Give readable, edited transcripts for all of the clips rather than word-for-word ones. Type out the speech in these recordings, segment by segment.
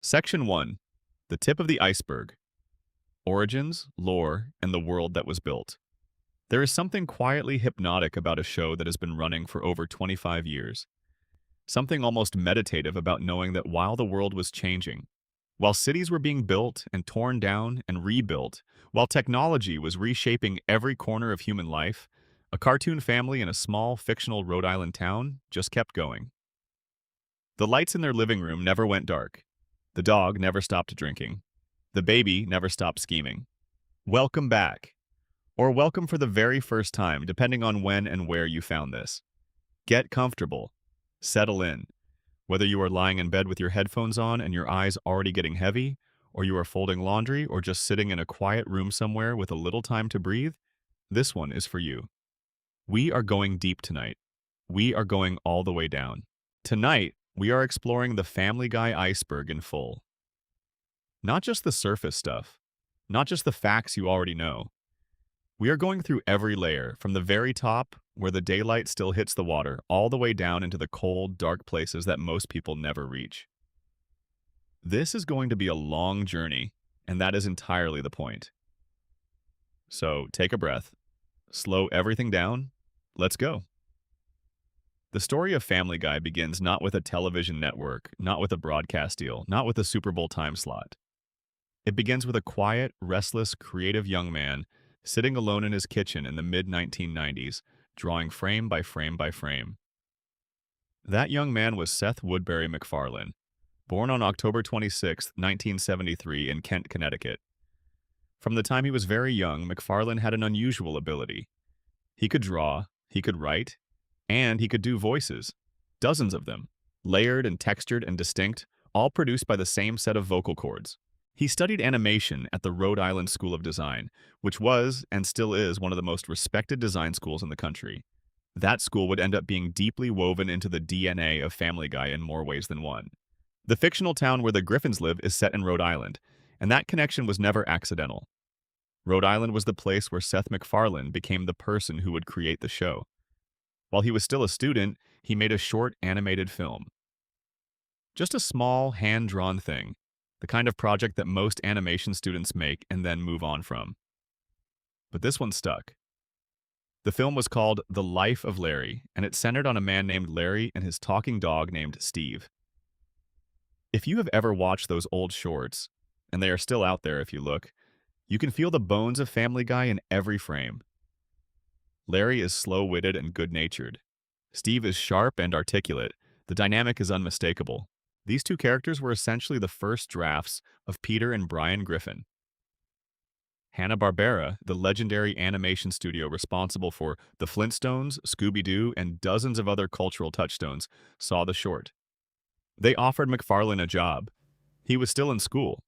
Section 1. The Tip of the Iceberg. Origins, Lore, and the World That Was Built. There is something quietly hypnotic about a show that has been running for over 25 years. Something almost meditative about knowing that while the world was changing, while cities were being built and torn down and rebuilt, while technology was reshaping every corner of human life, a cartoon family in a small, fictional Rhode Island town just kept going. The lights in their living room never went dark. The dog never stopped drinking. The baby never stopped scheming. Welcome back. Or welcome for the very first time, depending on when and where you found this. Get comfortable. Settle in. Whether you are lying in bed with your headphones on and your eyes already getting heavy, or you are folding laundry, or just sitting in a quiet room somewhere with a little time to breathe, this one is for you. We are going deep tonight. We are going all the way down. Tonight, we are exploring the Family Guy iceberg in full. Not just the surface stuff, not just the facts you already know. We are going through every layer, from the very top, where the daylight still hits the water, all the way down into the cold, dark places that most people never reach. This is going to be a long journey, and that is entirely the point. So take a breath, slow everything down, let's go. The story of Family Guy begins not with a television network, not with a broadcast deal, not with a Super Bowl time slot. It begins with a quiet, restless, creative young man sitting alone in his kitchen in the mid-1990s, drawing frame by frame by frame. That young man was Seth Woodbury MacFarlane, born on October 26, 1973 in Kent, Connecticut. From the time he was very young, MacFarlane had an unusual ability. He could draw, he could write, and he could do voices. Dozens of them, layered and textured and distinct, all produced by the same set of vocal cords. He studied animation at the Rhode Island School of Design, which was, and still is, one of the most respected design schools in the country. That school would end up being deeply woven into the DNA of Family Guy in more ways than one. The fictional town where the Griffins live is set in Rhode Island, and that connection was never accidental. Rhode Island was the place where Seth MacFarlane became the person who would create the show. While he was still a student, he made a short animated film. Just a small, hand-drawn thing, the kind of project that most animation students make and then move on from. But this one stuck. The film was called The Life of Larry, and it centered on a man named Larry and his talking dog named Steve. If you have ever watched those old shorts, and they are still out there if you look, you can feel the bones of Family Guy in every frame. Larry is slow-witted and good-natured. Steve is sharp and articulate. The dynamic is unmistakable. These two characters were essentially the first drafts of Peter and Brian Griffin. Hanna-Barbera, the legendary animation studio responsible for The Flintstones, Scooby-Doo, and dozens of other cultural touchstones, saw the short. They offered MacFarlane a job. He was still in school.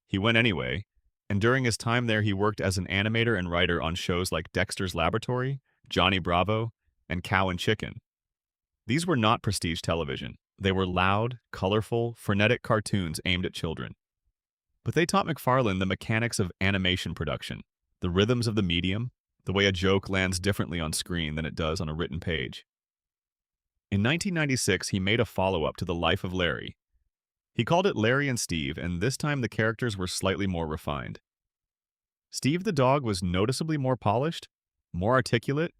He went anyway, and during his time there he worked as an animator and writer on shows like Dexter's Laboratory, Johnny Bravo, and Cow and Chicken. These were not prestige television. They were loud, colorful, frenetic cartoons aimed at children. But they taught MacFarlane the mechanics of animation production, the rhythms of the medium, the way a joke lands differently on screen than it does on a written page. In 1996, he made a follow-up to The Life of Larry. He called it Larry and Steve, and this time the characters were slightly more refined. Steve the dog was noticeably more polished, more articulate,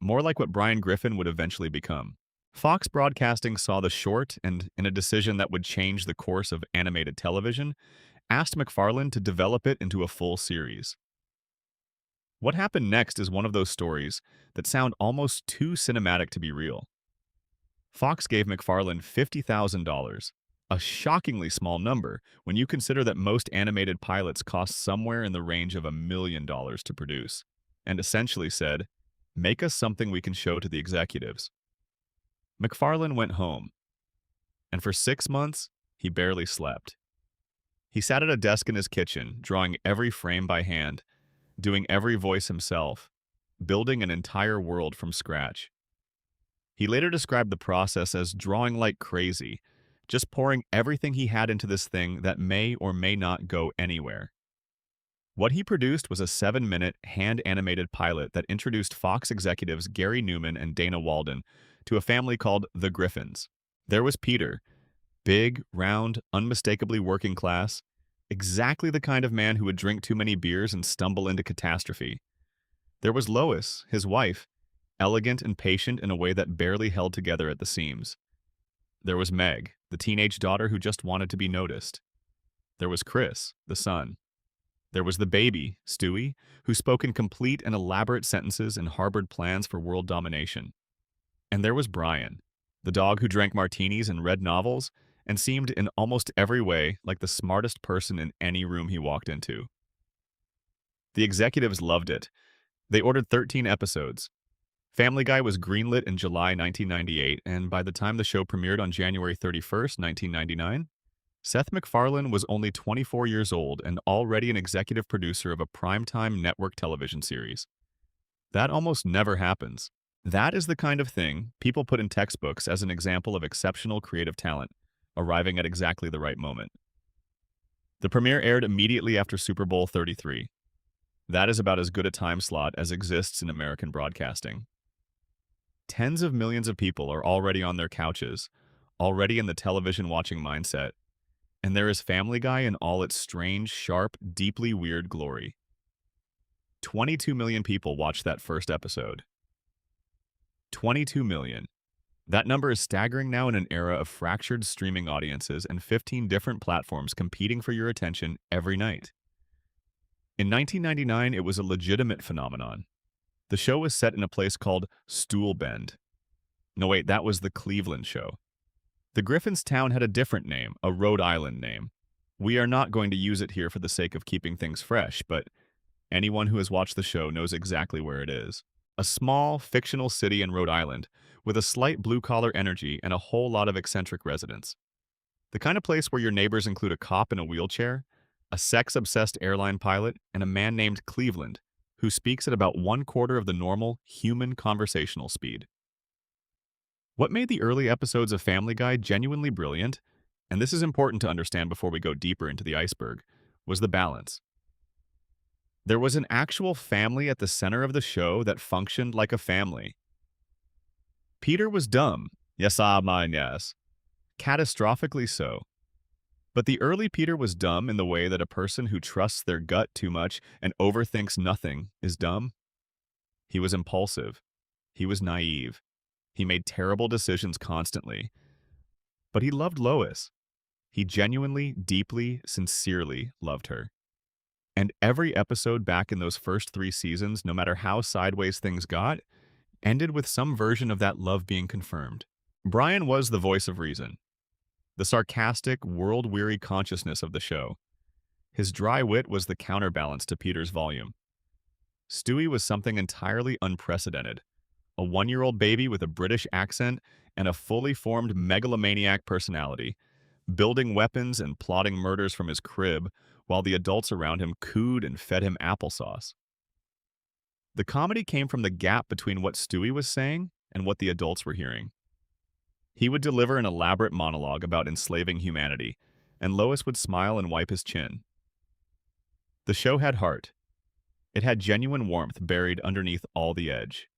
more like what Brian Griffin would eventually become. Fox Broadcasting saw the short and, in a decision that would change the course of animated television, asked MacFarlane to develop it into a full series. What happened next is one of those stories that sound almost too cinematic to be real. Fox gave MacFarlane $50,000, a shockingly small number when you consider that most animated pilots cost somewhere in the range of $1 million to produce, and essentially said, "Make us something we can show to the executives." MacFarlane went home, and for 6 months, he barely slept. He sat at a desk in his kitchen, drawing every frame by hand, doing every voice himself, building an entire world from scratch. He later described the process as drawing like crazy, just pouring everything he had into this thing that may or may not go anywhere. What he produced was a 7-minute, hand-animated pilot that introduced Fox executives Gary Newman and Dana Walden to a family called the Griffins. There was Peter, Big, round, unmistakably working class. Exactly the kind of man who would drink too many beers and stumble into catastrophe. There was Lois, his wife, elegant and patient in a way that barely held together at the seams. There was Meg, the teenage daughter who just wanted to be noticed. There was Chris, the son. There was the baby, Stewie, who spoke in complete and elaborate sentences and harbored plans for world domination. And there was Brian, the dog who drank martinis and read novels and seemed in almost every way like the smartest person in any room he walked into. The executives loved it. They ordered 13 episodes. Family Guy was greenlit in July 1998, and by the time the show premiered on January 31st, 1999, Seth MacFarlane was only 24 years old and already an executive producer of a primetime network television series. That almost never happens. That is the kind of thing people put in textbooks as an example of exceptional creative talent, arriving at exactly the right moment. The premiere aired immediately after Super Bowl 33. That is about as good a time slot as exists in American broadcasting. Tens of millions of people are already on their couches, already in the television watching mindset, and there is Family Guy in all its strange, sharp, deeply weird glory. 22 million people watched that first episode. 22 million. That number is staggering now in an era of fractured streaming audiences and 15 different platforms competing for your attention every night. In 1999, it was a legitimate phenomenon. The show was set in a place called Stool Bend. No, wait, that was the Cleveland show. The Griffins town had a different name, a Rhode Island name. We are not going to use it here for the sake of keeping things fresh, but anyone who has watched the show knows exactly where it is. A small, fictional city in Rhode Island with a slight blue-collar energy and a whole lot of eccentric residents. The kind of place where your neighbors include a cop in a wheelchair, a sex-obsessed airline pilot, and a man named Cleveland, who speaks at about 1/4 of the normal human conversational speed. What made the early episodes of Family Guy genuinely brilliant, and this is important to understand before we go deeper into the iceberg, was the balance. There was an actual family at the center of the show that functioned like a family. Peter was dumb. Yes, I mean, yes. Catastrophically so. But the early Peter was dumb in the way that a person who trusts their gut too much and overthinks nothing is dumb. He was impulsive. He was naive. He made terrible decisions constantly. But he loved Lois. He genuinely, deeply, sincerely loved her. And every episode back in those first 3 seasons, no matter how sideways things got, ended with some version of that love being confirmed. Brian was the voice of reason, the sarcastic, world-weary consciousness of the show. His dry wit was the counterbalance to Peter's volume. Stewie was something entirely unprecedented, a 1-year-old baby with a British accent and a fully formed megalomaniac personality, building weapons and plotting murders from his crib while the adults around him cooed and fed him applesauce. The comedy came from the gap between what Stewie was saying and what the adults were hearing. He would deliver an elaborate monologue about enslaving humanity, and Lois would smile and wipe his chin. The show had heart. It had genuine warmth buried underneath all the edge.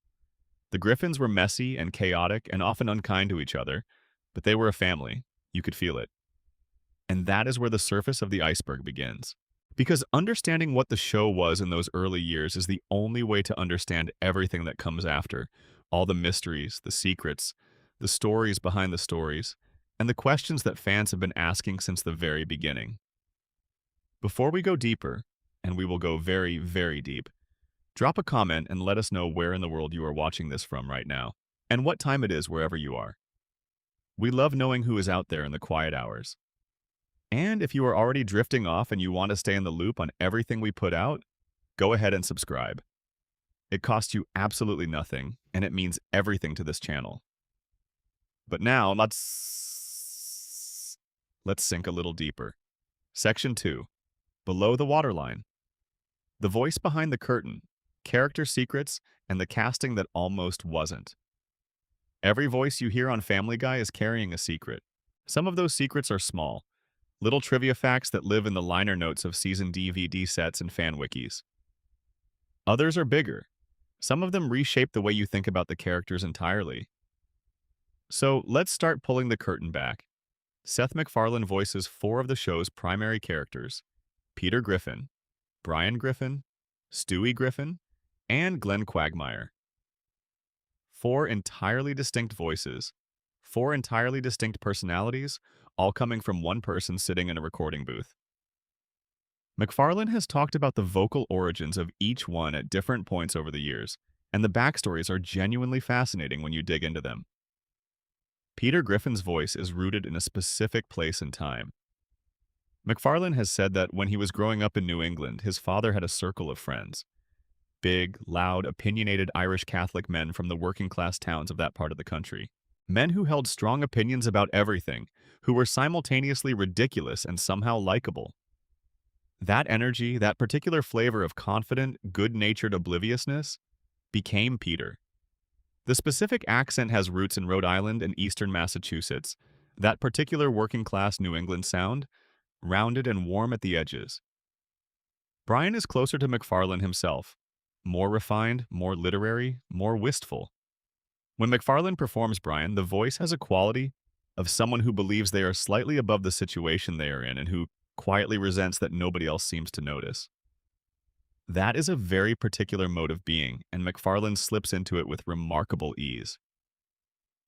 The Griffins were messy and chaotic and often unkind to each other, but they were a family. You could feel it. And that is where the surface of the iceberg begins. Because understanding what the show was in those early years is the only way to understand everything that comes after. All the mysteries, the secrets, the stories behind the stories, and the questions that fans have been asking since the very beginning. Before we go deeper, and we will go very, very deep, drop a comment and let us know where in the world you are watching this from right now, and what time it is wherever you are. We love knowing who is out there in the quiet hours. And if you are already drifting off and you want to stay in the loop on everything we put out, go ahead and subscribe. It costs you absolutely nothing, and it means everything to this channel. But now, let's sink a little deeper. Section 2. Below the Waterline. The voice behind the curtain, character secrets, and the casting that almost wasn't. Every voice you hear on Family Guy is carrying a secret. Some of those secrets are small, little trivia facts that live in the liner notes of season DVD sets and fan wikis. Others are bigger. Some of them reshape the way you think about the characters entirely. So let's start pulling the curtain back. Seth MacFarlane voices four of the show's primary characters: Peter Griffin, Brian Griffin, Stewie Griffin, and Glenn Quagmire. Four entirely distinct voices, four entirely distinct personalities, all coming from one person sitting in a recording booth. MacFarlane has talked about the vocal origins of each one at different points over the years, and the backstories are genuinely fascinating when you dig into them. Peter Griffin's voice is rooted in a specific place and time. MacFarlane has said that when he was growing up in New England, his father had a circle of friends. Big, loud, opinionated Irish Catholic men from the working-class towns of that part of the country. Men who held strong opinions about everything, who were simultaneously ridiculous and somehow likable. That energy, that particular flavor of confident, good-natured obliviousness, became Peter. The specific accent has roots in Rhode Island and eastern Massachusetts, that particular working-class New England sound, rounded and warm at the edges. Brian is closer to MacFarlane himself, more refined, more literary, more wistful. When MacFarlane performs Brian, the voice has a quality of someone who believes they are slightly above the situation they are in and who quietly resents that nobody else seems to notice. That is a very particular mode of being, and MacFarlane slips into it with remarkable ease.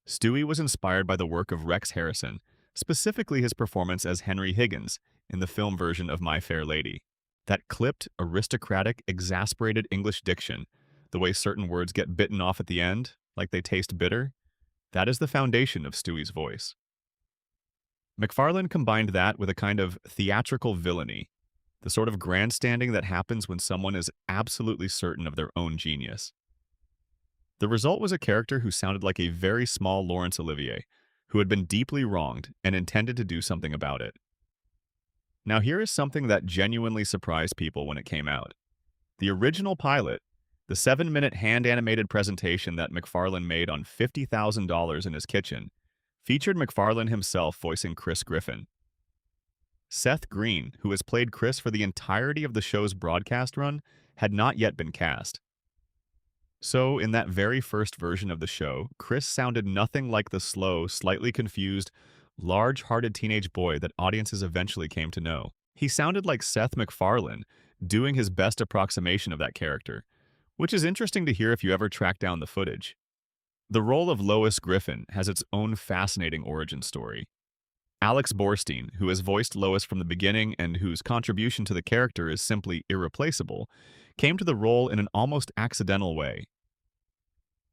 Stewie was inspired by the work of Rex Harrison, specifically his performance as Henry Higgins in the film version of My Fair Lady. That clipped, aristocratic, exasperated English diction, the way certain words get bitten off at the end, like they taste bitter, that is the foundation of Stewie's voice. MacFarlane combined that with a kind of theatrical villainy, the sort of grandstanding that happens when someone is absolutely certain of their own genius. The result was a character who sounded like a very small Laurence Olivier, who had been deeply wronged and intended to do something about it. Now here is something that genuinely surprised people when it came out. The original pilot, the 7-minute hand-animated presentation that MacFarlane made on $50,000 in his kitchen, featured MacFarlane himself voicing Chris Griffin. Seth Green, who has played Chris for the entirety of the show's broadcast run, had not yet been cast. So, in that very first version of the show, Chris sounded nothing like the slow, slightly confused, large-hearted teenage boy that audiences eventually came to know. He sounded like Seth MacFarlane, doing his best approximation of that character, which is interesting to hear if you ever track down the footage. The role of Lois Griffin has its own fascinating origin story. Alex Borstein, who has voiced Lois from the beginning and whose contribution to the character is simply irreplaceable, came to the role in an almost accidental way.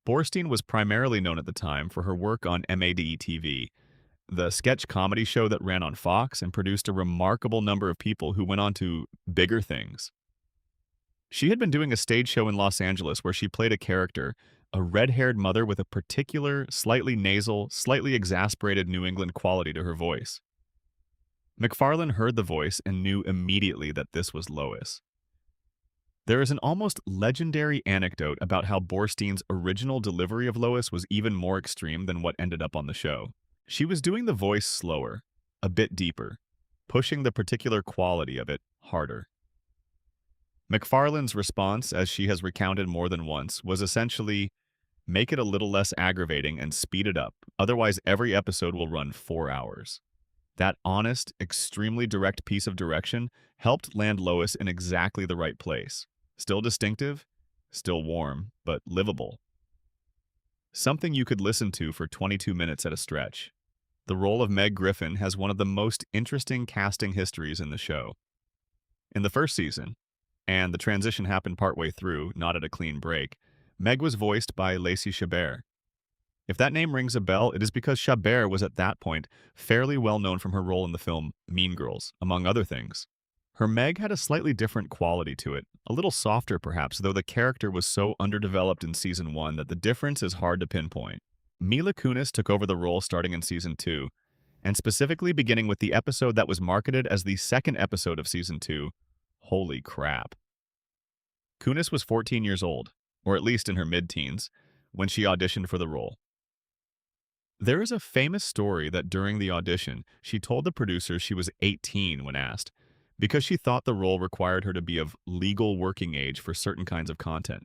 Borstein was primarily known at the time for her work on MAD-TV, the sketch comedy show that ran on Fox and produced a remarkable number of people who went on to bigger things. She had been doing a stage show in Los Angeles where she played a character, a red-haired mother with a particular, slightly nasal, slightly exasperated New England quality to her voice. MacFarlane heard the voice and knew immediately that this was Lois. There is an almost legendary anecdote about how Borstein's original delivery of Lois was even more extreme than what ended up on the show. She was doing the voice slower, a bit deeper, pushing the particular quality of it harder. MacFarlane's response, as she has recounted more than once, was essentially, make it a little less aggravating and speed it up, otherwise every episode will run 4 hours. That honest, extremely direct piece of direction helped land Lois in exactly the right place. Still distinctive, still warm, but livable. Something you could listen to for 22 minutes at a stretch. The role of Meg Griffin has one of the most interesting casting histories in the show. In the first season, and the transition happened partway through, not at a clean break, Meg was voiced by Lacey Chabert. If that name rings a bell, it is because Chabert was at that point fairly well known from her role in the film Mean Girls, among other things. Her Meg had a slightly different quality to it, a little softer perhaps, though the character was so underdeveloped in Season 1 that the difference is hard to pinpoint. Mila Kunis took over the role starting in Season 2, and specifically beginning with the episode that was marketed as the second episode of Season 2, Holy Crap. Kunis was 14 years old, or at least in her mid-teens, when she auditioned for the role. There is a famous story that during the audition, she told the producers she was 18 when asked, because she thought the role required her to be of legal working age for certain kinds of content.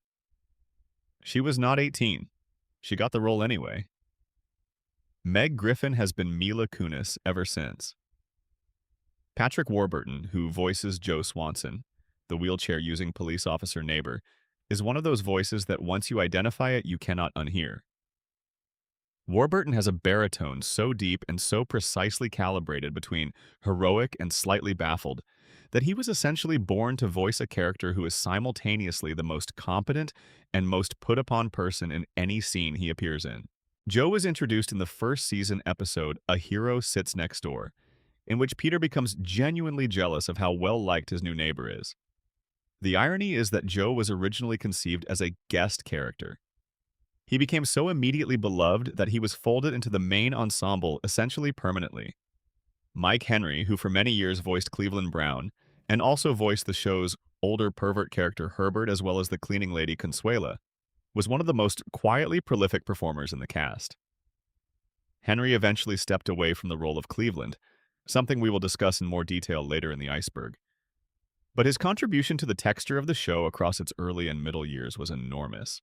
She was not 18. She got the role anyway. Meg Griffin has been Mila Kunis ever since. Patrick Warburton, who voices Joe Swanson, the wheelchair-using police officer neighbor, is one of those voices that once you identify it, you cannot unhear. Warburton has a baritone so deep and so precisely calibrated between heroic and slightly baffled that he was essentially born to voice a character who is simultaneously the most competent and most put-upon person in any scene he appears in. Joe was introduced in the first season episode A Hero Sits Next Door, in which Peter becomes genuinely jealous of how well-liked his new neighbor is. The irony is that Joe was originally conceived as a guest character. He became so immediately beloved that he was folded into the main ensemble essentially permanently. Mike Henry, who for many years voiced Cleveland Brown, and also voiced the show's older pervert character Herbert as well as the cleaning lady Consuela, was one of the most quietly prolific performers in the cast. Henry eventually stepped away from the role of Cleveland, something we will discuss in more detail later in the Iceberg. But his contribution to the texture of the show across its early and middle years was enormous.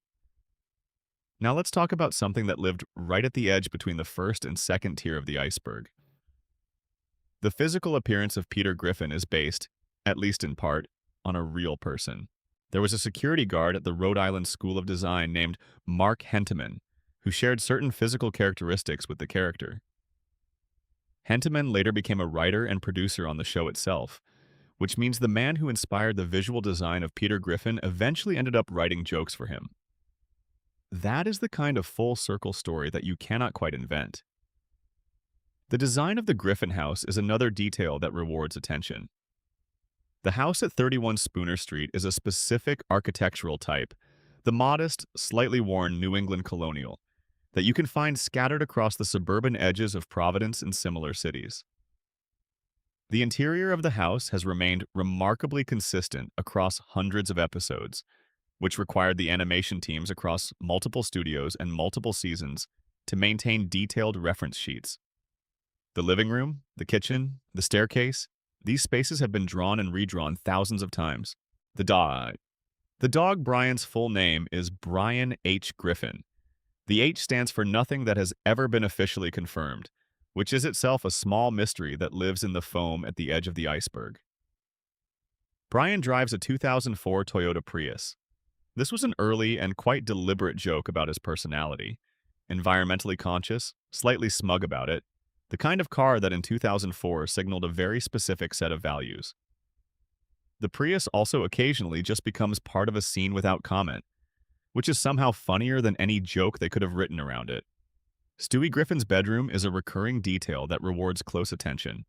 Now let's talk about something that lived right at the edge between the first and second tier of the iceberg. The physical appearance of Peter Griffin is based, at least in part, on a real person. There was a security guard at the Rhode Island School of Design named Mark Henteman, who shared certain physical characteristics with the character. Henteman later became a writer and producer on the show itself, which means the man who inspired the visual design of Peter Griffin eventually ended up writing jokes for him. That is the kind of full-circle story that you cannot quite invent. The design of the Griffin house is another detail that rewards attention. The house at 31 Spooner Street is a specific architectural type, the modest, slightly worn New England colonial, that you can find scattered across the suburban edges of Providence and similar cities. The interior of the house has remained remarkably consistent across hundreds of episodes, which required the animation teams across multiple studios and multiple seasons to maintain detailed reference sheets. The living room, the kitchen, the staircase, these spaces have been drawn and redrawn thousands of times. The dog Brian's full name is Brian H. Griffin. The H stands for nothing that has ever been officially confirmed, which is itself a small mystery that lives in the foam at the edge of the iceberg. Brian drives a 2004 Toyota Prius. This was an early and quite deliberate joke about his personality. Environmentally conscious, slightly smug about it, the kind of car that in 2004 signaled a very specific set of values. The Prius also occasionally just becomes part of a scene without comment, which is somehow funnier than any joke they could have written around it. Stewie Griffin's bedroom is a recurring detail that rewards close attention.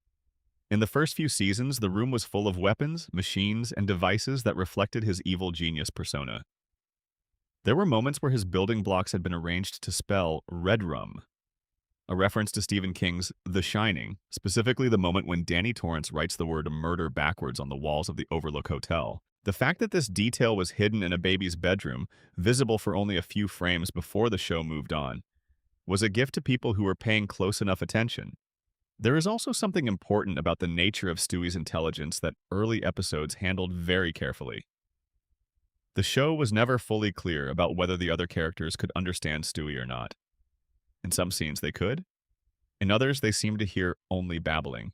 In the first few seasons, the room was full of weapons, machines, and devices that reflected his evil genius persona. There were moments where his building blocks had been arranged to spell Red Rum, a reference to Stephen King's The Shining, specifically the moment when Danny Torrance writes the word murder backwards on the walls of the Overlook Hotel. The fact that this detail was hidden in a baby's bedroom, visible for only a few frames before the show moved on, was a gift to people who were paying close enough attention. There is also something important about the nature of Stewie's intelligence that early episodes handled very carefully. The show was never fully clear about whether the other characters could understand Stewie or not. In some scenes they could. In others they seemed to hear only babbling.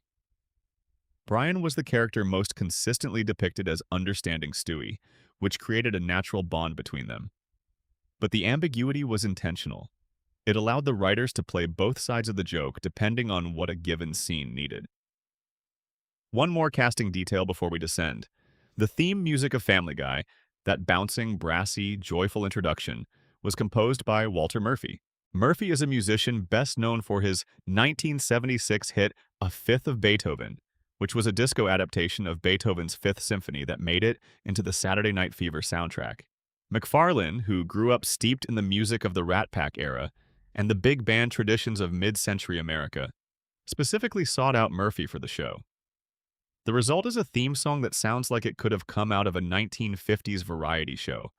Brian was the character most consistently depicted as understanding Stewie, which created a natural bond between them. But the ambiguity was intentional. It allowed the writers to play both sides of the joke depending on what a given scene needed. One more casting detail before we descend. The theme music of Family Guy, that bouncing, brassy, joyful introduction, was composed by Walter Murphy. Murphy is a musician best known for his 1976 hit A Fifth of Beethoven, which was a disco adaptation of Beethoven's Fifth Symphony that made it into the Saturday Night Fever soundtrack. McFarlane, who grew up steeped in the music of the Rat Pack era and the big band traditions of mid-century America, specifically sought out Murphy for the show. The result is a theme song that sounds like it could have come out of a 1950s variety show,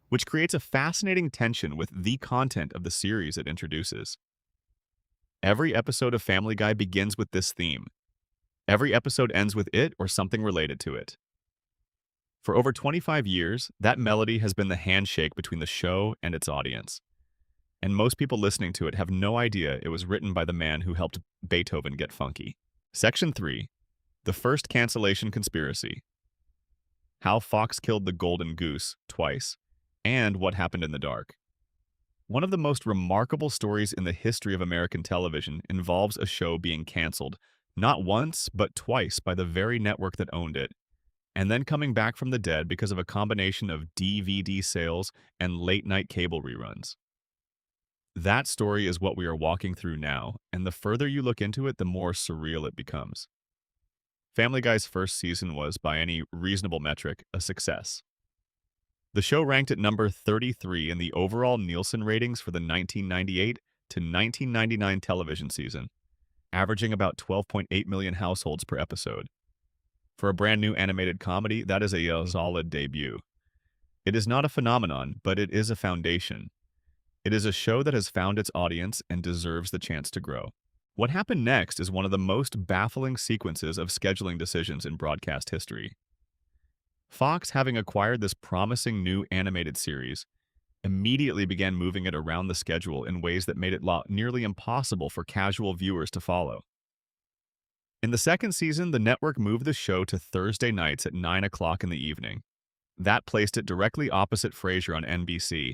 which creates a fascinating tension with the content of the series it introduces. Every episode of Family Guy begins with this theme. Every episode ends with it or something related to it. For over 25 years, that melody has been the handshake between the show and its audience. and most people listening to it have no idea it was written by the man who helped Beethoven get funky. Section 3. The First Cancellation Conspiracy. How Fox Killed the Golden Goose Twice, and What Happened in the Dark. One of the most remarkable stories in the history of American television involves a show being canceled, not once, but twice by the very network that owned it, and then coming back from the dead because of a combination of DVD sales and late-night cable reruns. That story is what we are walking through now, and the further you look into it, the more surreal it becomes. Family Guy's first season was, by any reasonable metric, a success. The show ranked at number 33 in the overall Nielsen ratings for the 1998 to 1999 television season, averaging about 12.8 million households per episode. For a brand new animated comedy, that is a solid debut. It is not a phenomenon, but it is a foundation. It is a show that has found its audience and deserves the chance to grow. What happened next is one of the most baffling sequences of scheduling decisions in broadcast history. Fox, having acquired this promising new animated series, immediately began moving it around the schedule in ways that made it nearly impossible for casual viewers to follow. In the second season, the network moved the show to Thursday nights at 9 o'clock in the evening. That placed it directly opposite Frasier on NBC,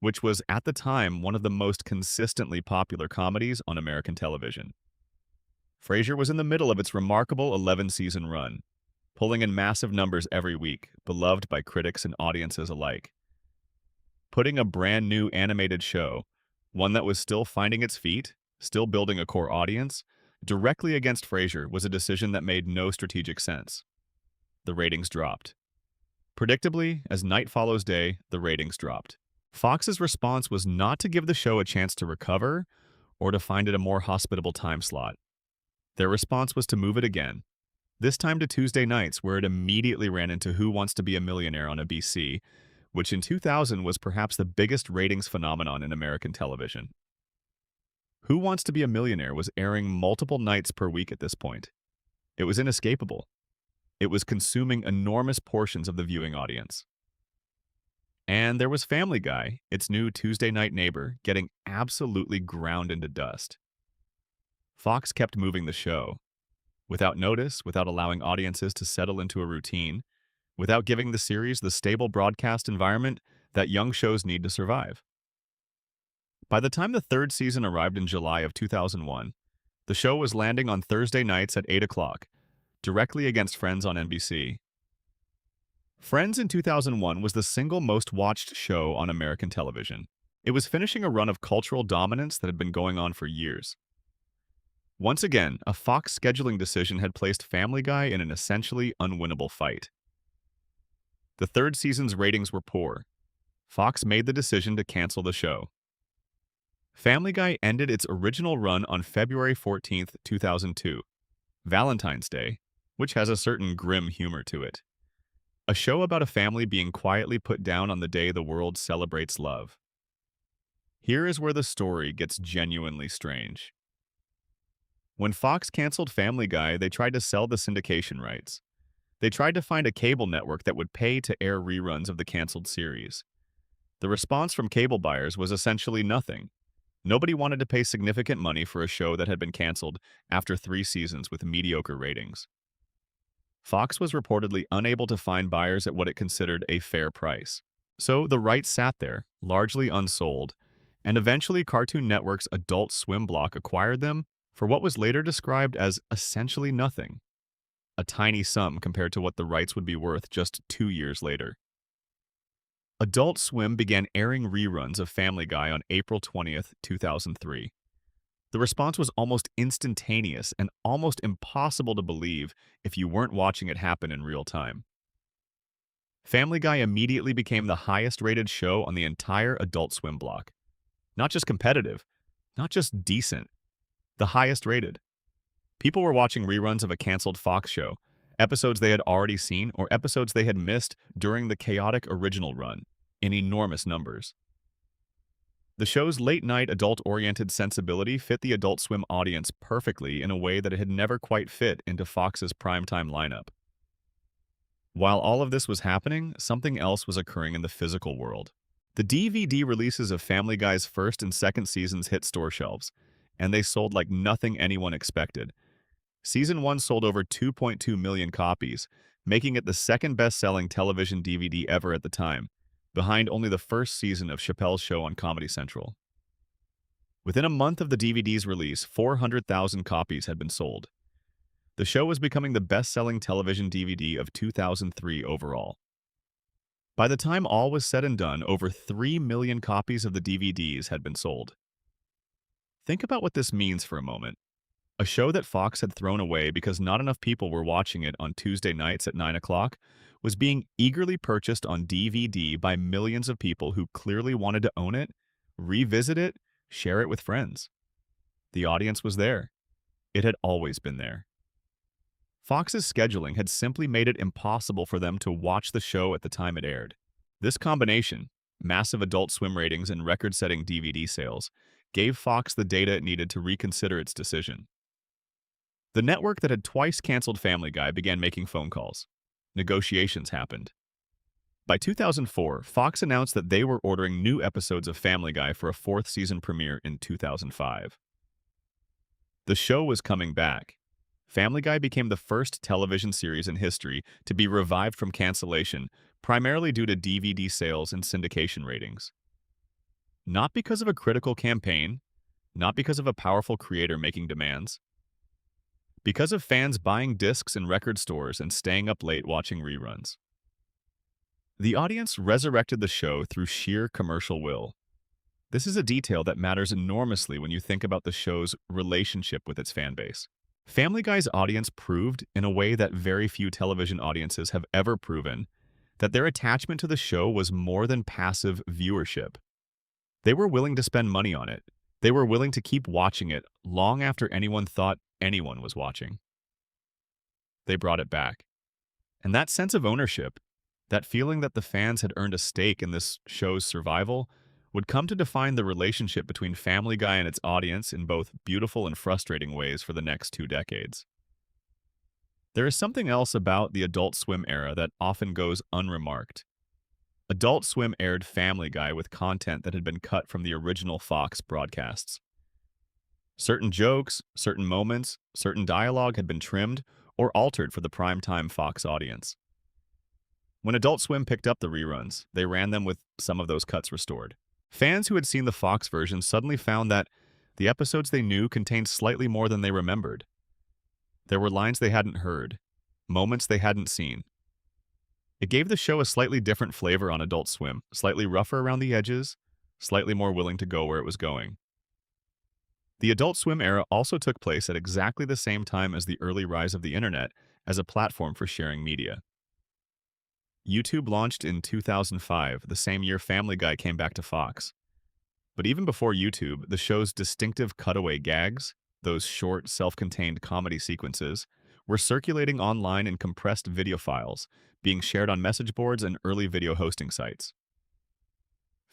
which was at the time one of the most consistently popular comedies on American television. Frasier was in the middle of its remarkable 11-season run, pulling in massive numbers every week, beloved by critics and audiences alike. Putting a brand new animated show, one that was still finding its feet, still building a core audience, directly against Frasier was a decision that made no strategic sense. The ratings dropped. Predictably, as night follows day, the ratings dropped. Fox's response was not to give the show a chance to recover or to find it a more hospitable time slot. Their response was to move it again, this time to Tuesday nights, where it immediately ran into Who Wants to Be a Millionaire on ABC, which in 2000 was perhaps the biggest ratings phenomenon in American television. Who Wants to Be a Millionaire was airing multiple nights per week at this point. It was inescapable. It was consuming enormous portions of the viewing audience. And there was Family Guy, its new Tuesday night neighbor, getting absolutely ground into dust. Fox kept moving the show, without notice, without allowing audiences to settle into a routine, without giving the series the stable broadcast environment that young shows need to survive. By the time the third season arrived in July of 2001, the show was landing on Thursday nights at 8 o'clock, directly against Friends on NBC. Friends in 2001 was the single most watched show on American television. It was finishing a run of cultural dominance that had been going on for years. Once again, a Fox scheduling decision had placed Family Guy in an essentially unwinnable fight. The third season's ratings were poor. Fox made the decision to cancel the show. Family Guy ended its original run on February 14, 2002, Valentine's Day, which has a certain grim humor to it. A show about a family being quietly put down on the day the world celebrates love. Here is where the story gets genuinely strange. When Fox canceled Family Guy, they tried to sell the syndication rights. They tried to find a cable network that would pay to air reruns of the canceled series. The response from cable buyers was essentially nothing. Nobody wanted to pay significant money for a show that had been canceled after 3 seasons with mediocre ratings. Fox was reportedly unable to find buyers at what it considered a fair price. So the rights sat there, largely unsold, and eventually Cartoon Network's Adult Swim block acquired them for what was later described as essentially nothing, a tiny sum compared to what the rights would be worth just 2 years later. Adult Swim began airing reruns of Family Guy on April 20th, 2003. The response was almost instantaneous and almost impossible to believe if you weren't watching it happen in real time. Family Guy immediately became the highest-rated show on the entire Adult Swim block. Not just competitive, not just decent, the highest rated. People were watching reruns of a canceled Fox show, episodes they had already seen or episodes they had missed during the chaotic original run, in enormous numbers. The show's late-night adult-oriented sensibility fit the Adult Swim audience perfectly in a way that it had never quite fit into Fox's primetime lineup. While all of this was happening, something else was occurring in the physical world. The DVD releases of Family Guy's first and second seasons hit store shelves, and they sold like nothing anyone expected. Season 1 sold over 2.2 million copies, making it the second best-selling television DVD ever at the time, behind only the first season of Chappelle's Show on Comedy Central. Within a month of the DVD's release, 400,000 copies had been sold. The show was becoming the best-selling television DVD of 2003 overall. By the time all was said and done, over 3 million copies of the DVDs had been sold. Think about what this means for a moment. A show that Fox had thrown away because not enough people were watching it on Tuesday nights at 9 o'clock was being eagerly purchased on DVD by millions of people who clearly wanted to own it, revisit it, share it with friends. The audience was there. It had always been there. Fox's scheduling had simply made it impossible for them to watch the show at the time it aired. This combination, massive Adult Swim ratings and record-setting DVD sales, gave Fox the data it needed to reconsider its decision. The network that had twice canceled Family Guy began making phone calls. Negotiations happened. By 2004, Fox announced that they were ordering new episodes of Family Guy for a fourth season premiere in 2005. The show was coming back. Family Guy became the first television series in history to be revived from cancellation, primarily due to DVD sales and syndication ratings. Not because of a critical campaign, not because of a powerful creator making demands, because of fans buying discs in record stores and staying up late watching reruns. The audience resurrected the show through sheer commercial will. This is a detail that matters enormously when you think about the show's relationship with its fanbase. Family Guy's audience proved, in a way that very few television audiences have ever proven, that their attachment to the show was more than passive viewership. They were willing to spend money on it. They were willing to keep watching it long after anyone thought anyone was watching. They brought it back. And that sense of ownership, that feeling that the fans had earned a stake in this show's survival, would come to define the relationship between Family Guy and its audience in both beautiful and frustrating ways for the next 2 decades. There is something else about the Adult Swim era that often goes unremarked. Adult Swim aired Family Guy with content that had been cut from the original Fox broadcasts. Certain jokes, certain moments, certain dialogue had been trimmed or altered for the primetime Fox audience. When Adult Swim picked up the reruns, they ran them with some of those cuts restored. Fans who had seen the Fox version suddenly found that the episodes they knew contained slightly more than they remembered. There were lines they hadn't heard, moments they hadn't seen. It gave the show a slightly different flavor on Adult Swim, slightly rougher around the edges, slightly more willing to go where it was going. The Adult Swim era also took place at exactly the same time as the early rise of the internet as a platform for sharing media. YouTube launched in 2005, the same year Family Guy came back to Fox. But even before YouTube, the show's distinctive cutaway gags, those short, self-contained comedy sequences, were circulating online in compressed video files, being shared on message boards and early video hosting sites.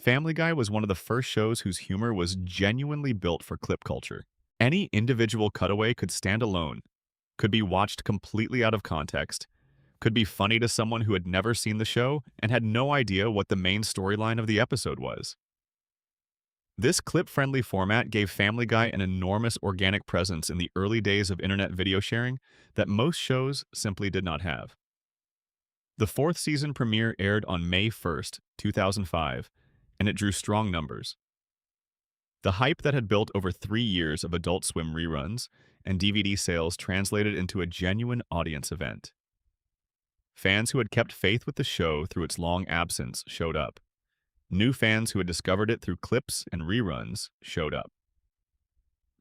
Family Guy was one of the first shows whose humor was genuinely built for clip culture. Any individual cutaway could stand alone, could be watched completely out of context, could be funny to someone who had never seen the show and had no idea what the main storyline of the episode was. This clip-friendly format gave Family Guy an enormous organic presence in the early days of internet video sharing that most shows simply did not have. The fourth season premiere aired on May 1st, 2005, and it drew strong numbers. The hype that had built over 3 years of Adult Swim reruns and DVD sales translated into a genuine audience event. Fans who had kept faith with the show through its long absence showed up. New fans who had discovered it through clips and reruns showed up.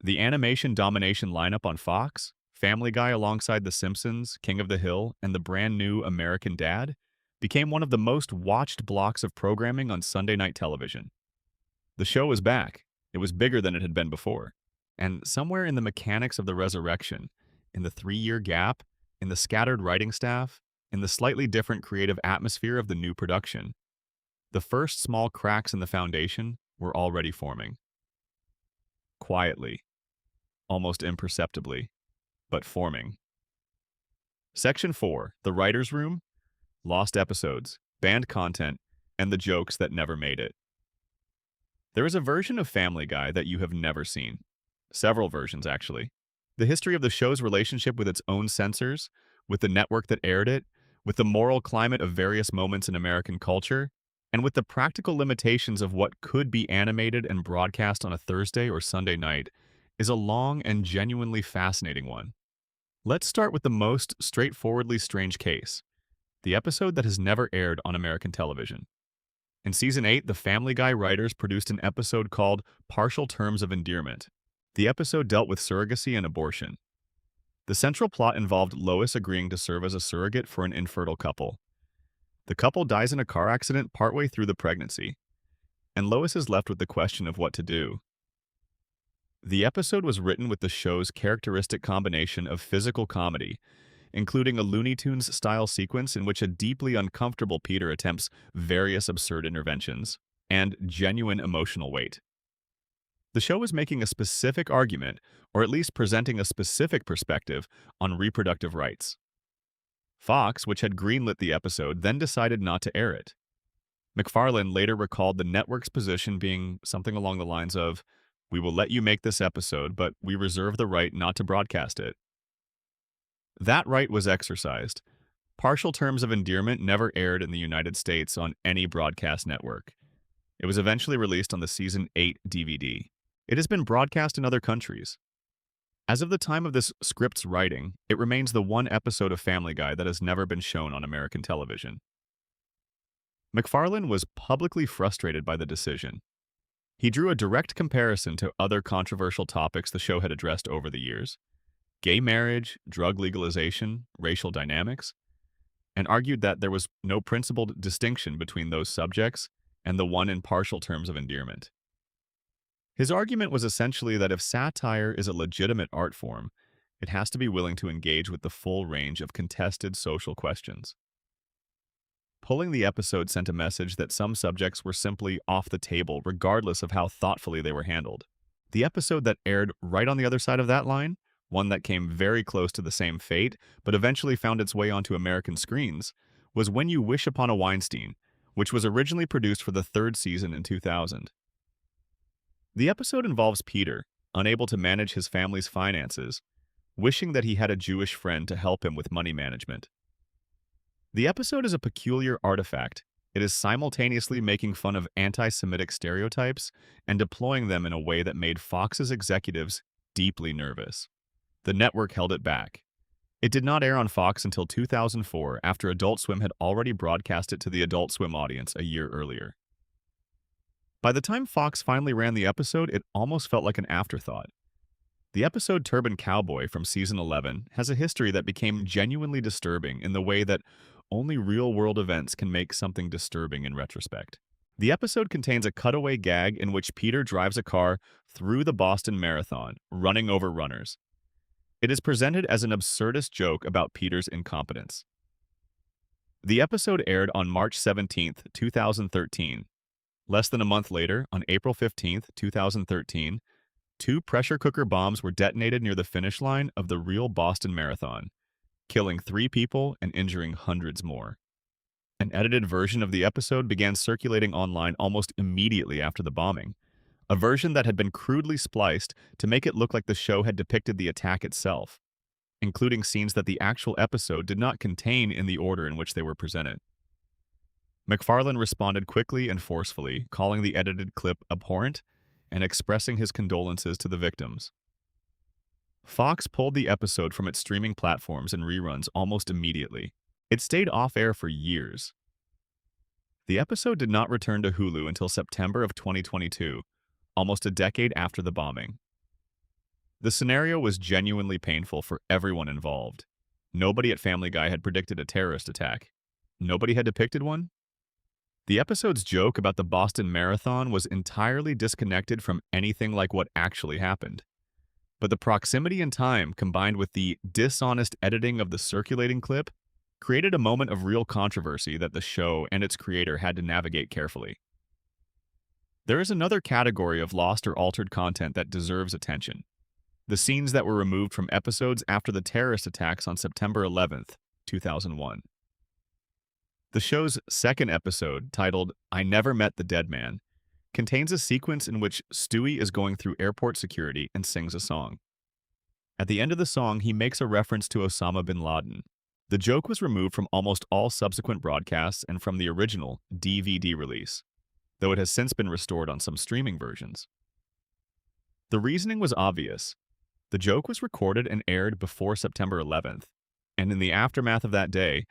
The animation domination lineup on Fox, Family Guy alongside The Simpsons, King of the Hill, and the brand new American Dad, became one of the most watched blocks of programming on Sunday night television. The show was back. It was bigger than it had been before. And somewhere in the mechanics of the resurrection, in the 3-year gap, in the scattered writing staff, in the slightly different creative atmosphere of the new production, the first small cracks in the foundation were already forming. Quietly, almost imperceptibly, but forming. Section 4, The Writer's Room, Lost Episodes, Banned Content, and the Jokes That Never Made It. There is a version of Family Guy that you have never seen. Several versions, actually. The history of the show's relationship with its own censors, with the network that aired it, with the moral climate of various moments in American culture, and with the practical limitations of what could be animated and broadcast on a Thursday or Sunday night, is a long and genuinely fascinating one. Let's start with the most straightforwardly strange case, the episode that has never aired on American television. In Season 8, the Family Guy writers produced an episode called Partial Terms of Endearment. The episode dealt with surrogacy and abortion. The central plot involved Lois agreeing to serve as a surrogate for an infertile couple. The couple dies in a car accident partway through the pregnancy, and Lois is left with the question of what to do. The episode was written with the show's characteristic combination of physical comedy, including a Looney Tunes-style sequence in which a deeply uncomfortable Peter attempts various absurd interventions, and genuine emotional weight. The show is making a specific argument, or at least presenting a specific perspective, on reproductive rights. Fox, which had greenlit the episode, then decided not to air it. MacFarlane later recalled the network's position being something along the lines of, "We will let you make this episode, but we reserve the right not to broadcast it." That right was exercised. Partial Terms of Endearment never aired in the United States on any broadcast network. It was eventually released on the Season 8 DVD. It has been broadcast in other countries. As of the time of this script's writing, it remains the one episode of Family Guy that has never been shown on American television. MacFarlane was publicly frustrated by the decision. He drew a direct comparison to other controversial topics the show had addressed over the years: gay marriage, drug legalization, racial dynamics, and argued that there was no principled distinction between those subjects and the one in Partial Terms of Endearment. His argument was essentially that if satire is a legitimate art form, it has to be willing to engage with the full range of contested social questions. Pulling the episode sent a message that some subjects were simply off the table regardless of how thoughtfully they were handled. The episode that aired right on the other side of that line, one that came very close to the same fate, but eventually found its way onto American screens, was When You Wish Upon a Weinstein, which was originally produced for the third season in 2000. The episode involves Peter, unable to manage his family's finances, wishing that he had a Jewish friend to help him with money management. The episode is a peculiar artifact. It is simultaneously making fun of anti-Semitic stereotypes and deploying them in a way that made Fox's executives deeply nervous. The network held it back. It did not air on Fox until 2004, after Adult Swim had already broadcast it to the Adult Swim audience a year earlier. By the time Fox finally ran the episode, it almost felt like an afterthought. The episode Turban Cowboy from Season 11 has a history that became genuinely disturbing in the way that only real-world events can make something disturbing in retrospect. The episode contains a cutaway gag in which Peter drives a car through the Boston Marathon, running over runners. It is presented as an absurdist joke about Peter's incompetence. The episode aired on March 17, 2013. Less than a month later, on April 15, 2013, 2 pressure cooker bombs were detonated near the finish line of the real Boston Marathon, killing 3 people and injuring hundreds more. An edited version of the episode began circulating online almost immediately after the bombing, a version that had been crudely spliced to make it look like the show had depicted the attack itself, including scenes that the actual episode did not contain in the order in which they were presented. MacFarlane responded quickly and forcefully, calling the edited clip abhorrent and expressing his condolences to the victims. Fox pulled the episode from its streaming platforms and reruns almost immediately. It stayed off-air for years. The episode did not return to Hulu until September of 2022, almost a decade after the bombing. The scenario was genuinely painful for everyone involved. Nobody at Family Guy had predicted a terrorist attack. Nobody had depicted one. The episode's joke about the Boston Marathon was entirely disconnected from anything like what actually happened. But the proximity in time, combined with the dishonest editing of the circulating clip, created a moment of real controversy that the show and its creator had to navigate carefully. There is another category of lost or altered content that deserves attention: the scenes that were removed from episodes after the terrorist attacks on September 11th, 2001. The show's second episode, titled I Never Met the Dead Man, contains a sequence in which Stewie is going through airport security and sings a song. At the end of the song, he makes a reference to Osama bin Laden. The joke was removed from almost all subsequent broadcasts and from the original DVD release, though it has since been restored on some streaming versions. The reasoning was obvious. The joke was recorded and aired before September 11th, and in the aftermath of that day,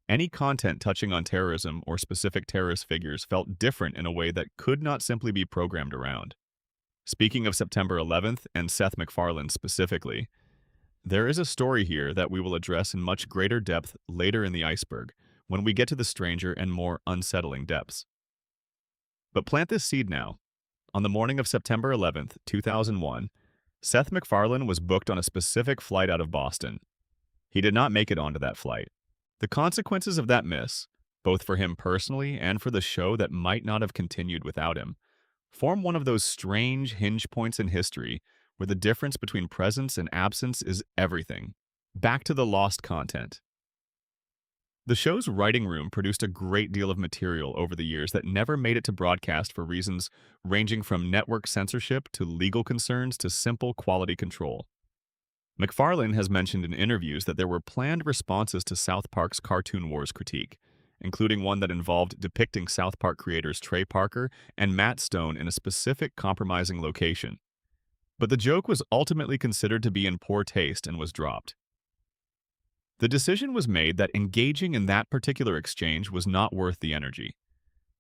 any content touching on terrorism or specific terrorist figures felt different in a way that could not simply be programmed around. Speaking of September 11th and Seth MacFarlane specifically, there is a story here that we will address in much greater depth later in the Iceberg, when we get to the stranger and more unsettling depths. But plant this seed now. On the morning of September 11th, 2001, Seth MacFarlane was booked on a specific flight out of Boston. He did not make it onto that flight. The consequences of that miss, both for him personally and for the show that might not have continued without him, form one of those strange hinge points in history where the difference between presence and absence is everything. Back to the lost content. The show's writing room produced a great deal of material over the years that never made it to broadcast for reasons ranging from network censorship to legal concerns to simple quality control. MacFarlane has mentioned in interviews that there were planned responses to South Park's Cartoon Wars critique, including one that involved depicting South Park creators Trey Parker and Matt Stone in a specific compromising location. But the joke was ultimately considered to be in poor taste and was dropped. The decision was made that engaging in that particular exchange was not worth the energy.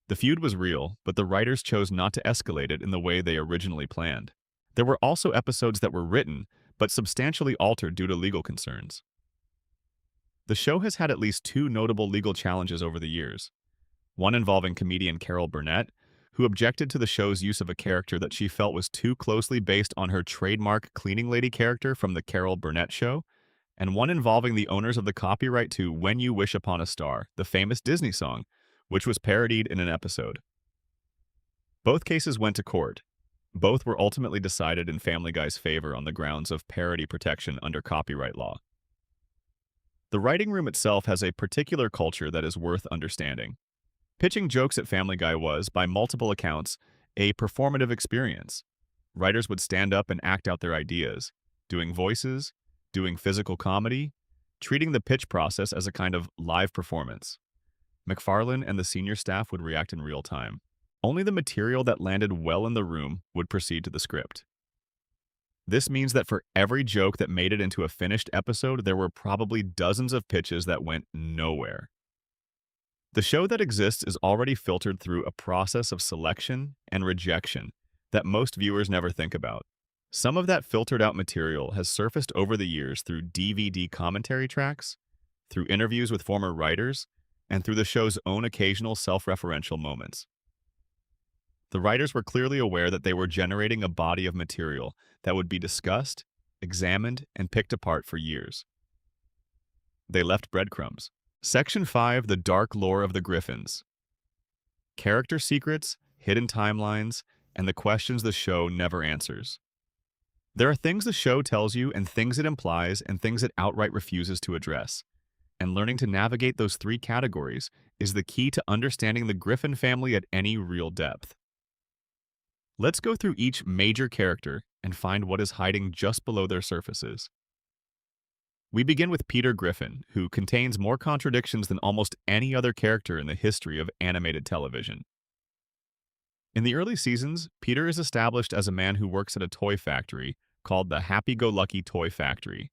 The feud was real, but the writers chose not to escalate it in the way they originally planned. There were also episodes that were written, but substantially altered due to legal concerns. The show has had at least two notable legal challenges over the years. One involving comedian Carol Burnett, who objected to the show's use of a character that she felt was too closely based on her trademark cleaning lady character from The Carol Burnett Show, and one involving the owners of the copyright to When You Wish Upon a Star, the famous Disney song, which was parodied in an episode. Both cases went to court. Both were ultimately decided in Family Guy's favor on the grounds of parody protection under copyright law. The writing room itself has a particular culture that is worth understanding. Pitching jokes at Family Guy was, by multiple accounts, a performative experience. Writers would stand up and act out their ideas, doing voices, doing physical comedy, treating the pitch process as a kind of live performance. MacFarlane and the senior staff would react in real time. Only the material that landed well in the room would proceed to the script. This means that for every joke that made it into a finished episode, there were probably dozens of pitches that went nowhere. The show that exists is already filtered through a process of selection and rejection that most viewers never think about. Some of that filtered out material has surfaced over the years through DVD commentary tracks, through interviews with former writers, and through the show's own occasional self-referential moments. The writers were clearly aware that they were generating a body of material that would be discussed, examined, and picked apart for years. They left breadcrumbs. Section 5, The Dark Lore of the Griffins. Character secrets, hidden timelines, and the questions the show never answers. There are things the show tells you and things it implies and things it outright refuses to address. And learning to navigate those three categories is the key to understanding the Griffin family at any real depth. Let's go through each major character and find what is hiding just below their surfaces. We begin with Peter Griffin, who contains more contradictions than almost any other character in the history of animated television. In the early seasons, Peter is established as a man who works at a toy factory called the Happy-Go-Lucky Toy Factory.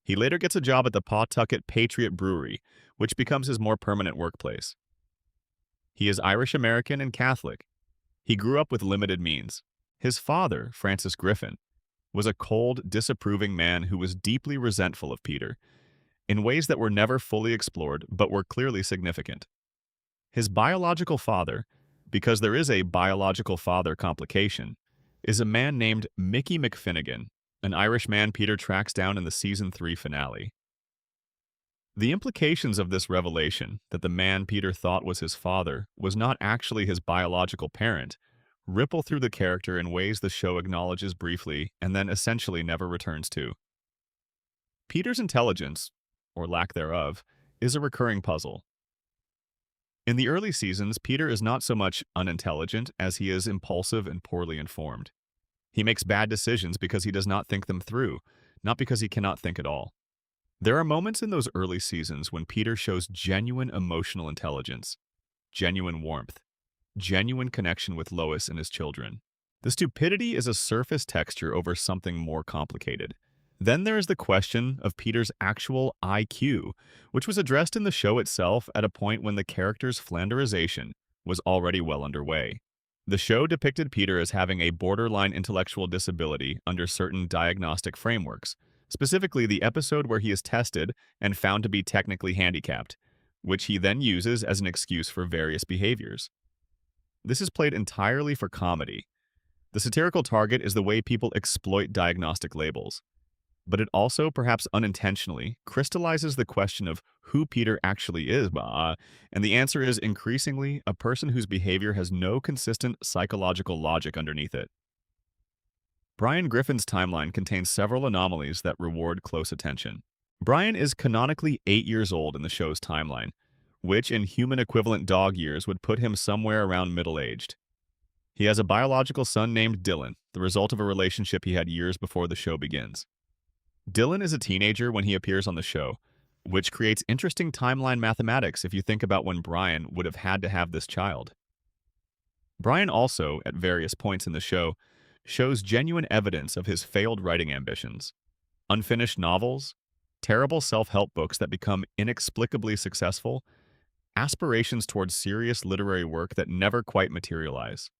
He later gets a job at the Pawtucket Patriot Brewery, which becomes his more permanent workplace. He is Irish-American and Catholic. He grew up with limited means. His father, Francis Griffin, was a cold, disapproving man who was deeply resentful of Peter, in ways that were never fully explored but were clearly significant. His biological father, because there is a biological father complication, is a man named Mickey McFinnigan, an Irish man Peter tracks down in the Season 3 finale. The implications of this revelation, that the man Peter thought was his father was not actually his biological parent, ripple through the character in ways the show acknowledges briefly and then essentially never returns to. Peter's intelligence, or lack thereof, is a recurring puzzle. In the early seasons, Peter is not so much unintelligent as he is impulsive and poorly informed. He makes bad decisions because he does not think them through, not because he cannot think at all. There are moments in those early seasons when Peter shows genuine emotional intelligence, genuine warmth, genuine connection with Lois and his children. The stupidity is a surface texture over something more complicated. Then there is the question of Peter's actual IQ, which was addressed in the show itself at a point when the character's flanderization was already well underway. The show depicted Peter as having a borderline intellectual disability under certain diagnostic frameworks, specifically the episode where he is tested and found to be technically handicapped, which he then uses as an excuse for various behaviors. This is played entirely for comedy. The satirical target is the way people exploit diagnostic labels, but it also, perhaps unintentionally, crystallizes the question of who Peter actually is, and the answer is increasingly a person whose behavior has no consistent psychological logic underneath it. Brian Griffin's timeline contains several anomalies that reward close attention. Brian is canonically 8 years old in the show's timeline, which in human equivalent dog years would put him somewhere around middle-aged. He has a biological son named Dylan, the result of a relationship he had years before the show begins. Dylan is a teenager when he appears on the show, which creates interesting timeline mathematics if you think about when Brian would have had to have this child. Brian also, at various points in the show, shows genuine evidence of his failed writing ambitions. Unfinished novels, terrible self-help books that become inexplicably successful, aspirations towards serious literary work that never quite materialize.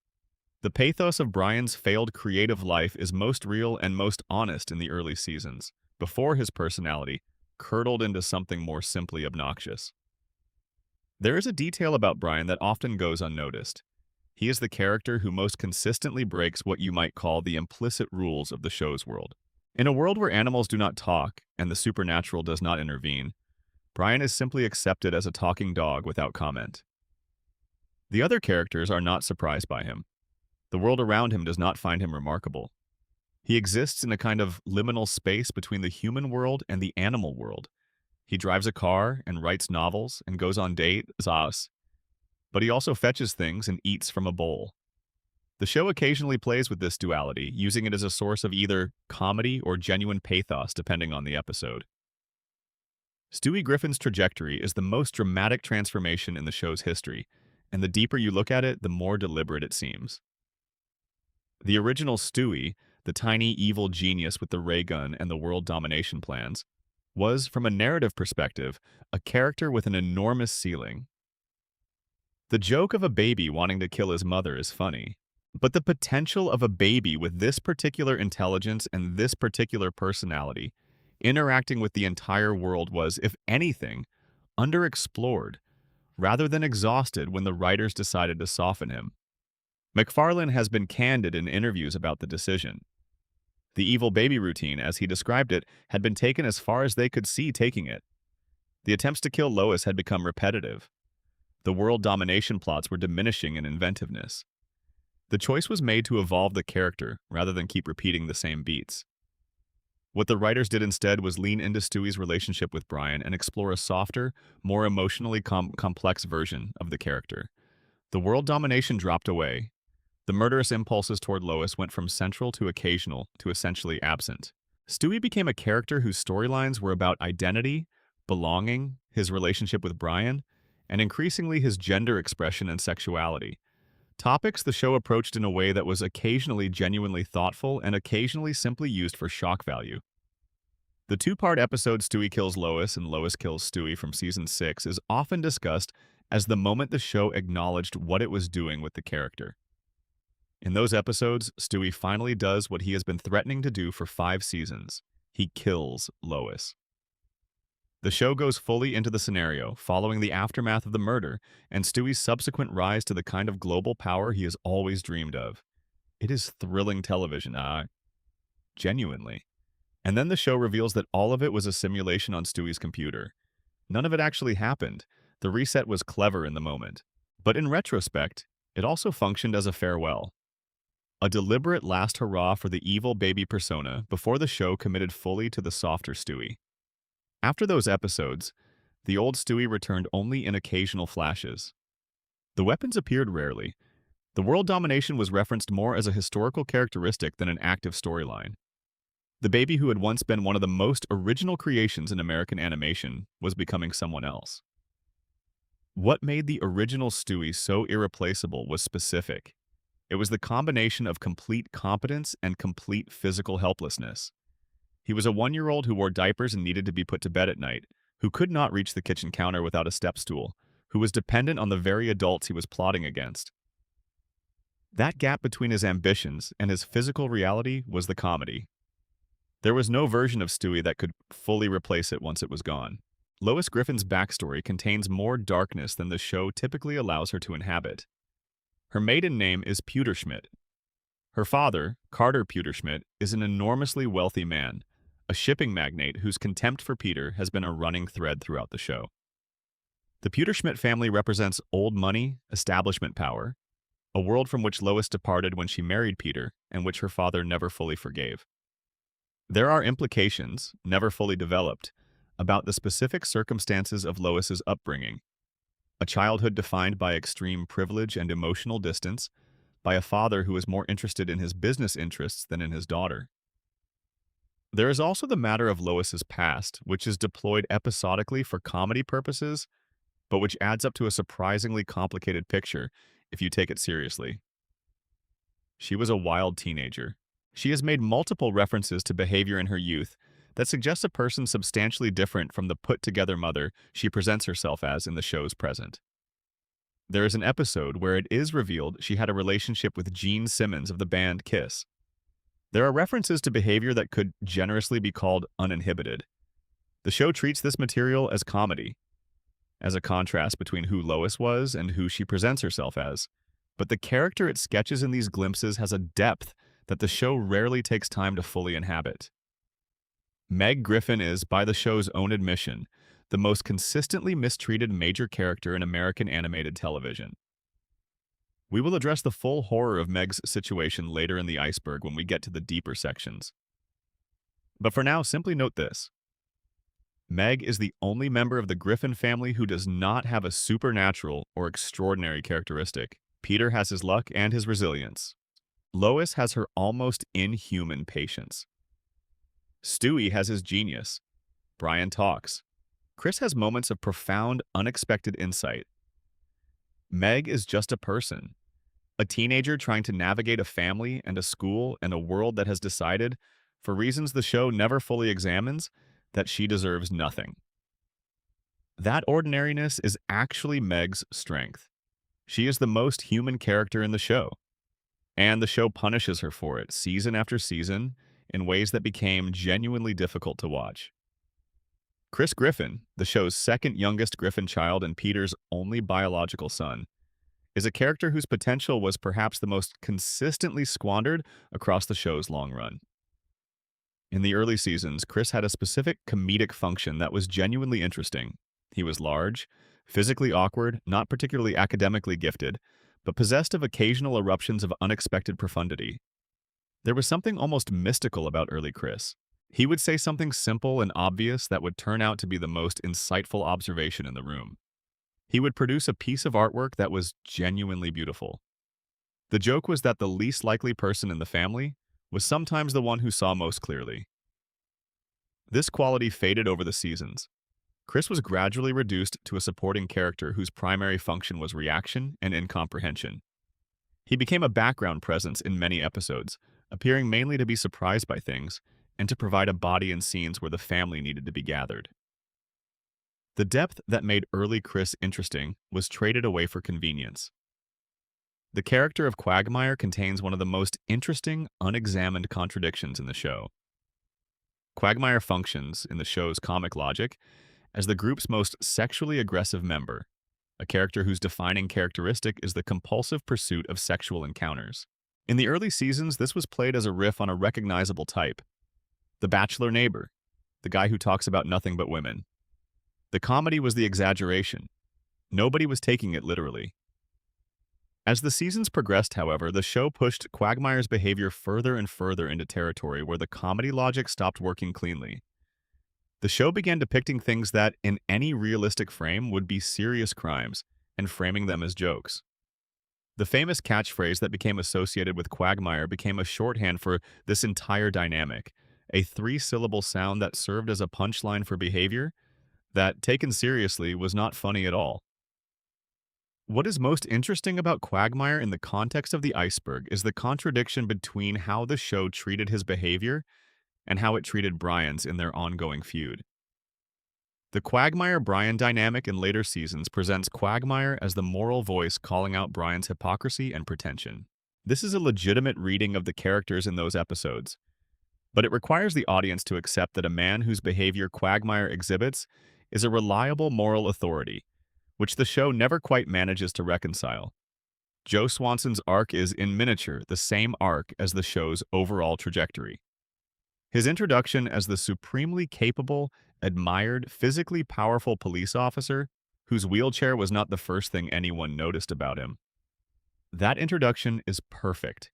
The pathos of Brian's failed creative life is most real and most honest in the early seasons, before his personality curdled into something more simply obnoxious. There is a detail about Brian that often goes unnoticed. He is the character who most consistently breaks what you might call the implicit rules of the show's world. In a world where animals do not talk and the supernatural does not intervene, Brian is simply accepted as a talking dog without comment. The other characters are not surprised by him. The world around him does not find him remarkable. He exists in a kind of liminal space between the human world and the animal world. He drives a car and writes novels and goes on dates, but he also fetches things and eats from a bowl. The show occasionally plays with this duality, using it as a source of either comedy or genuine pathos depending on the episode. Stewie Griffin's trajectory is the most dramatic transformation in the show's history, and the deeper you look at it, the more deliberate it seems. The original Stewie, the tiny evil genius with the ray gun and the world domination plans, was, from a narrative perspective, a character with an enormous ceiling. The joke of a baby wanting to kill his mother is funny, but the potential of a baby with this particular intelligence and this particular personality interacting with the entire world was, if anything, underexplored, rather than exhausted when the writers decided to soften him. MacFarlane has been candid in interviews about the decision. The evil baby routine, as he described it, had been taken as far as they could see taking it. The attempts to kill Lois had become repetitive. The world domination plots were diminishing in inventiveness. The choice was made to evolve the character rather than keep repeating the same beats. What the writers did instead was lean into Stewie's relationship with Brian and explore a softer, more emotionally complex version of the character. The world domination dropped away. The murderous impulses toward Lois went from central to occasional to essentially absent. Stewie became a character whose storylines were about identity, belonging, his relationship with Brian, and increasingly his gender expression and sexuality. Topics the show approached in a way that was occasionally genuinely thoughtful and occasionally simply used for shock value. The two-part episode Stewie Kills Lois and Lois Kills Stewie from Season 6 is often discussed as the moment the show acknowledged what it was doing with the character. In those episodes, Stewie finally does what he has been threatening to do for 5 seasons. He kills Lois. The show goes fully into the scenario, following the aftermath of the murder and Stewie's subsequent rise to the kind of global power he has always dreamed of. It is thrilling television, genuinely. And then the show reveals that all of it was a simulation on Stewie's computer. None of it actually happened. The reset was clever in the moment. But in retrospect, it also functioned as a farewell. A deliberate last hurrah for the evil baby persona before the show committed fully to the softer Stewie. After those episodes, the old Stewie returned only in occasional flashes. The weapons appeared rarely. The world domination was referenced more as a historical characteristic than an active storyline. The baby who had once been one of the most original creations in American animation was becoming someone else. What made the original Stewie so irreplaceable was specific. It was the combination of complete competence and complete physical helplessness. He was a 1-year-old who wore diapers and needed to be put to bed at night, who could not reach the kitchen counter without a step stool, who was dependent on the very adults he was plotting against. That gap between his ambitions and his physical reality was the comedy. There was no version of Stewie that could fully replace it once it was gone. Lois Griffin's backstory contains more darkness than the show typically allows her to inhabit. Her maiden name is Pewterschmidt. Her father, Carter Pewterschmidt, is an enormously wealthy man, a shipping magnate whose contempt for Peter has been a running thread throughout the show. The Pewterschmidt family represents old money, establishment power, a world from which Lois departed when she married Peter and which her father never fully forgave. There are implications, never fully developed, about the specific circumstances of Lois's upbringing, a childhood defined by extreme privilege and emotional distance, by a father who is more interested in his business interests than in his daughter. There is also the matter of Lois's past, which is deployed episodically for comedy purposes, but which adds up to a surprisingly complicated picture if you take it seriously. She was a wild teenager. She has made multiple references to behavior in her youth that suggests a person substantially different from the put-together mother she presents herself as in the show's present. There is an episode where it is revealed she had a relationship with Gene Simmons of the band Kiss. There are references to behavior that could generously be called uninhibited. The show treats this material as comedy, as a contrast between who Lois was and who she presents herself as. But the character it sketches in these glimpses has a depth that the show rarely takes time to fully inhabit. Meg Griffin is, by the show's own admission, the most consistently mistreated major character in American animated television. We will address the full horror of Meg's situation later in the Iceberg when we get to the deeper sections. But for now, simply note this. Meg is the only member of the Griffin family who does not have a supernatural or extraordinary characteristic. Peter has his luck and his resilience. Lois has her almost inhuman patience. Stewie has his genius. Brian talks. Chris has moments of profound, unexpected insight. Meg is just a person, a teenager trying to navigate a family and a school and a world that has decided, for reasons the show never fully examines, that she deserves nothing. That ordinariness is actually Meg's strength. She is the most human character in the show, and the show punishes her for it season after season in ways that became genuinely difficult to watch. Chris Griffin, the show's second youngest Griffin child and Peter's only biological son, is a character whose potential was perhaps the most consistently squandered across the show's long run. In the early seasons, Chris had a specific comedic function that was genuinely interesting. He was large, physically awkward, not particularly academically gifted, but possessed of occasional eruptions of unexpected profundity. There was something almost mystical about early Chris. He would say something simple and obvious that would turn out to be the most insightful observation in the room. He would produce a piece of artwork that was genuinely beautiful. The joke was that the least likely person in the family was sometimes the one who saw most clearly. This quality faded over the seasons. Chris was gradually reduced to a supporting character whose primary function was reaction and incomprehension. He became a background presence in many episodes, appearing mainly to be surprised by things and to provide a body in scenes where the family needed to be gathered. The depth that made early Chris interesting was traded away for convenience. The character of Quagmire contains one of the most interesting, unexamined contradictions in the show. Quagmire functions, in the show's comic logic, as the group's most sexually aggressive member, a character whose defining characteristic is the compulsive pursuit of sexual encounters. In the early seasons, this was played as a riff on a recognizable type: the bachelor neighbor, the guy who talks about nothing but women. The comedy was the exaggeration. Nobody was taking it literally. As the seasons progressed, however, the show pushed Quagmire's behavior further and further into territory where the comedy logic stopped working cleanly. The show began depicting things that, in any realistic frame, would be serious crimes and framing them as jokes. The famous catchphrase that became associated with quagmire became a shorthand for this entire dynamic, a three-syllable sound that served as a punchline for behavior that, taken seriously, was not funny at all. What is most interesting about Quagmire in the context of the iceberg is the contradiction between how the show treated his behavior and how it treated Brian's in their ongoing feud. The Quagmire-Brian dynamic in later seasons presents Quagmire as the moral voice calling out Brian's hypocrisy and pretension. This is a legitimate reading of the characters in those episodes, but it requires the audience to accept that a man whose behavior Quagmire exhibits is a reliable moral authority, which the show never quite manages to reconcile. Joe Swanson's arc is, in miniature, the same arc as the show's overall trajectory. His introduction as the supremely capable, admired, physically powerful police officer, whose wheelchair was not the first thing anyone noticed about him. That introduction is perfect.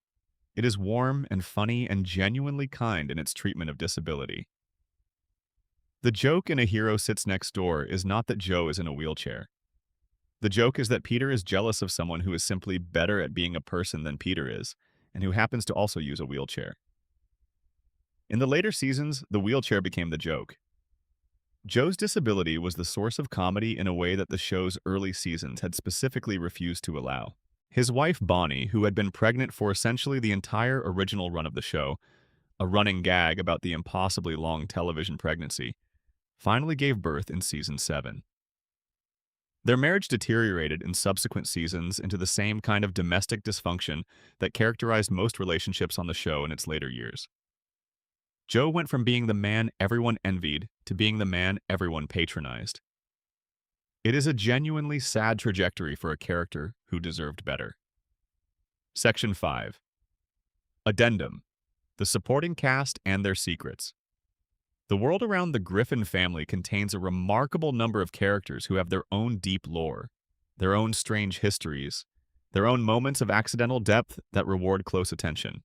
It is warm and funny and genuinely kind in its treatment of disability. The joke in A Hero Sits Next Door is not that Joe is in a wheelchair. The joke is that Peter is jealous of someone who is simply better at being a person than Peter is, and who happens to also use a wheelchair. In the later seasons, the wheelchair became the joke. Joe's disability was the source of comedy in a way that the show's early seasons had specifically refused to allow. His wife Bonnie, who had been pregnant for essentially the entire original run of the show, a running gag about the impossibly long television pregnancy, finally gave birth in season 7. Their marriage deteriorated in subsequent seasons into the same kind of domestic dysfunction that characterized most relationships on the show in its later years. Joe went from being the man everyone envied to being the man everyone patronized. It is a genuinely sad trajectory for a character who deserved better. Section 5. Addendum: the supporting cast and their secrets. The world around the Griffin family contains a remarkable number of characters who have their own deep lore, their own strange histories, their own moments of accidental depth that reward close attention.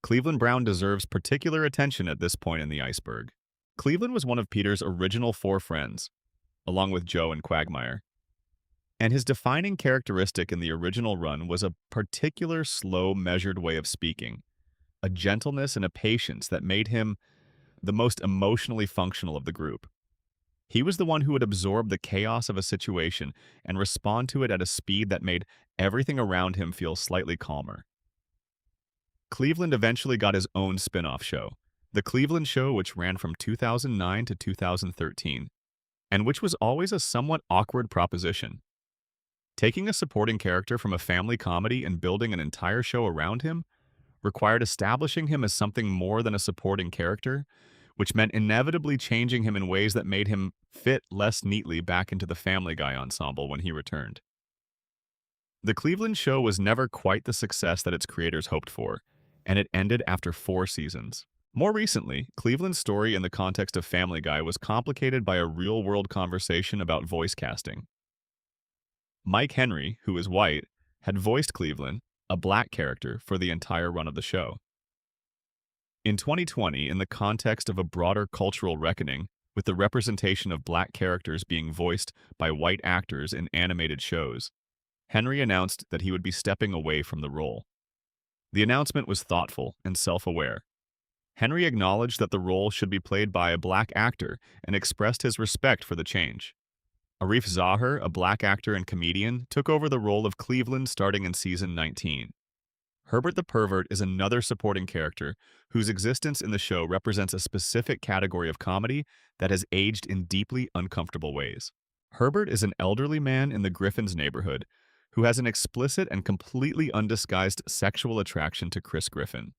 Cleveland Brown deserves particular attention at this point in the iceberg. Cleveland was one of Peter's original 4 friends, along with Joe and Quagmire. And his defining characteristic in the original run was a particular slow, measured way of speaking, a gentleness and a patience that made him the most emotionally functional of the group. He was the one who would absorb the chaos of a situation and respond to it at a speed that made everything around him feel slightly calmer. Cleveland eventually got his own spin-off show, The Cleveland Show, which ran from 2009 to 2013, and which was always a somewhat awkward proposition. Taking a supporting character from a family comedy and building an entire show around him required establishing him as something more than a supporting character, which meant inevitably changing him in ways that made him fit less neatly back into the Family Guy ensemble when he returned. The Cleveland Show was never quite the success that its creators hoped for, and it ended after 4 seasons. More recently, Cleveland's story in the context of Family Guy was complicated by a real-world conversation about voice casting. Mike Henry, who is white, had voiced Cleveland, a black character, for the entire run of the show. In 2020, in the context of a broader cultural reckoning, with the representation of black characters being voiced by white actors in animated shows, Henry announced that he would be stepping away from the role. The announcement was thoughtful and self-aware. Henry acknowledged that the role should be played by a black actor and expressed his respect for the change. Arif Zahir, a black actor and comedian, took over the role of Cleveland starting in season 19. Herbert the Pervert is another supporting character whose existence in the show represents a specific category of comedy that has aged in deeply uncomfortable ways. Herbert is an elderly man in the Griffins neighborhood who has an explicit and completely undisguised sexual attraction to Chris Griffin.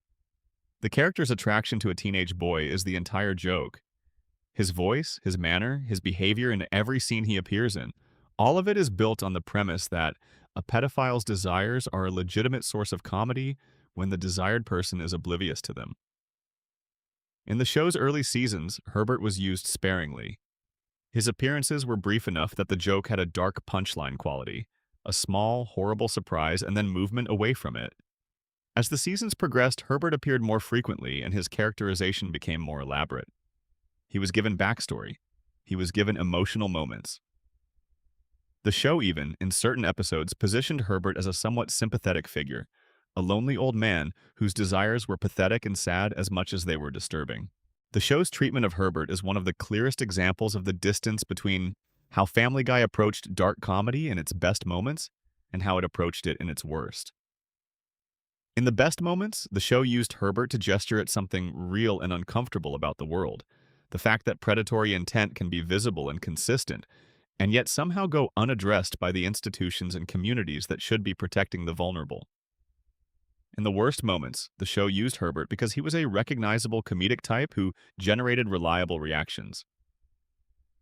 The character's attraction to a teenage boy is the entire joke. His voice, his manner, his behavior in every scene he appears in, all of it is built on the premise that a pedophile's desires are a legitimate source of comedy when the desired person is oblivious to them. In the show's early seasons, Herbert was used sparingly. His appearances were brief enough that the joke had a dark punchline quality, a small, horrible surprise, and then movement away from it. As the seasons progressed, Herbert appeared more frequently and his characterization became more elaborate. He was given backstory. He was given emotional moments. The show even, in certain episodes, positioned Herbert as a somewhat sympathetic figure, a lonely old man whose desires were pathetic and sad as much as they were disturbing. The show's treatment of Herbert is one of the clearest examples of the distance between how Family Guy approached dark comedy in its best moments and how it approached it in its worst. In the best moments, the show used Herbert to gesture at something real and uncomfortable about the world. The fact that predatory intent can be visible and consistent, and yet somehow go unaddressed by the institutions and communities that should be protecting the vulnerable. In the worst moments, the show used Herbert because he was a recognizable comedic type who generated reliable reactions.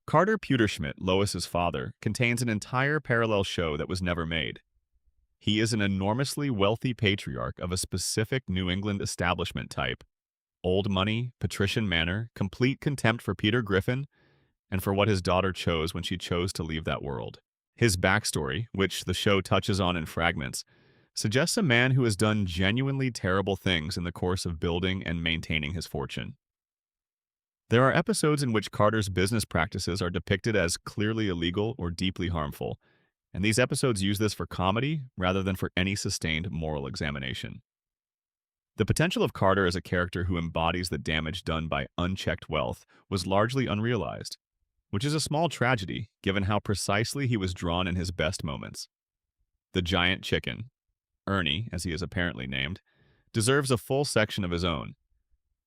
Carter Pewterschmidt, Lois's father, contains an entire parallel show that was never made. He is an enormously wealthy patriarch of a specific New England establishment type. Old money, patrician manner, complete contempt for Peter Griffin, and for what his daughter chose when she chose to leave that world. His backstory, which the show touches on in fragments, suggests a man who has done genuinely terrible things in the course of building and maintaining his fortune. There are episodes in which Carter's business practices are depicted as clearly illegal or deeply harmful, and these episodes use this for comedy rather than for any sustained moral examination. The potential of Carter as a character who embodies the damage done by unchecked wealth was largely unrealized, which is a small tragedy given how precisely he was drawn in his best moments. The giant chicken, Ernie, as he is apparently named, deserves a full section of his own,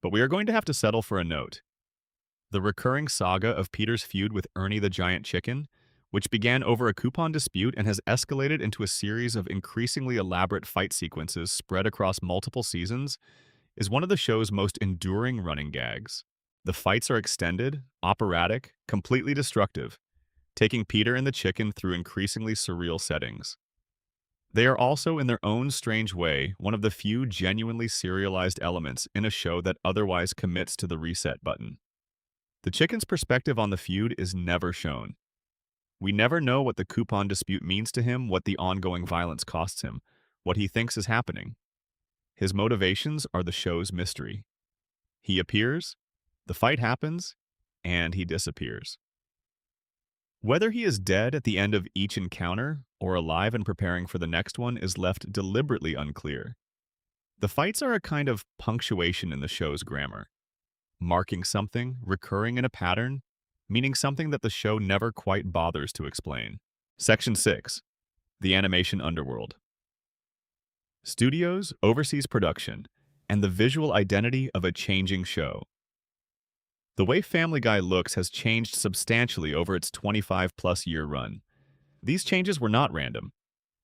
but we are going to have to settle for a note. The recurring saga of Peter's feud with Ernie the Giant Chicken, which began over a coupon dispute and has escalated into a series of increasingly elaborate fight sequences spread across multiple seasons, is one of the show's most enduring running gags. The fights are extended, operatic, completely destructive, taking Peter and the chicken through increasingly surreal settings. They are also, in their own strange way, one of the few genuinely serialized elements in a show that otherwise commits to the reset button. The chicken's perspective on the feud is never shown. We never know what the coupon dispute means to him, what the ongoing violence costs him, what he thinks is happening. His motivations are the show's mystery. He appears, the fight happens, and he disappears. Whether he is dead at the end of each encounter or alive and preparing for the next one is left deliberately unclear. The fights are a kind of punctuation in the show's grammar, marking something, recurring in a pattern, meaning something that the show never quite bothers to explain. Section 6. The Animation Underworld. Studios, overseas production, and the visual identity of a changing show. The way Family Guy looks has changed substantially over its 25-plus-year run. These changes were not random.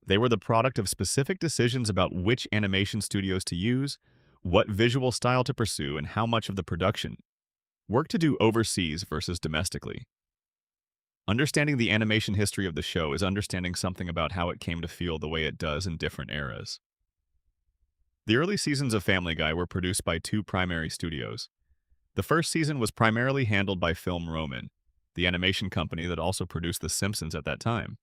They were the product of specific decisions about which animation studios to use, what visual style to pursue, and how much of the production work to do overseas versus domestically. Understanding the animation history of the show is understanding something about how it came to feel the way it does in different eras. The early seasons of Family Guy were produced by two primary studios. The first season was primarily handled by Film Roman, the animation company that also produced The Simpsons at that time.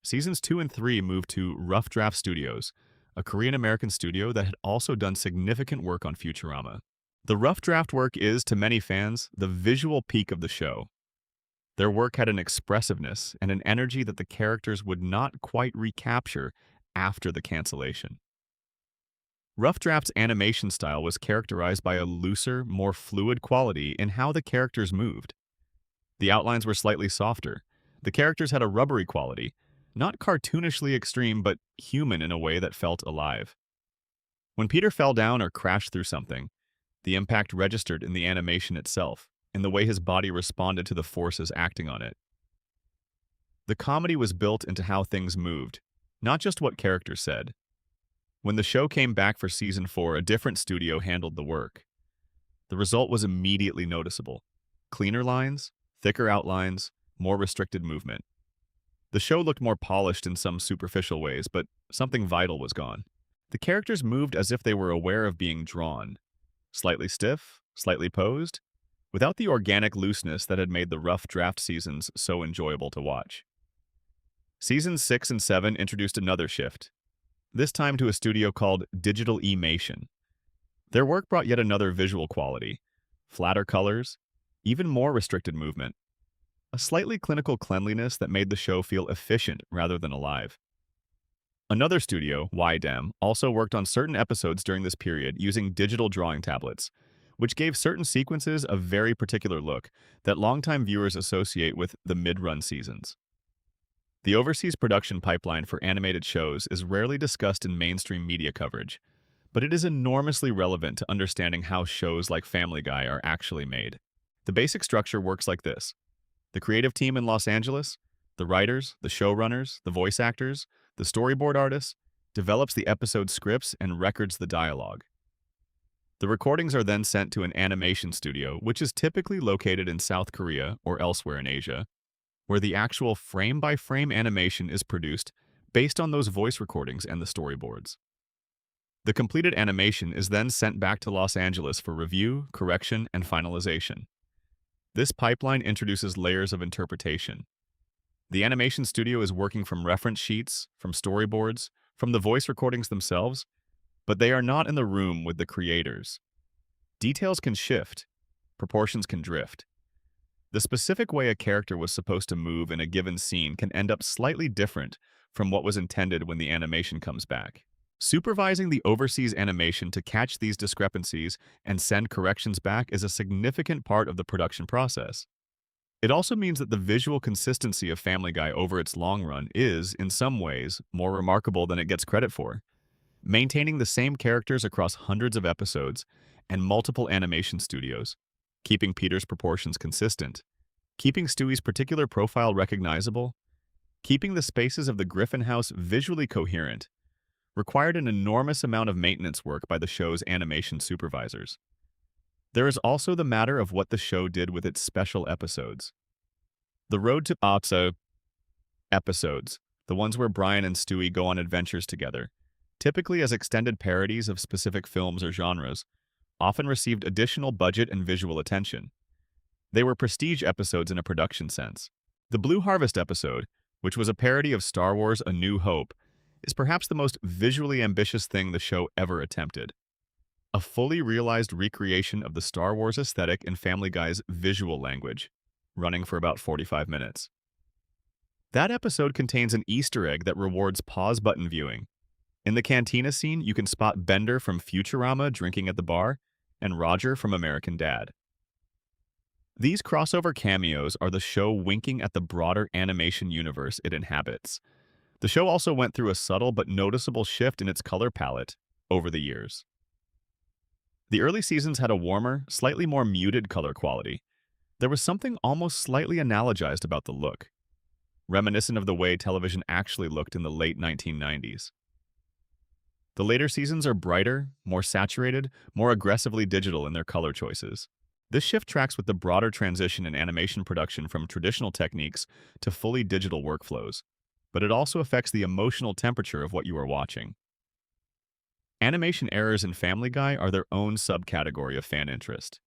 Seasons 2 and 3 moved to Rough Draft Studios, a Korean-American studio that had also done significant work on Futurama. The Rough Draft work is, to many fans, the visual peak of the show. Their work had an expressiveness and an energy that the characters would not quite recapture after the cancellation. Rough Draft's animation style was characterized by a looser, more fluid quality in how the characters moved. The outlines were slightly softer. The characters had a rubbery quality, not cartoonishly extreme, but human in a way that felt alive. When Peter fell down or crashed through something, the impact registered in the animation itself, in the way his body responded to the forces acting on it. The comedy was built into how things moved, not just what characters said. When the show came back for season 4, a different studio handled the work. The result was immediately noticeable. Cleaner lines, thicker outlines, more restricted movement. The show looked more polished in some superficial ways, but something vital was gone. The characters moved as if they were aware of being drawn. Slightly stiff, slightly posed, without the organic looseness that had made the Rough Draft seasons so enjoyable to watch. Seasons 6 and 7 introduced another shift, this time to a studio called Digital E-Mation. Their work brought yet another visual quality, flatter colors, even more restricted movement. a slightly clinical cleanliness that made the show feel efficient rather than alive. Another studio, YDEM, also worked on certain episodes during this period using digital drawing tablets, which gave certain sequences a very particular look that longtime viewers associate with the mid-run seasons. The overseas production pipeline for animated shows is rarely discussed in mainstream media coverage, but it is enormously relevant to understanding how shows like Family Guy are actually made. The basic structure works like this. The creative team in Los Angeles, the writers, the showrunners, the voice actors, the storyboard artists, develops the episode scripts and records the dialogue. The recordings are then sent to an animation studio, which is typically located in South Korea or elsewhere in Asia, where the actual frame-by-frame animation is produced based on those voice recordings and the storyboards. The completed animation is then sent back to Los Angeles for review, correction, and finalization. This pipeline introduces layers of interpretation. The animation studio is working from reference sheets, from storyboards, from the voice recordings themselves, but they are not in the room with the creators. Details can shift, proportions can drift. The specific way a character was supposed to move in a given scene can end up slightly different from what was intended when the animation comes back. Supervising the overseas animation to catch these discrepancies and send corrections back is a significant part of the production process. It also means that the visual consistency of Family Guy over its long run is, in some ways, more remarkable than it gets credit for. Maintaining the same characters across hundreds of episodes and multiple animation studios, keeping Peter's proportions consistent, keeping Stewie's particular profile recognizable, keeping the spaces of the Griffin house visually coherent, required an enormous amount of maintenance work by the show's animation supervisors. There is also the matter of what the show did with its special episodes. The Road to Otso episodes, the ones where Brian and Stewie go on adventures together, typically as extended parodies of specific films or genres, often received additional budget and visual attention. They were prestige episodes in a production sense. The Blue Harvest episode, which was a parody of Star Wars: A New Hope, is perhaps the most visually ambitious thing the show ever attempted. A fully realized recreation of the Star Wars aesthetic in Family Guy's visual language, running for about 45 minutes. That episode contains an Easter egg that rewards pause button viewing. In the cantina scene, you can spot Bender from Futurama drinking at the bar and Roger from American Dad. These crossover cameos are the show winking at the broader animation universe it inhabits. The show also went through a subtle but noticeable shift in its color palette over the years. The early seasons had a warmer, slightly more muted color quality. There was something almost slightly analogized about the look, reminiscent of the way television actually looked in the late 1990s. The later seasons are brighter, more saturated, more aggressively digital in their color choices. This shift tracks with the broader transition in animation production from traditional techniques to fully digital workflows, but it also affects the emotional temperature of what you are watching. Animation errors in Family Guy are their own subcategory of fan interest.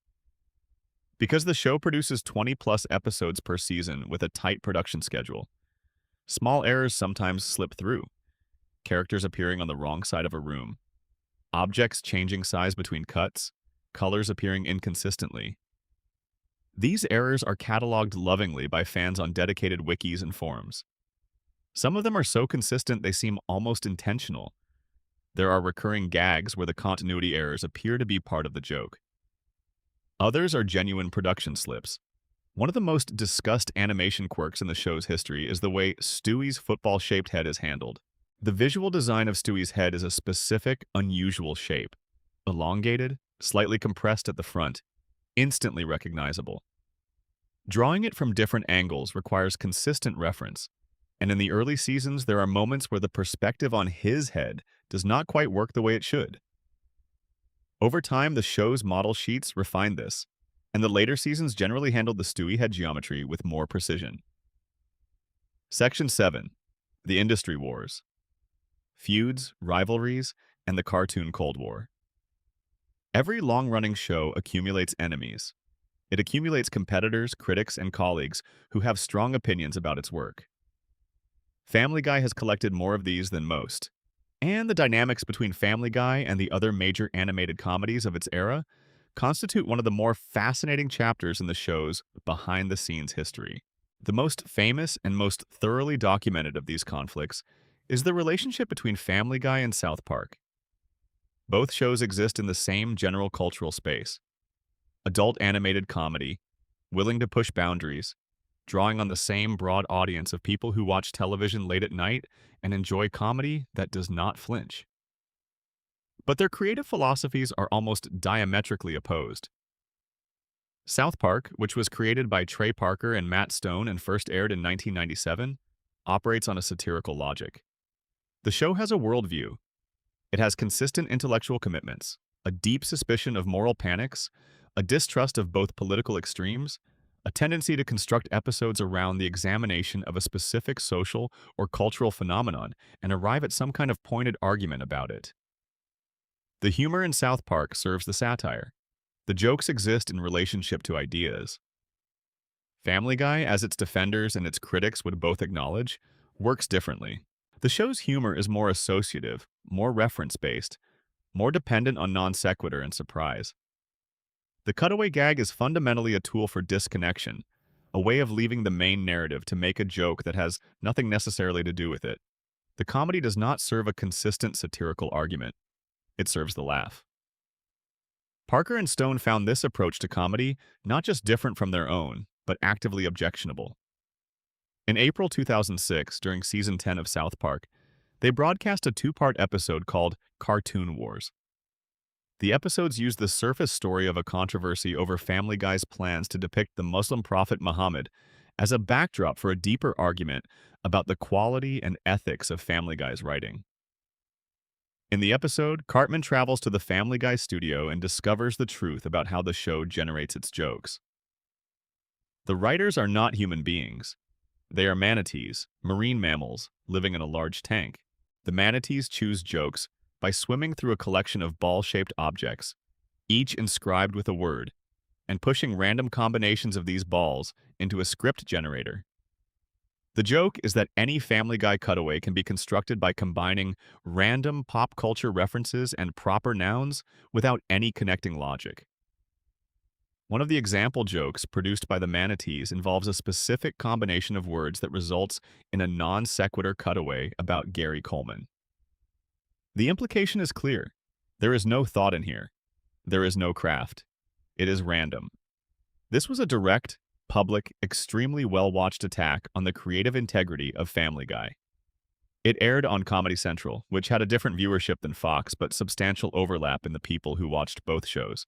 Because the show produces 20-plus episodes per season with a tight production schedule, small errors sometimes slip through. Characters appearing on the wrong side of a room, objects changing size between cuts, colors appearing inconsistently. These errors are cataloged lovingly by fans on dedicated wikis and forums. Some of them are so consistent they seem almost intentional. There are recurring gags where the continuity errors appear to be part of the joke. Others are genuine production slips. One of the most discussed animation quirks in the show's history is the way Stewie's football-shaped head is handled. The visual design of Stewie's head is a specific, unusual shape. Elongated, slightly compressed at the front, instantly recognizable. Drawing it from different angles requires consistent reference, and in the early seasons there are moments where the perspective on his head does not quite work the way it should. Over time, the show's model sheets refined this, and the later seasons generally handled the Stewie head geometry with more precision. Section 7. The Industry Wars. Feuds, rivalries, and the cartoon Cold War. Every long-running show accumulates enemies. It accumulates competitors, critics, and colleagues who have strong opinions about its work. Family Guy has collected more of these than most, and the dynamics between Family Guy and the other major animated comedies of its era constitute one of the more fascinating chapters in the show's behind-the-scenes history. The most famous and most thoroughly documented of these conflicts is the relationship between Family Guy and South Park. Both shows exist in the same general cultural space: adult animated comedy, willing to push boundaries, drawing on the same broad audience of people who watch television late at night and enjoy comedy that does not flinch. But their creative philosophies are almost diametrically opposed. South Park, which was created by Trey Parker and Matt Stone and first aired in 1997, operates on a satirical logic. The show has a worldview. It has consistent intellectual commitments, a deep suspicion of moral panics, a distrust of both political extremes, a tendency to construct episodes around the examination of a specific social or cultural phenomenon and arrive at some kind of pointed argument about it. The humor in South Park serves the satire. The jokes exist in relationship to ideas. Family Guy, as its defenders and its critics would both acknowledge, works differently. The show's humor is more associative, more reference-based, more dependent on non sequitur and surprise. The cutaway gag is fundamentally a tool for disconnection, a way of leaving the main narrative to make a joke that has nothing necessarily to do with it. The comedy does not serve a consistent satirical argument. It serves the laugh. Parker and Stone found this approach to comedy not just different from their own, but actively objectionable. In April 2006, during Season 10 of South Park, they broadcast a two-part episode called Cartoon Wars. The episodes used the surface story of a controversy over Family Guy's plans to depict the Muslim prophet Muhammad as a backdrop for a deeper argument about the quality and ethics of Family Guy's writing. In the episode, Cartman travels to the Family Guy studio and discovers the truth about how the show generates its jokes. The writers are not human beings. They are manatees, marine mammals, living in a large tank. The manatees choose jokes by swimming through a collection of ball-shaped objects, each inscribed with a word, and pushing random combinations of these balls into a script generator. The joke is that any Family Guy cutaway can be constructed by combining random pop culture references and proper nouns without any connecting logic. One of the example jokes produced by the manatees involves a specific combination of words that results in a non sequitur cutaway about Gary Coleman. The implication is clear. There is no thought in here. There is no craft. It is random. This was a direct, public, extremely well-watched attack on the creative integrity of Family Guy. It aired on Comedy Central, which had a different viewership than Fox but substantial overlap in the people who watched both shows.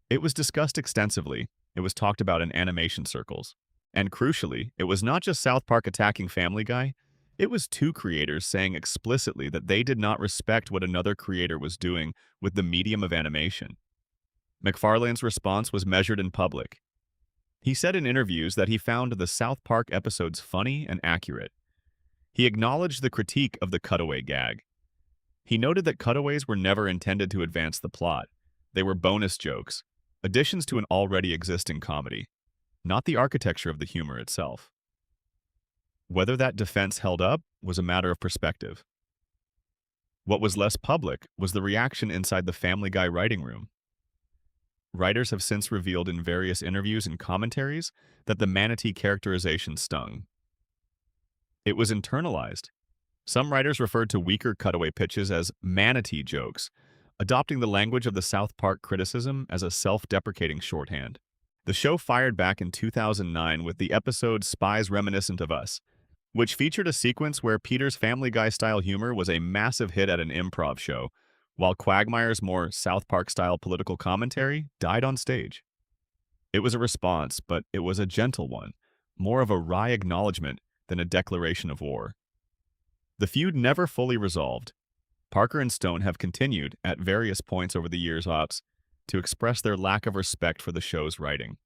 It was discussed extensively. It was talked about in animation circles. And crucially, it was not just South Park attacking Family Guy. It was two creators saying explicitly that they did not respect what another creator was doing with the medium of animation. McFarlane's response was measured in public. He said in interviews that he found the South Park episodes funny and accurate. He acknowledged the critique of the cutaway gag. He noted that cutaways were never intended to advance the plot. They were bonus jokes, additions to an already existing comedy, not the architecture of the humor itself. Whether that defense held up was a matter of perspective. What was less public was the reaction inside the Family Guy writing room. Writers have since revealed in various interviews and commentaries that the manatee characterization stung. It was internalized. Some writers referred to weaker cutaway pitches as manatee jokes, adopting the language of the South Park criticism as a self-deprecating shorthand. The show fired back in 2009 with the episode Spies Reminiscent of Us, which featured a sequence where Peter's Family Guy-style humor was a massive hit at an improv show, while Quagmire's more South Park-style political commentary died on stage. It was a response, but it was a gentle one, more of a wry acknowledgement than a declaration of war. The feud never fully resolved. Parker and Stone have continued, at various points over the years, to express their lack of respect for the show's writing.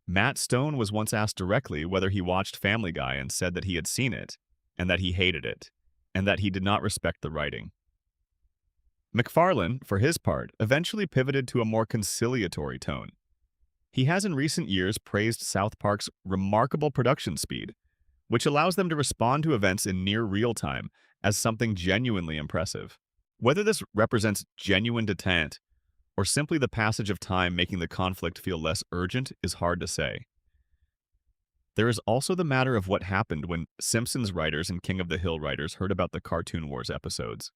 Matt Stone was once asked directly whether he watched Family Guy and said that he had seen it, and that he hated it, and that he did not respect the writing. McFarlane, for his part, eventually pivoted to a more conciliatory tone. He has in recent years praised South Park's remarkable production speed, which allows them to respond to events in near real time as something genuinely impressive. Whether this represents genuine detente or simply the passage of time making the conflict feel less urgent is hard to say. There is also the matter of what happened when Simpsons writers and King of the Hill writers heard about the Cartoon Wars episodes.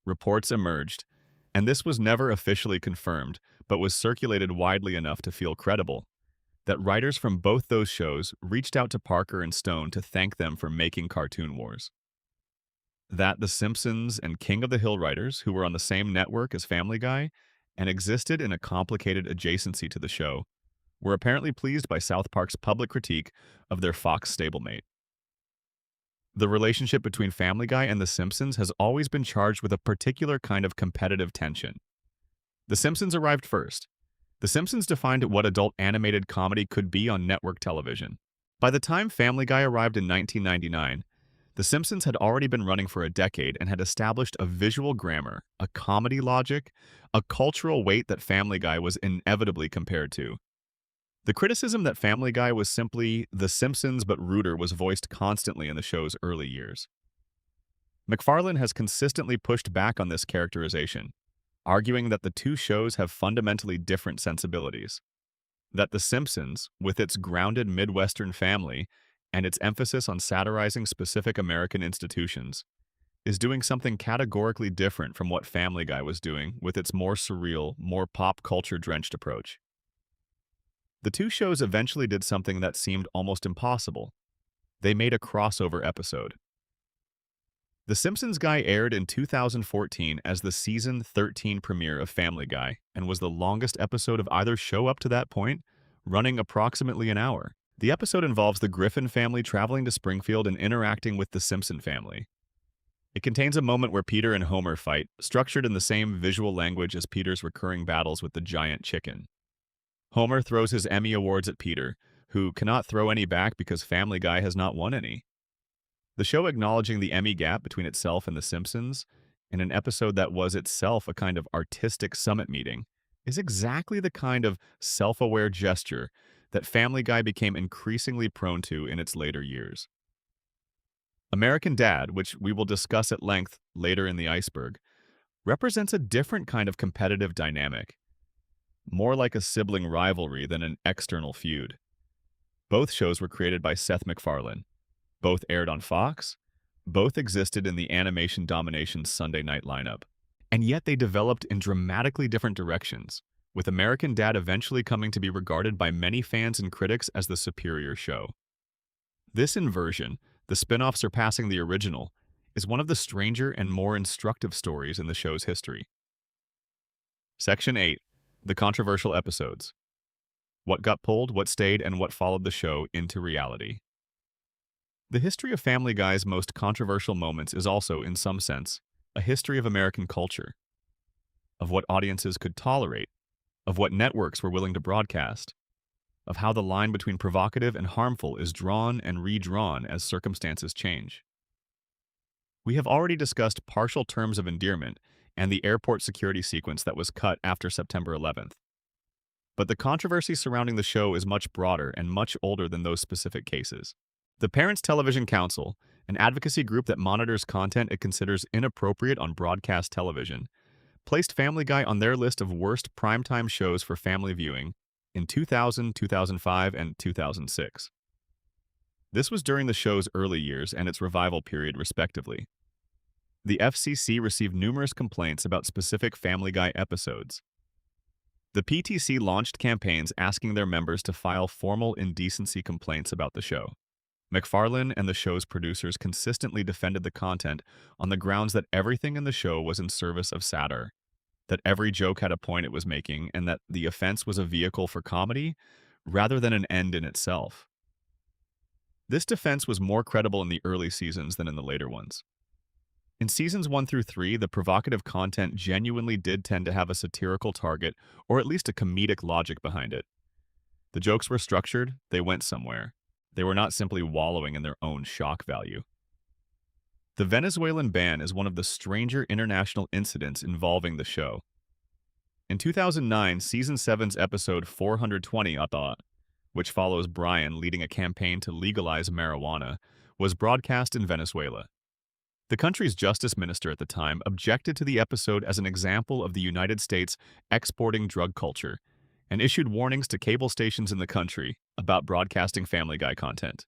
Reports emerged, and this was never officially confirmed, but was circulated widely enough to feel credible, that writers from both those shows reached out to Parker and Stone to thank them for making Cartoon Wars. That The Simpsons and King of the Hill writers, who were on the same network as Family Guy and existed in a complicated adjacency to the show, were apparently pleased by South Park's public critique of their Fox stablemate. The relationship between Family Guy and The Simpsons has always been charged with a particular kind of competitive tension. The Simpsons arrived first. The Simpsons defined what adult animated comedy could be on network television. By the time Family Guy arrived in 1999, The Simpsons had already been running for a decade and had established a visual grammar, a comedy logic, a cultural weight that Family Guy was inevitably compared to. The criticism that Family Guy was simply The Simpsons but ruder was voiced constantly in the show's early years. MacFarlane has consistently pushed back on this characterization, arguing that the two shows have fundamentally different sensibilities. That The Simpsons, with its grounded Midwestern family and its emphasis on satirizing specific American institutions, is doing something categorically different from what Family Guy was doing with its more surreal, more pop culture-drenched approach. The two shows eventually did something that seemed almost impossible. They made a crossover episode. The Simpsons Guy aired in 2014 as the season 13 premiere of Family Guy and was the longest episode of either show up to that point, running approximately an hour. The episode involves the Griffin family traveling to Springfield and interacting with the Simpson family. It contains a moment where Peter and Homer fight, structured in the same visual language as Peter's recurring battles with the giant chicken. Homer throws his Emmy Awards at Peter, who cannot throw any back because Family Guy has not won any. The show acknowledging the Emmy gap between itself and The Simpsons, in an episode that was itself a kind of artistic summit meeting, is exactly the kind of self-aware gesture that Family Guy became increasingly prone to in its later years. American Dad, which we will discuss at length later in the Iceberg, represents a different kind of competitive dynamic, more like a sibling rivalry than an external feud. Both shows were created by Seth MacFarlane. Both aired on Fox. Both existed in the Animation Domination's Sunday night lineup. And yet they developed in dramatically different directions, with American Dad eventually coming to be regarded by many fans and critics as the superior show. This inversion, the spin-off surpassing the original, is one of the stranger and more instructive stories in the show's history. Section 8. The controversial episodes. What got pulled, what stayed, and what followed the show into reality. The history of Family Guy's most controversial moments is also, in some sense, a history of American culture, of what audiences could tolerate, of what networks were willing to broadcast, of how the line between provocative and harmful is drawn and redrawn as circumstances change. We have already discussed partial terms of endearment and the airport security sequence that was cut after September 11th. But the controversy surrounding the show is much broader and much older than those specific cases. The Parents Television Council, an advocacy group that monitors content it considers inappropriate on broadcast television, placed Family Guy on their list of worst primetime shows for family viewing in 2000, 2005, and 2006. This was during the show's early years and its revival period, respectively. The FCC received numerous complaints about specific Family Guy episodes. The PTC launched campaigns asking their members to file formal indecency complaints about the show. MacFarlane and the show's producers consistently defended the content on the grounds that everything in the show was in service of satire, that every joke had a point it was making, and that the offense was a vehicle for comedy rather than an end in itself. This defense was more credible in the early seasons than in the later ones. In seasons 1 through 3, the provocative content genuinely did tend to have a satirical target or at least a comedic logic behind it. The jokes were structured, they went somewhere. They were not simply wallowing in their own shock value. The Venezuelan ban is one of the stranger international incidents involving the show. In 2009, Season 7's episode 420, which follows Brian leading a campaign to legalize marijuana, was broadcast in Venezuela. The country's justice minister at the time objected to the episode as an example of the United States exporting drug culture and issued warnings to cable stations in the country about broadcasting Family Guy content.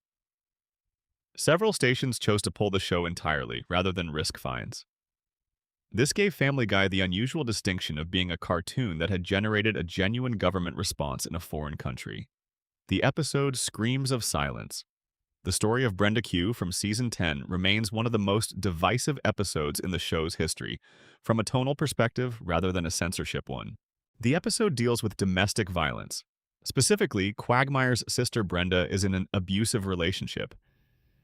Several stations chose to pull the show entirely rather than risk fines. This gave Family Guy the unusual distinction of being a cartoon that had generated a genuine government response in a foreign country. The episode screams of silence. The story of Brenda Q from Season 10 remains one of the most divisive episodes in the show's history, from a tonal perspective rather than a censorship one. The episode deals with domestic violence. Specifically, Quagmire's sister Brenda is in an abusive relationship,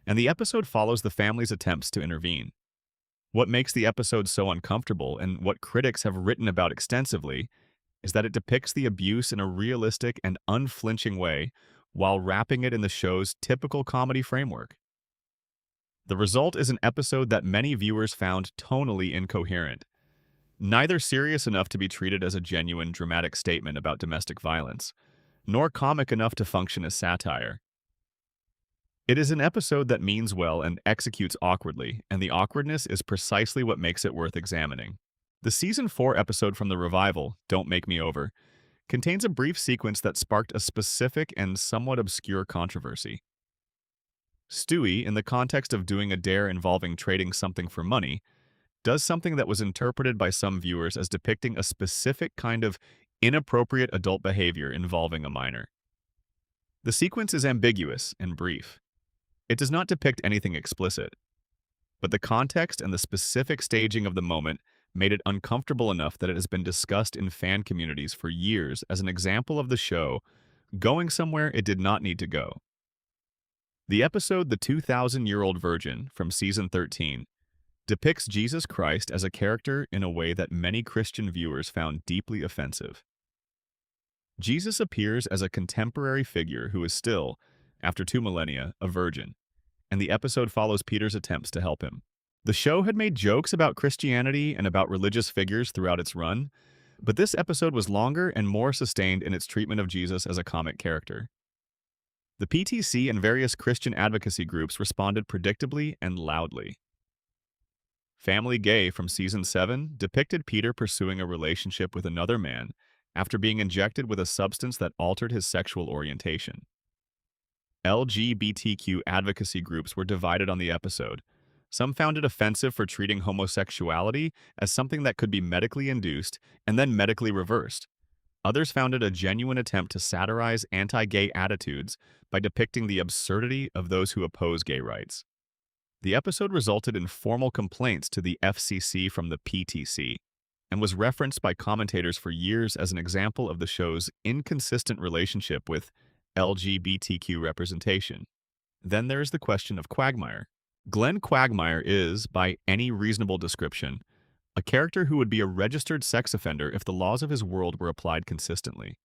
and the episode follows the family's attempts to intervene. What makes the episode so uncomfortable, and what critics have written about extensively, is that it depicts the abuse in a realistic and unflinching way while wrapping it in the show's typical comedy framework. The result is an episode that many viewers found tonally incoherent, neither serious enough to be treated as a genuine dramatic statement about domestic violence, nor comic enough to function as satire. It is an episode that means well and executes awkwardly, and the awkwardness is precisely what makes it worth examining. The Season 4 episode from the revival, Don't Make Me Over, contains a brief sequence that sparked a specific and somewhat obscure controversy. Stewie, in the context of doing a dare involving trading something for money, does something that was interpreted by some viewers as depicting a specific kind of inappropriate adult behavior involving a minor. The sequence is ambiguous and brief. It does not depict anything explicit, but the context and the specific staging of the moment made it uncomfortable enough that it has been discussed in fan communities for years as an example of the show going somewhere it did not need to go. The episode The 2,000-Year-Old Virgin from Season 13 depicts Jesus Christ as a character in a way that many Christian viewers found deeply offensive. Jesus appears as a contemporary figure who is still, after 2 millennia, a virgin, and the episode follows Peter's attempts to help him. The show had made jokes about Christianity and about religious figures throughout its run, but this episode was longer and more sustained in its treatment of Jesus as a comic character. The PTC and various Christian advocacy groups responded predictably and loudly. Family Gay from Season 7 depicted Peter pursuing a relationship with another man after being injected with a substance that altered his sexual orientation. LGBTQ advocacy groups were divided on the episode. Some found it offensive for treating homosexuality as something that could be medically induced and then medically reversed. Others found it a genuine attempt to satirize anti-gay attitudes by depicting the absurdity of those who oppose gay rights. The episode resulted in formal complaints to the FCC from the PTC and was referenced by commentators for years as an example of the show's inconsistent relationship with LGBTQ representation. Then there is the question of Quagmire. Glenn Quagmire is, by any reasonable description, a character who would be a registered sex offender if the laws of his world were applied consistently.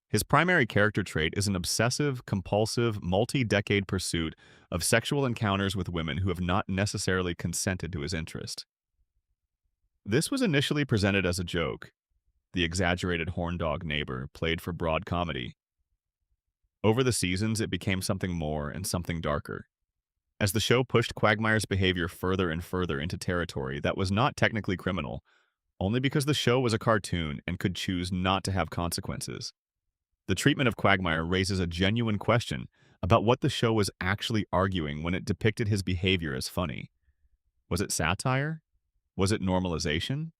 His primary character trait is an obsessive, compulsive, multi-decade pursuit of sexual encounters with women who have not necessarily consented to his interest. This was initially presented as a joke, the exaggerated horndog neighbor played for broad comedy. Over the seasons, it became something more and something darker, as the show pushed Quagmire's behavior further and further into territory that was not technically criminal, only because the show was a cartoon and could choose not to have consequences. The treatment of Quagmire raises a genuine question about what the show was actually arguing when it depicted his behavior as funny. Was it satire? Was it normalization?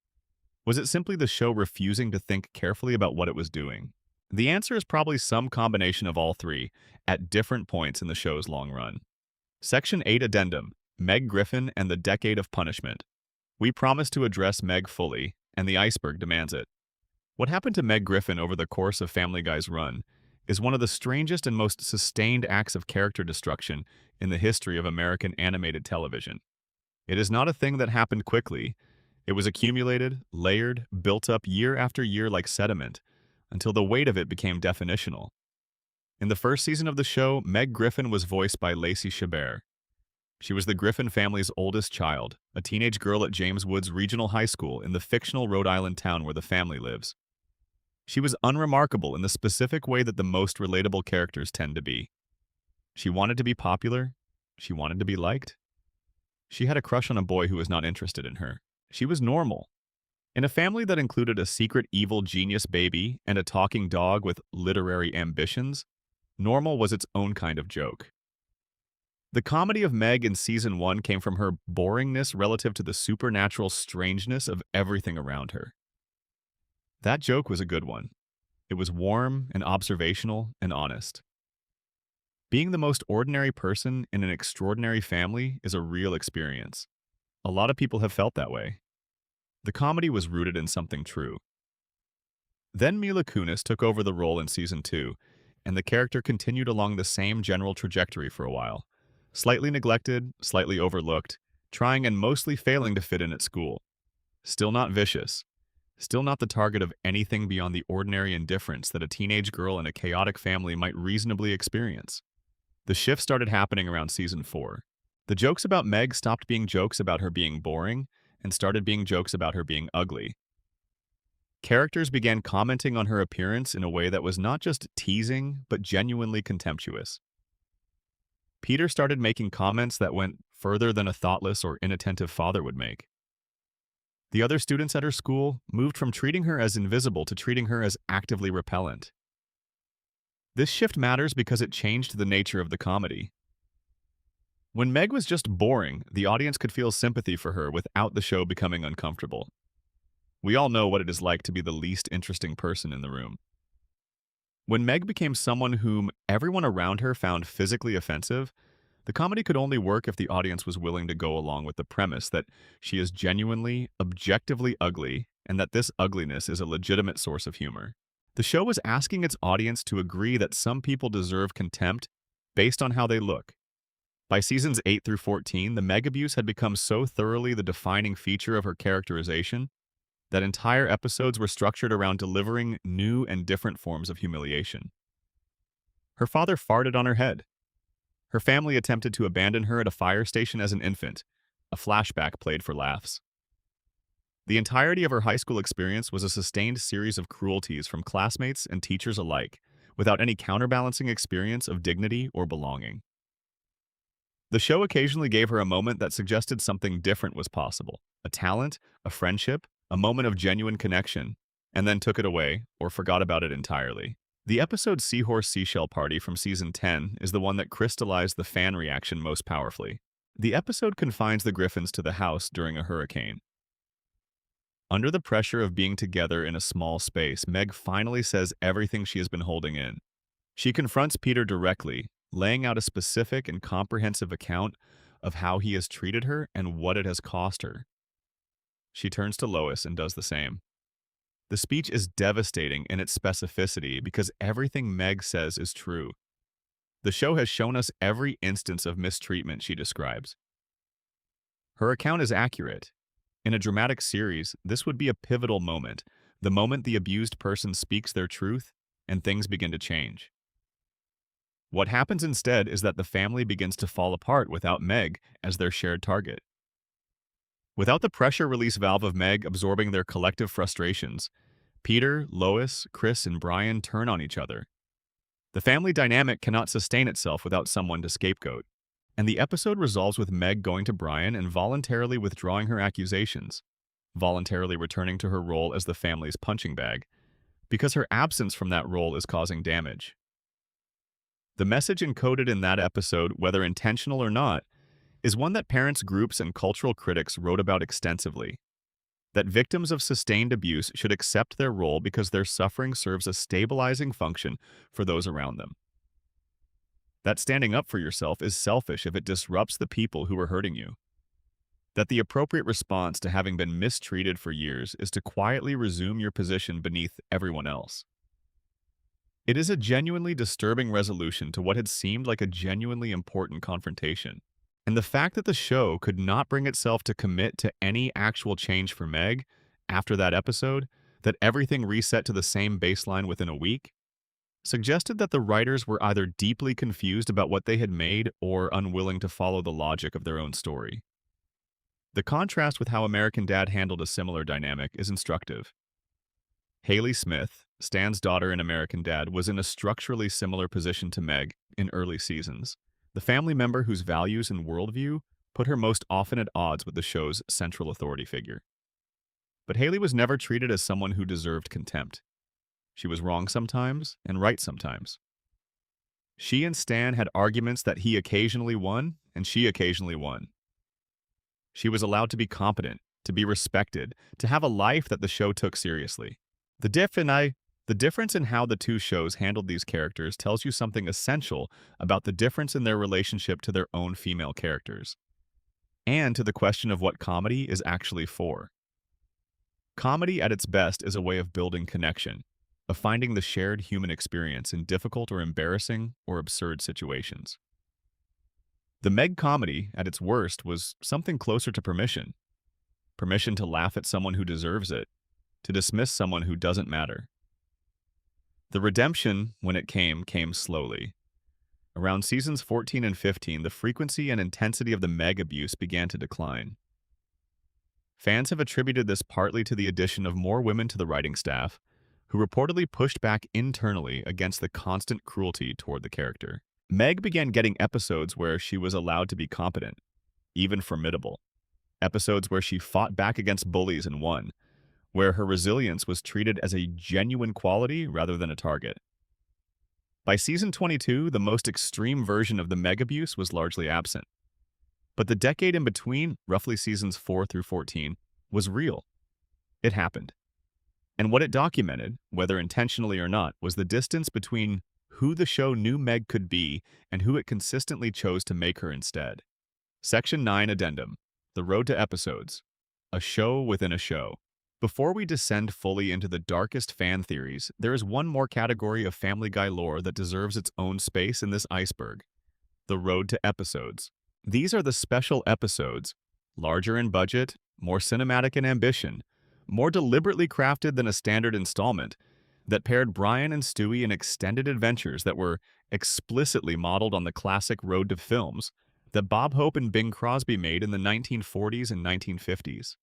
Was it simply the show refusing to think carefully about what it was doing? The answer is probably some combination of all three at different points in the show's long run. Section 8 Addendum, Meg Griffin and the Decade of Punishment. We promise to address Meg fully, and the Iceberg demands it. What happened to Meg Griffin over the course of Family Guy's run is one of the strangest and most sustained acts of character destruction in the history of American animated television. It is not a thing that happened quickly. It was accumulated, layered, built up year after year like sediment, until the weight of it became definitional. In the first season of the show, Meg Griffin was voiced by Lacey Chabert. She was the Griffin family's oldest child, a teenage girl at James Woods Regional High School in the fictional Rhode Island town where the family lives. She was unremarkable in the specific way that the most relatable characters tend to be. She wanted to be popular. She wanted to be liked. She had a crush on a boy who was not interested in her. She was normal. In a family that included a secret evil genius baby and a talking dog with literary ambitions, normal was its own kind of joke. The comedy of Meg in season 1 came from her boringness relative to the supernatural strangeness of everything around her. That joke was a good one. It was warm and observational and honest. Being the most ordinary person in an extraordinary family is a real experience. A lot of people have felt that way. The comedy was rooted in something true. Then Mila Kunis took over the role in season 2, and the character continued along the same general trajectory for a while. Slightly neglected, slightly overlooked, trying and mostly failing to fit in at school. Still not vicious. Still not the target of anything beyond the ordinary indifference that a teenage girl in a chaotic family might reasonably experience. The shift started happening around season 4. The jokes about Meg stopped being jokes about her being boring and started being jokes about her being ugly. Characters began commenting on her appearance in a way that was not just teasing, but genuinely contemptuous. Peter started making comments that went further than a thoughtless or inattentive father would make. The other students at her school moved from treating her as invisible to treating her as actively repellent. This shift matters because it changed the nature of the comedy. When Meg was just boring, the audience could feel sympathy for her without the show becoming uncomfortable. We all know what it is like to be the least interesting person in the room. When Meg became someone whom everyone around her found physically offensive, the comedy could only work if the audience was willing to go along with the premise that she is genuinely, objectively ugly, and that this ugliness is a legitimate source of humor. The show was asking its audience to agree that some people deserve contempt based on how they look. By seasons 8 through 14, the Meg abuse had become so thoroughly the defining feature of her characterization that entire episodes were structured around delivering new and different forms of humiliation. Her father farted on her head. Her family attempted to abandon her at a fire station as an infant, a flashback played for laughs. The entirety of her high school experience was a sustained series of cruelties from classmates and teachers alike, without any counterbalancing experience of dignity or belonging. The show occasionally gave her a moment that suggested something different was possible, a talent, a friendship, a moment of genuine connection, and then took it away or forgot about it entirely. The episode Seahorse Seashell Party from season 10 is the one that crystallized the fan reaction most powerfully. The episode confines the Griffins to the house during a hurricane. Under the pressure of being together in a small space, Meg finally says everything she has been holding in. She confronts Peter directly, laying out a specific and comprehensive account of how he has treated her and what it has cost her. She turns to Lois and does the same. The speech is devastating in its specificity because everything Meg says is true. The show has shown us every instance of mistreatment she describes. Her account is accurate. In a dramatic series, this would be a pivotal moment, the moment the abused person speaks their truth and things begin to change. What happens instead is that the family begins to fall apart without Meg as their shared target. Without the pressure release valve of Meg absorbing their collective frustrations, Peter, Lois, Chris, and Brian turn on each other. The family dynamic cannot sustain itself without someone to scapegoat, and the episode resolves with Meg going to Brian and voluntarily withdrawing her accusations, voluntarily returning to her role as the family's punching bag, because her absence from that role is causing damage. The message encoded in that episode, whether intentional or not, is one that parents, groups, and cultural critics wrote about extensively. That victims of sustained abuse should accept their role because their suffering serves a stabilizing function for those around them. That standing up for yourself is selfish if it disrupts the people who are hurting you. That the appropriate response to having been mistreated for years is to quietly resume your position beneath everyone else. It is a genuinely disturbing resolution to what had seemed like a genuinely important confrontation. And the fact that the show could not bring itself to commit to any actual change for Meg after that episode, that everything reset to the same baseline within a week, suggested that the writers were either deeply confused about what they had made or unwilling to follow the logic of their own story. The contrast with how American Dad handled a similar dynamic is instructive. Haley Smith, Stan's daughter in American Dad, was in a structurally similar position to Meg in early seasons. The family member whose values and worldview put her most often at odds with the show's central authority figure. But Haley was never treated as someone who deserved contempt. She was wrong sometimes and right sometimes. She and Stan had arguments that he occasionally won and she occasionally won. She was allowed to be competent, to be respected, to have a life that the show took seriously. The difference in how the two shows handled these characters tells you something essential about the difference in their relationship to their own female characters, and to the question of what comedy is actually for. Comedy at its best is a way of building connection, of finding the shared human experience in difficult or embarrassing or absurd situations. The Meg comedy, at its worst, was something closer to permission. Permission to laugh at someone who deserves it, to dismiss someone who doesn't matter. The redemption, when it came slowly. Around seasons 14 and 15, the frequency and intensity of the Meg abuse began to decline. Fans have attributed this partly to the addition of more women to the writing staff, who reportedly pushed back internally against the constant cruelty toward the character. Meg began getting episodes where she was allowed to be competent, even formidable. Episodes where she fought back against bullies and won, where her resilience was treated as a genuine quality rather than a target. By season 22, the most extreme version of the Meg abuse was largely absent. But the decade in between, roughly seasons 4 through 14, was real. It happened. And what it documented, whether intentionally or not, was the distance between who the show knew Meg could be and who it consistently chose to make her instead. Section 9 Addendum. The Road to Episodes. A show within a show. Before we descend fully into the darkest fan theories, there is one more category of Family Guy lore that deserves its own space in this iceberg. The Road to Episodes. These are the special episodes, larger in budget, more cinematic in ambition, more deliberately crafted than a standard installment, that paired Brian and Stewie in extended adventures that were explicitly modeled on the classic Road to Films that Bob Hope and Bing Crosby made in the 1940s and 1950s.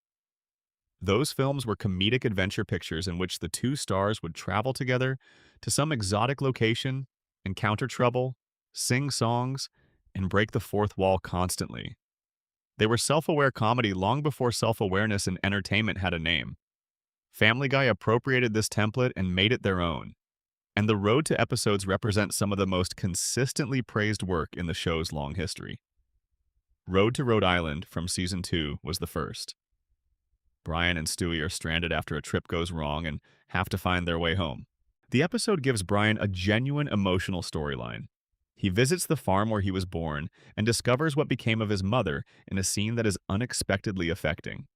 Those films were comedic adventure pictures in which the two stars would travel together to some exotic location, encounter trouble, sing songs, and break the fourth wall constantly. They were self-aware comedy long before self-awareness and entertainment had a name. Family Guy appropriated this template and made it their own. And the Road to Episodes represent some of the most consistently praised work in the show's long history. Road to Rhode Island from season 2 was the first. Brian and Stewie are stranded after a trip goes wrong and have to find their way home. The episode gives Brian a genuine emotional storyline. He visits the farm where he was born and discovers what became of his mother in a scene that is unexpectedly affecting.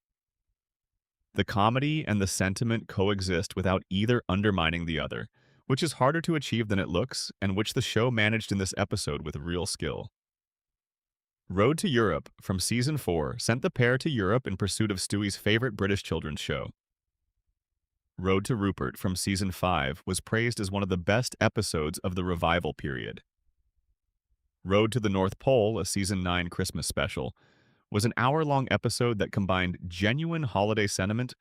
The comedy and the sentiment coexist without either undermining the other, which is harder to achieve than it looks, and which the show managed in this episode with real skill. Road to Europe from season 4 sent the pair to Europe in pursuit of Stewie's favorite British children's show. Road to Rupert from season 5 was praised as one of the best episodes of the revival period. Road to the North Pole, a season 9 Christmas special, was an hour-long episode that combined genuine holiday sentiment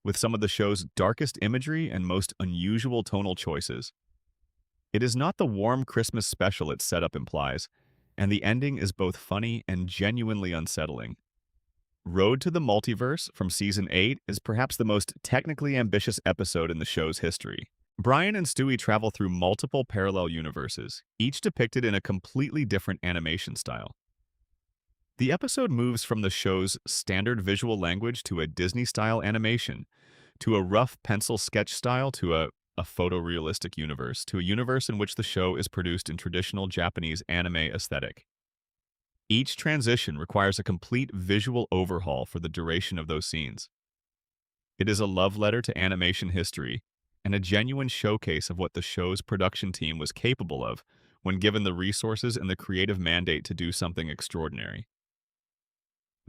with some of the show's darkest imagery and most unusual tonal choices. It is not the warm Christmas special its setup implies, and the ending is both funny and genuinely unsettling. Road to the Multiverse from season 8 is perhaps the most technically ambitious episode in the show's history. Brian and Stewie travel through multiple parallel universes, each depicted in a completely different animation style. The episode moves from the show's standard visual language to a Disney-style animation, to a rough pencil sketch style, to a photorealistic universe, to a universe in which the show is produced in traditional Japanese anime aesthetic. Each transition requires a complete visual overhaul for the duration of those scenes. It is a love letter to animation history and a genuine showcase of what the show's production team was capable of when given the resources and the creative mandate to do something extraordinary.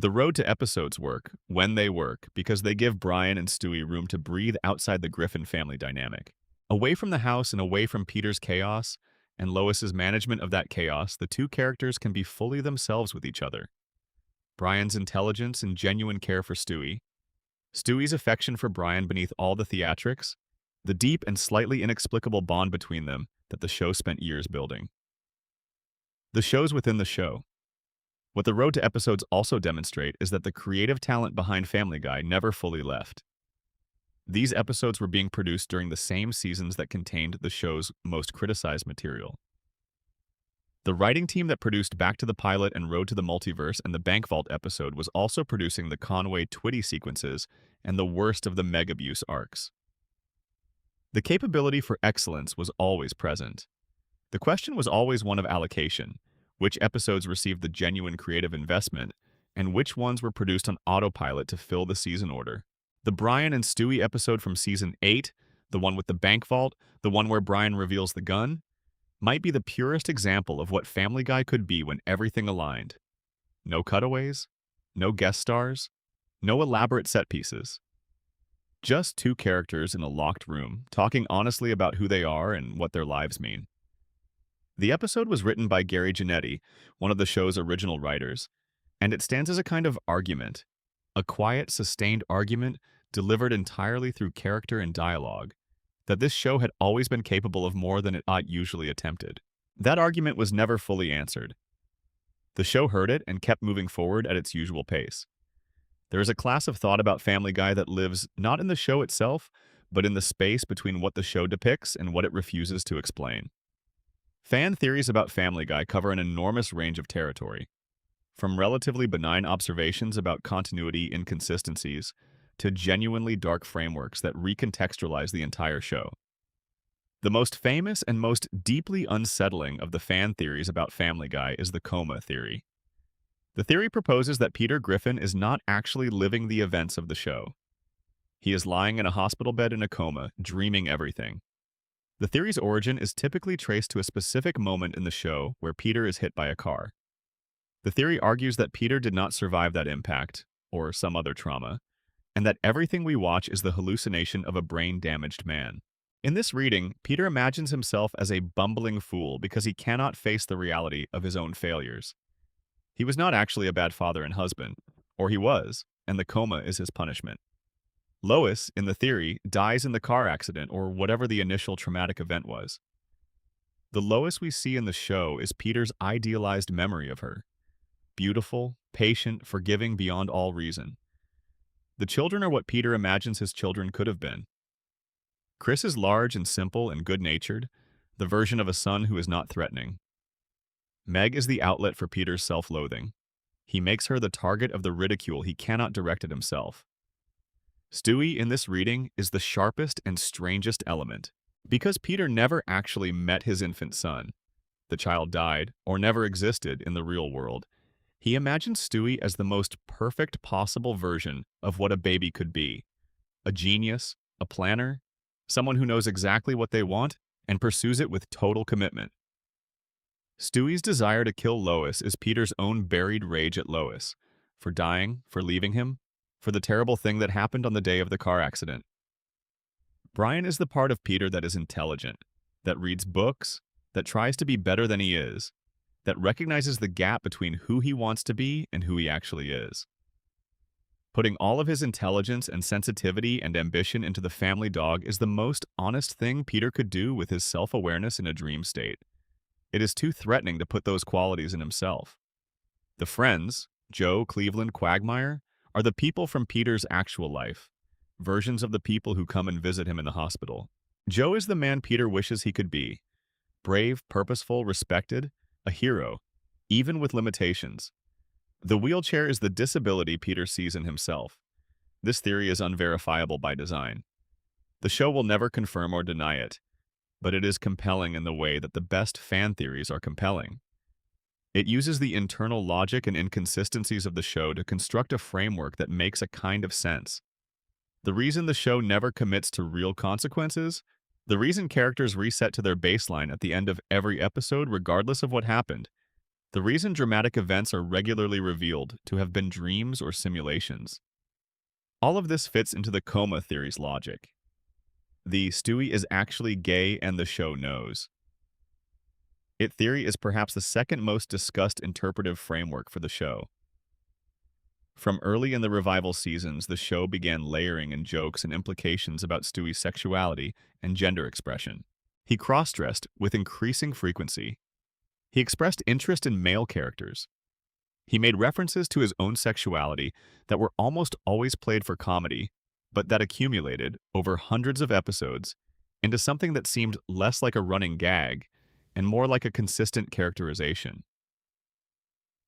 The Road to Episodes work when they work because they give Brian and Stewie room to breathe outside the Griffin family dynamic. Away from the house and away from Peter's chaos and Lois's management of that chaos, the two characters can be fully themselves with each other. Brian's intelligence and genuine care for Stewie, Stewie's affection for Brian beneath all the theatrics, the deep and slightly inexplicable bond between them that the show spent years building. The shows within the show. What the Road to Episodes also demonstrate is that the creative talent behind Family Guy never fully left. These episodes were being produced during the same seasons that contained the show's most criticized material. The writing team that produced Back to the Pilot and Road to the Multiverse and the Bank Vault episode was also producing the Conway Twitty sequences and the worst of the Meg abuse arcs. The capability for excellence was always present. The question was always one of allocation: which episodes received the genuine creative investment, and which ones were produced on autopilot to fill the season order. The Brian and Stewie episode from Season 8, the one with the Bank Vault, the one where Brian reveals the gun, might be the purest example of what Family Guy could be when everything aligned. No cutaways, no guest stars, no elaborate set pieces. Just two characters in a locked room, talking honestly about who they are and what their lives mean. The episode was written by Gary Janetti, one of the show's original writers, and it stands as a kind of argument, a quiet, sustained argument delivered entirely through character and dialogue, that this show had always been capable of more than it usually attempted. That argument was never fully answered. The show heard it and kept moving forward at its usual pace. There is a class of thought about Family Guy that lives not in the show itself, but in the space between what the show depicts and what it refuses to explain. Fan theories about Family Guy cover an enormous range of territory, from relatively benign observations about continuity inconsistencies to genuinely dark frameworks that recontextualize the entire show. The most famous and most deeply unsettling of the fan theories about Family Guy is the coma theory. The theory proposes that Peter Griffin is not actually living the events of the show. He is lying in a hospital bed in a coma, dreaming everything. The theory's origin is typically traced to a specific moment in the show where Peter is hit by a car. The theory argues that Peter did not survive that impact, or some other trauma, and that everything we watch is the hallucination of a brain-damaged man. In this reading, Peter imagines himself as a bumbling fool because he cannot face the reality of his own failures. He was not actually a bad father and husband, or he was, and the coma is his punishment. Lois, in the theory, dies in the car accident or whatever the initial traumatic event was. The Lois we see in the show is Peter's idealized memory of her. Beautiful, patient, forgiving beyond all reason. The children are what Peter imagines his children could have been. Chris is large and simple and good-natured, the version of a son who is not threatening. Meg is the outlet for Peter's self-loathing. He makes her the target of the ridicule he cannot direct at himself. Stewie, in this reading, is the sharpest and strangest element. Because Peter never actually met his infant son, the child died or never existed in the real world, he imagines Stewie as the most perfect possible version of what a baby could be. A genius, a planner, someone who knows exactly what they want and pursues it with total commitment. Stewie's desire to kill Lois is Peter's own buried rage at Lois, for dying, for leaving him, for the terrible thing that happened on the day of the car accident. Brian is the part of Peter that is intelligent, that reads books, that tries to be better than he is, that recognizes the gap between who he wants to be and who he actually is. Putting all of his intelligence and sensitivity and ambition into the family dog is the most honest thing Peter could do with his self-awareness in a dream state. It is too threatening to put those qualities in himself. The friends, Joe, Cleveland, Quagmire, are the people from Peter's actual life, versions of the people who come and visit him in the hospital. Joe is the man Peter wishes he could be. Brave, purposeful, respected, a hero, even with limitations. The wheelchair is the disability Peter sees in himself. This theory is unverifiable by design. The show will never confirm or deny it, but it is compelling in the way that the best fan theories are compelling. It uses the internal logic and inconsistencies of the show to construct a framework that makes a kind of sense. The reason the show never commits to real consequences, the reason characters reset to their baseline at the end of every episode regardless of what happened, the reason dramatic events are regularly revealed to have been dreams or simulations. All of this fits into the coma theory's logic. The Stewie is actually gay and the show knows. It theory is perhaps the second most discussed interpretive framework for the show. From early in the revival seasons, the show began layering in jokes and implications about Stewie's sexuality and gender expression. He cross-dressed with increasing frequency. He expressed interest in male characters. He made references to his own sexuality that were almost always played for comedy, but that accumulated over hundreds of episodes into something that seemed less like a running gag and more like a consistent characterization.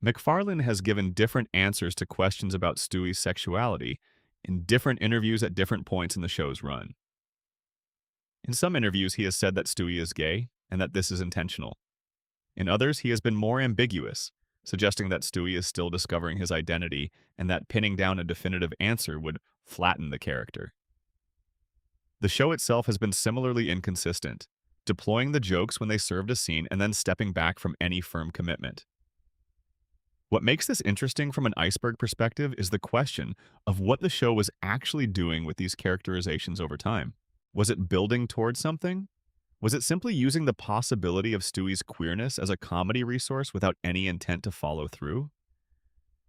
MacFarlane has given different answers to questions about Stewie's sexuality in different interviews at different points in the show's run. In some interviews, he has said that Stewie is gay and that this is intentional. In others, he has been more ambiguous, suggesting that Stewie is still discovering his identity and that pinning down a definitive answer would flatten the character. The show itself has been similarly inconsistent, deploying the jokes when they served a scene and then stepping back from any firm commitment. What makes this interesting from an Iceberg perspective is the question of what the show was actually doing with these characterizations over time. Was it building towards something? Was it simply using the possibility of Stewie's queerness as a comedy resource without any intent to follow through?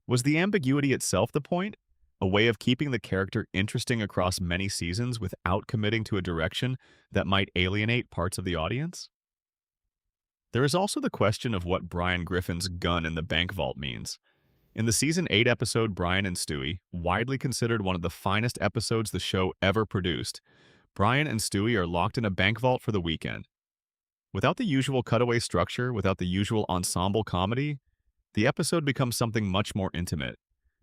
Was the ambiguity itself the point? A way of keeping the character interesting across many seasons without committing to a direction that might alienate parts of the audience? There is also the question of what Brian Griffin's gun in the bank vault means. In the Season 8 episode Brian and Stewie, widely considered one of the finest episodes the show ever produced, Brian and Stewie are locked in a bank vault for the weekend. Without the usual cutaway structure, without the usual ensemble comedy, the episode becomes something much more intimate.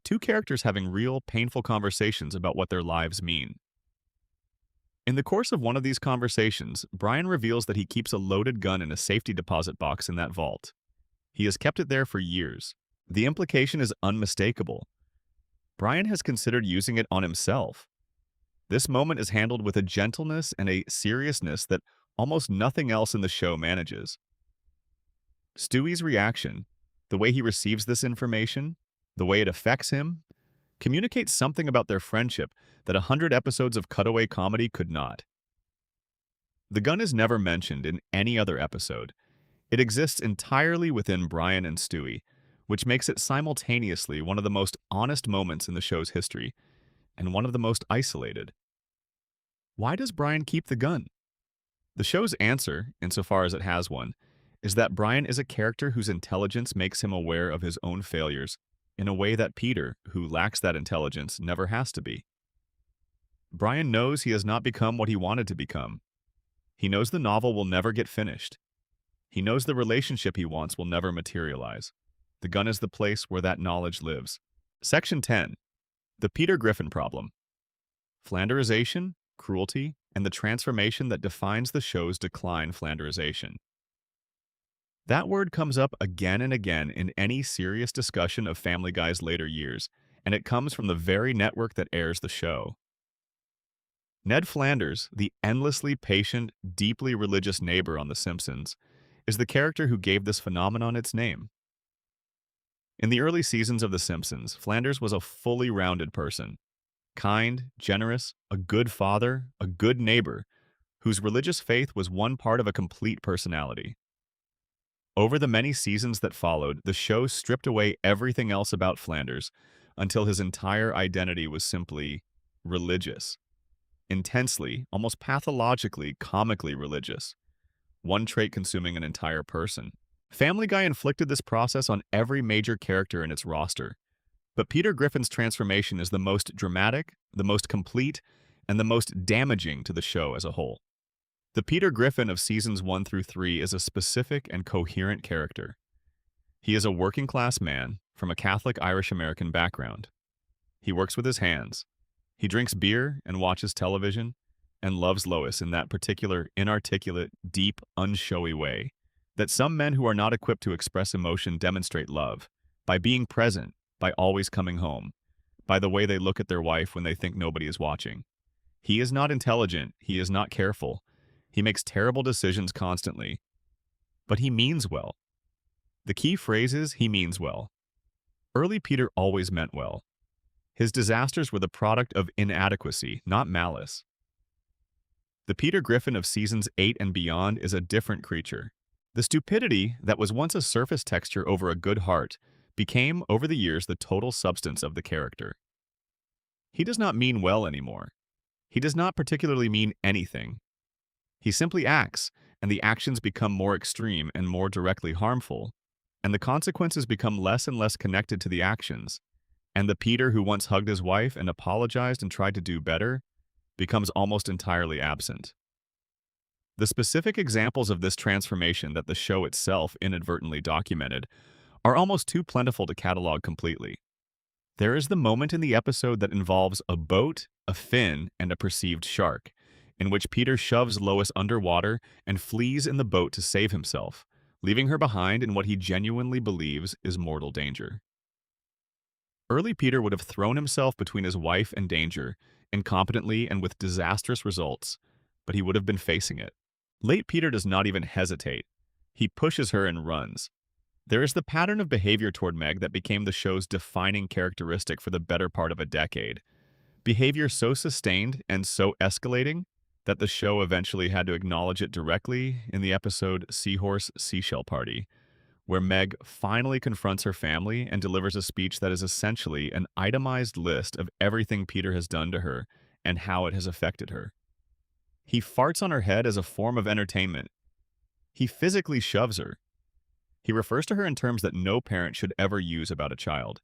Two characters having real, painful conversations about what their lives mean. In the course of one of these conversations, Brian reveals that he keeps a loaded gun in a safety deposit box in that vault. He has kept it there for years. The implication is unmistakable. Brian has considered using it on himself. This moment is handled with a gentleness and a seriousness that almost nothing else in the show manages. Stewie's reaction, the way he receives this information, the way it affects him, communicates something about their friendship that 100 episodes of cutaway comedy could not. The gun is never mentioned in any other episode. It exists entirely within Brian and Stewie, which makes it simultaneously one of the most honest moments in the show's history, and one of the most isolated. Why does Brian keep the gun? The show's answer, insofar as it has one, is that Brian is a character whose intelligence makes him aware of his own failures in a way that Peter, who lacks that intelligence, never has to be. Brian knows he has not become what he wanted to become. He knows the novel will never get finished. He knows the relationship he wants will never materialize. The gun is the place where that knowledge lives. Section 10. The Peter Griffin Problem. Flanderization, cruelty, and the transformation that defines the show's decline. Flanderization. That word comes up again and again in any serious discussion of Family Guy's later years, and it comes from the very network that airs the show. Ned Flanders, the endlessly patient, deeply religious neighbor on The Simpsons, is the character who gave this phenomenon its name. In the early seasons of The Simpsons, Flanders was a fully rounded person. Kind, generous, a good father, a good neighbor, whose religious faith was one part of a complete personality. Over the many seasons that followed, the show stripped away everything else about Flanders until his entire identity was simply religious. Intensely, almost pathologically, comically religious. One trait consuming an entire person. Family Guy inflicted this process on every major character in its roster. But Peter Griffin's transformation is the most dramatic, the most complete, and the most damaging to the show as a whole. The Peter Griffin of seasons 1 through 3 is a specific and coherent character. He is a working-class man from a Catholic Irish-American background. He works with his hands. He drinks beer and watches television and loves Lois in that particular inarticulate, deep, unshowy way that some men who are not equipped to express emotion demonstrate love, by being present, by always coming home, by the way they look at their wife when they think nobody is watching. He is not intelligent. He is not careful. He makes terrible decisions constantly. But he means well. The key phrase is, he means well. Early Peter always meant well. His disasters were the product of inadequacy, not malice. The Peter Griffin of seasons 8 and beyond is a different creature. The stupidity that was once a surface texture over a good heart became, over the years, the total substance of the character. He does not mean well anymore. He does not particularly mean anything. He simply acts, and the actions become more extreme and more directly harmful, and the consequences become less and less connected to the actions. And the Peter who once hugged his wife and apologized and tried to do better becomes almost entirely absent. The specific examples of this transformation that the show itself inadvertently documented are almost too plentiful to catalog completely. There is the moment in the episode that involves a boat, a fin, and a perceived shark, in which Peter shoves Lois underwater and flees in the boat to save himself, leaving her behind in what he genuinely believes is mortal danger. Early Peter would have thrown himself between his wife and danger, incompetently and with disastrous results, but he would have been facing it. Late Peter does not even hesitate. He pushes her and runs. There is the pattern of behavior toward Meg that became the show's defining characteristic for the better part of a decade. Behavior so sustained and so escalating that the show eventually had to acknowledge it directly in the episode Seahorse Seashell Party, where Meg finally confronts her family and delivers a speech that is essentially an itemized list of everything Peter has done to her and how it has affected her. He farts on her head as a form of entertainment. He physically shoves her. He refers to her in terms that no parent should ever use about a child.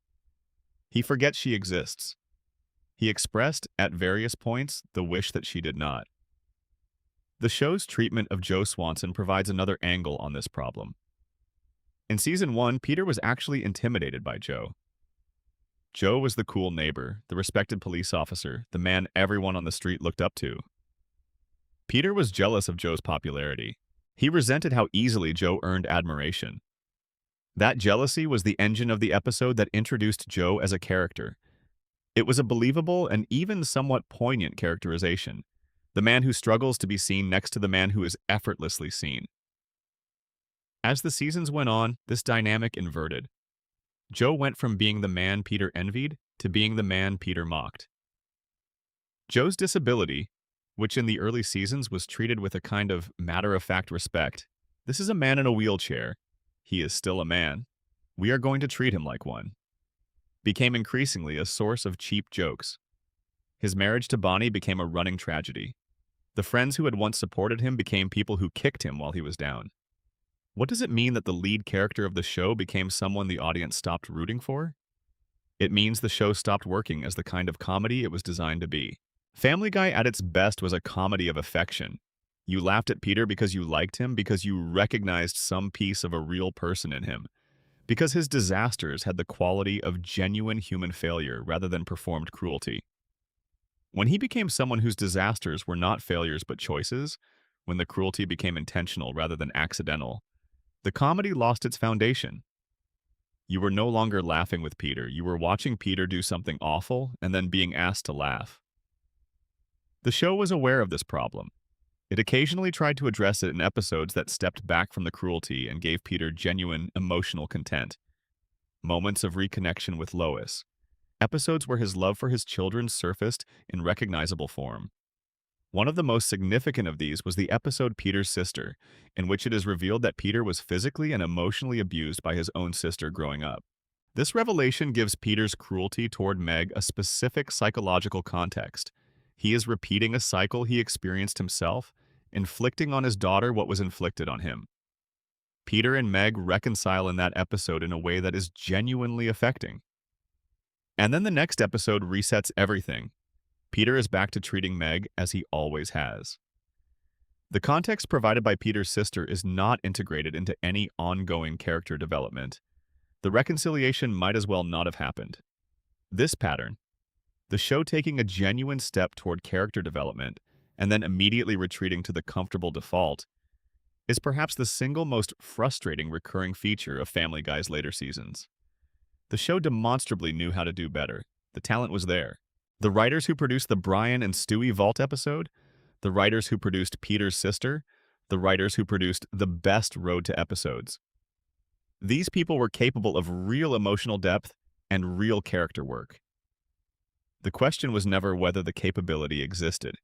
He forgets she exists. He expressed, at various points, the wish that she did not. The show's treatment of Joe Swanson provides another angle on this problem. In Season 1, Peter was actually intimidated by Joe. Joe was the cool neighbor, the respected police officer, the man everyone on the street looked up to. Peter was jealous of Joe's popularity. He resented how easily Joe earned admiration. That jealousy was the engine of the episode that introduced Joe as a character. It was a believable and even somewhat poignant characterization, the man who struggles to be seen next to the man who is effortlessly seen. As the seasons went on, this dynamic inverted. Joe went from being the man Peter envied to being the man Peter mocked. Joe's disability, which in the early seasons was treated with a kind of matter-of-fact respect. This is a man in a wheelchair. He is still a man. We are going to treat him like one. Became increasingly a source of cheap jokes. His marriage to Bonnie became a running tragedy. The friends who had once supported him became people who kicked him while he was down. What does it mean that the lead character of the show became someone the audience stopped rooting for? It means the show stopped working as the kind of comedy it was designed to be. Family Guy at its best was a comedy of affection. You laughed at Peter because you liked him, because you recognized some piece of a real person in him, because his disasters had the quality of genuine human failure rather than performed cruelty. When he became someone whose disasters were not failures but choices, when the cruelty became intentional rather than accidental, the comedy lost its foundation. You were no longer laughing with Peter. You were watching Peter do something awful and then being asked to laugh. The show was aware of this problem. It occasionally tried to address it in episodes that stepped back from the cruelty and gave Peter genuine emotional content. Moments of reconnection with Lois. Episodes where his love for his children surfaced in recognizable form. One of the most significant of these was the episode Peter's Sister, in which it is revealed that Peter was physically and emotionally abused by his own sister growing up. This revelation gives Peter's cruelty toward Meg a specific psychological context. He is repeating a cycle he experienced himself, inflicting on his daughter what was inflicted on him. Peter and Meg reconcile in that episode in a way that is genuinely affecting. And then the next episode resets everything. Peter is back to treating Meg as he always has. The context provided by Peter's sister is not integrated into any ongoing character development. The reconciliation might as well not have happened. This pattern, the show taking a genuine step toward character development and then immediately retreating to the comfortable default, is perhaps the single most frustrating recurring feature of Family Guy's later seasons. The show demonstrably knew how to do better. The talent was there. The writers who produced the Brian and Stewie Vault episode, the writers who produced Peter's Sister, the writers who produced the best Road to episodes. These people were capable of real emotional depth and real character work. The question was never whether the capability existed.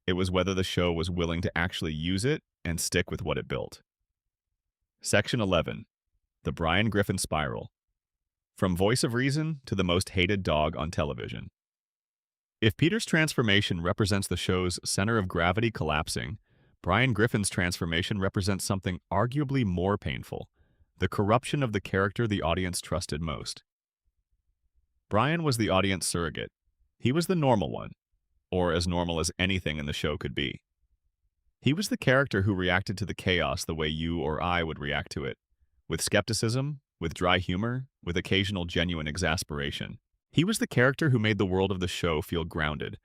It was whether the show was willing to actually use it and stick with what it built. Section 11. The Brian Griffin Spiral. From voice of reason to the most hated dog on television. If Peter's transformation represents the show's center of gravity collapsing, Brian Griffin's transformation represents something arguably more painful, the corruption of the character the audience trusted most. Brian was the audience surrogate. He was the normal one. or as normal as anything in the show could be. He was the character who reacted to the chaos the way you or I would react to it, with skepticism, with dry humor, with occasional genuine exasperation. He was the character who made the world of the show feel grounded,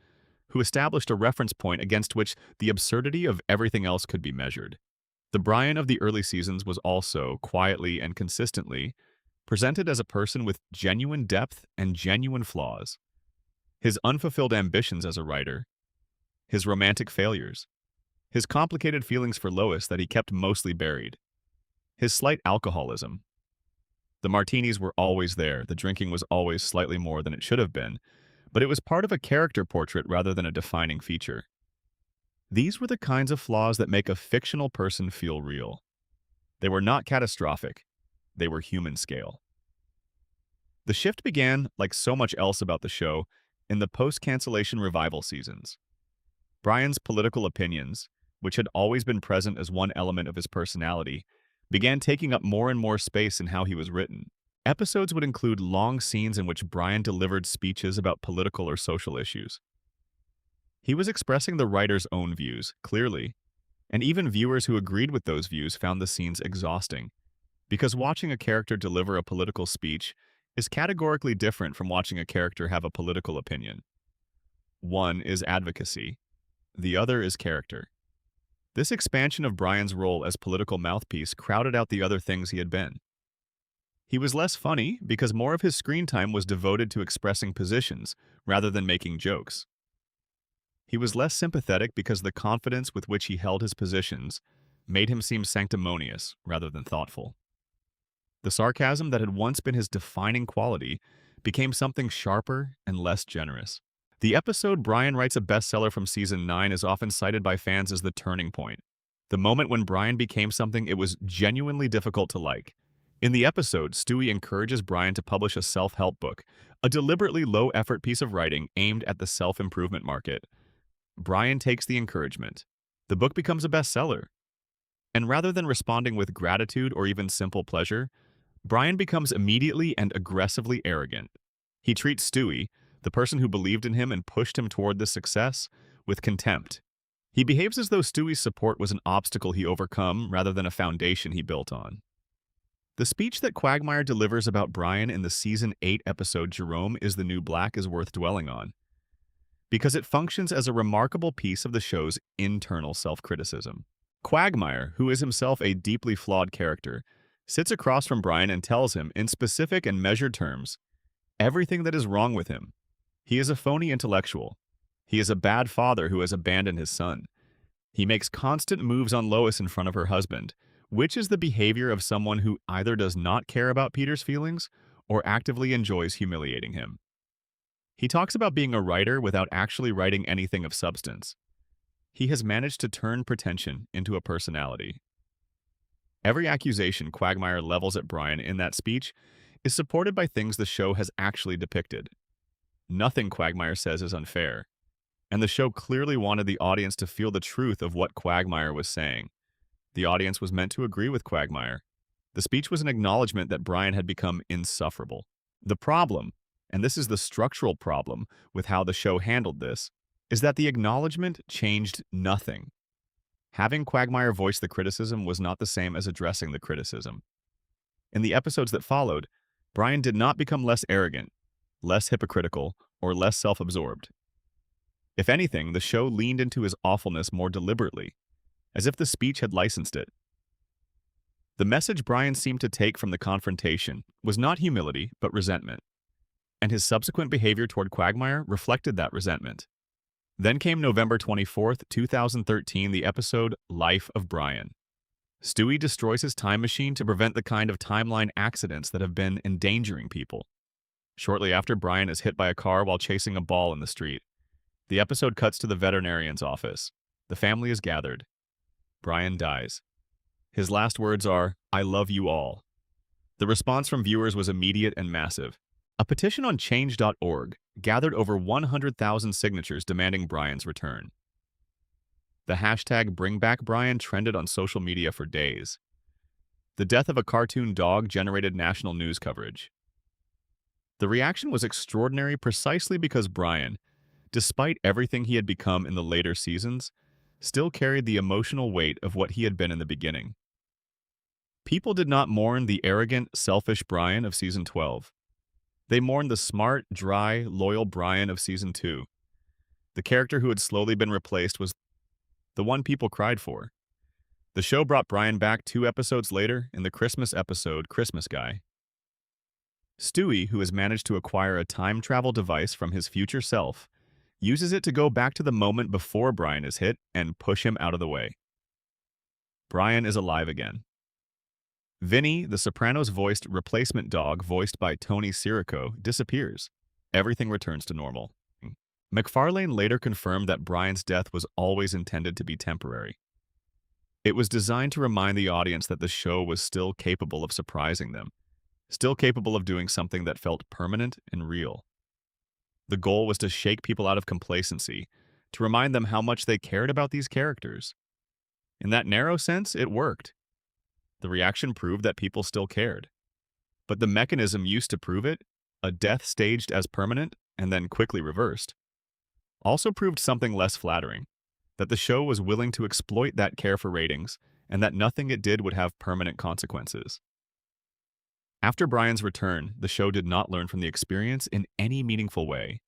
who established a reference point against which the absurdity of everything else could be measured. The Brian of the early seasons was also, quietly and consistently, presented as a person with genuine depth and genuine flaws. His unfulfilled ambitions as a writer, his romantic failures, his complicated feelings for Lois that he kept mostly buried, his slight alcoholism. The martinis were always there, the drinking was always slightly more than it should have been, but it was part of a character portrait rather than a defining feature. These were the kinds of flaws that make a fictional person feel real. They were not catastrophic, they were human scale. The shift began, like so much else about the show, in the post-cancellation revival seasons. Brian's political opinions, which had always been present as one element of his personality, began taking up more and more space in how he was written. Episodes would include long scenes in which Brian delivered speeches about political or social issues. He was expressing the writer's own views, clearly, and even viewers who agreed with those views found the scenes exhausting, because watching a character deliver a political speech is categorically different from watching a character have a political opinion. One is advocacy, the other is character. This expansion of Brian's role as political mouthpiece crowded out the other things he had been. He was less funny because more of his screen time was devoted to expressing positions rather than making jokes. He was less sympathetic because the confidence with which he held his positions made him seem sanctimonious rather than thoughtful. The sarcasm that had once been his defining quality became something sharper and less generous. The episode Brian Writes a Bestseller from Season 9 is often cited by fans as the turning point, the moment when Brian became something it was genuinely difficult to like. In the episode, Stewie encourages Brian to publish a self-help book, a deliberately low-effort piece of writing aimed at the self-improvement market. Brian takes the encouragement. The book becomes a bestseller. And rather than responding with gratitude or even simple pleasure, Brian becomes immediately and aggressively arrogant. He treats Stewie, the person who believed in him and pushed him toward this success, with contempt. He behaves as though Stewie's support was an obstacle he overcome rather than a foundation he built on. The speech that Quagmire delivers about Brian in the Season 8 episode Jerome is the New Black is worth dwelling on, because it functions as a remarkable piece of the show's internal self-criticism. Quagmire, who is himself a deeply flawed character, sits across from Brian and tells him, in specific and measured terms, everything that is wrong with him. He is a phony intellectual. He is a bad father who has abandoned his son. He makes constant moves on Lois in front of her husband, which is the behavior of someone who either does not care about Peter's feelings or actively enjoys humiliating him. He talks about being a writer without actually writing anything of substance. He has managed to turn pretension into a personality. Every accusation Quagmire levels at Brian in that speech is supported by things the show has actually depicted. Nothing Quagmire says is unfair, and the show clearly wanted the audience to feel the truth of what Quagmire was saying. The audience was meant to agree with Quagmire. The speech was an acknowledgement that Brian had become insufferable. The problem, and this is the structural problem with how the show handled this, is that the acknowledgement changed nothing. Having Quagmire voice the criticism was not the same as addressing the criticism. In the episodes that followed, Brian did not become less arrogant, less hypocritical, or less self-absorbed. If anything, the show leaned into his awfulness more deliberately, as if the speech had licensed it. The message Brian seemed to take from the confrontation was not humility, but resentment, and his subsequent behavior toward Quagmire reflected that resentment. Then came November 24th, 2013, the episode Life of Brian. Stewie destroys his time machine to prevent the kind of timeline accidents that have been endangering people. Shortly after, Brian is hit by a car while chasing a ball in the street. The episode cuts to the veterinarian's office. The family is gathered. Brian dies. His last words are, "I love you all." The response from viewers was immediate and massive. A petition on change.org gathered over 100,000 signatures demanding Brian's return. The hashtag #BringBackBrian trended on social media for days. The death of a cartoon dog generated national news coverage. The reaction was extraordinary precisely because Brian, despite everything he had become in the later seasons, still carried the emotional weight of what he had been in the beginning. People did not mourn the arrogant, selfish Brian of season 12. They mourned the smart, dry, loyal Brian of season 2. The character who had slowly been replaced was the one people cried for. The show brought Brian back 2 episodes later in the Christmas episode Christmas Guy. Stewie, who has managed to acquire a time travel device from his future self, uses it to go back to the moment before Brian is hit and push him out of the way. Brian is alive again. Vinny, the Sopranos-voiced replacement dog voiced by Tony Sirico, disappears. Everything returns to normal. MacFarlane later confirmed that Brian's death was always intended to be temporary. It was designed to remind the audience that the show was still capable of surprising them, still capable of doing something that felt permanent and real. The goal was to shake people out of complacency, to remind them how much they cared about these characters. In that narrow sense, it worked. The reaction proved that people still cared. But the mechanism used to prove it, a death staged as permanent and then quickly reversed, also proved something less flattering, that the show was willing to exploit that care for ratings and that nothing it did would have permanent consequences. After Brian's return, the show did not learn from the experience in any meaningful way.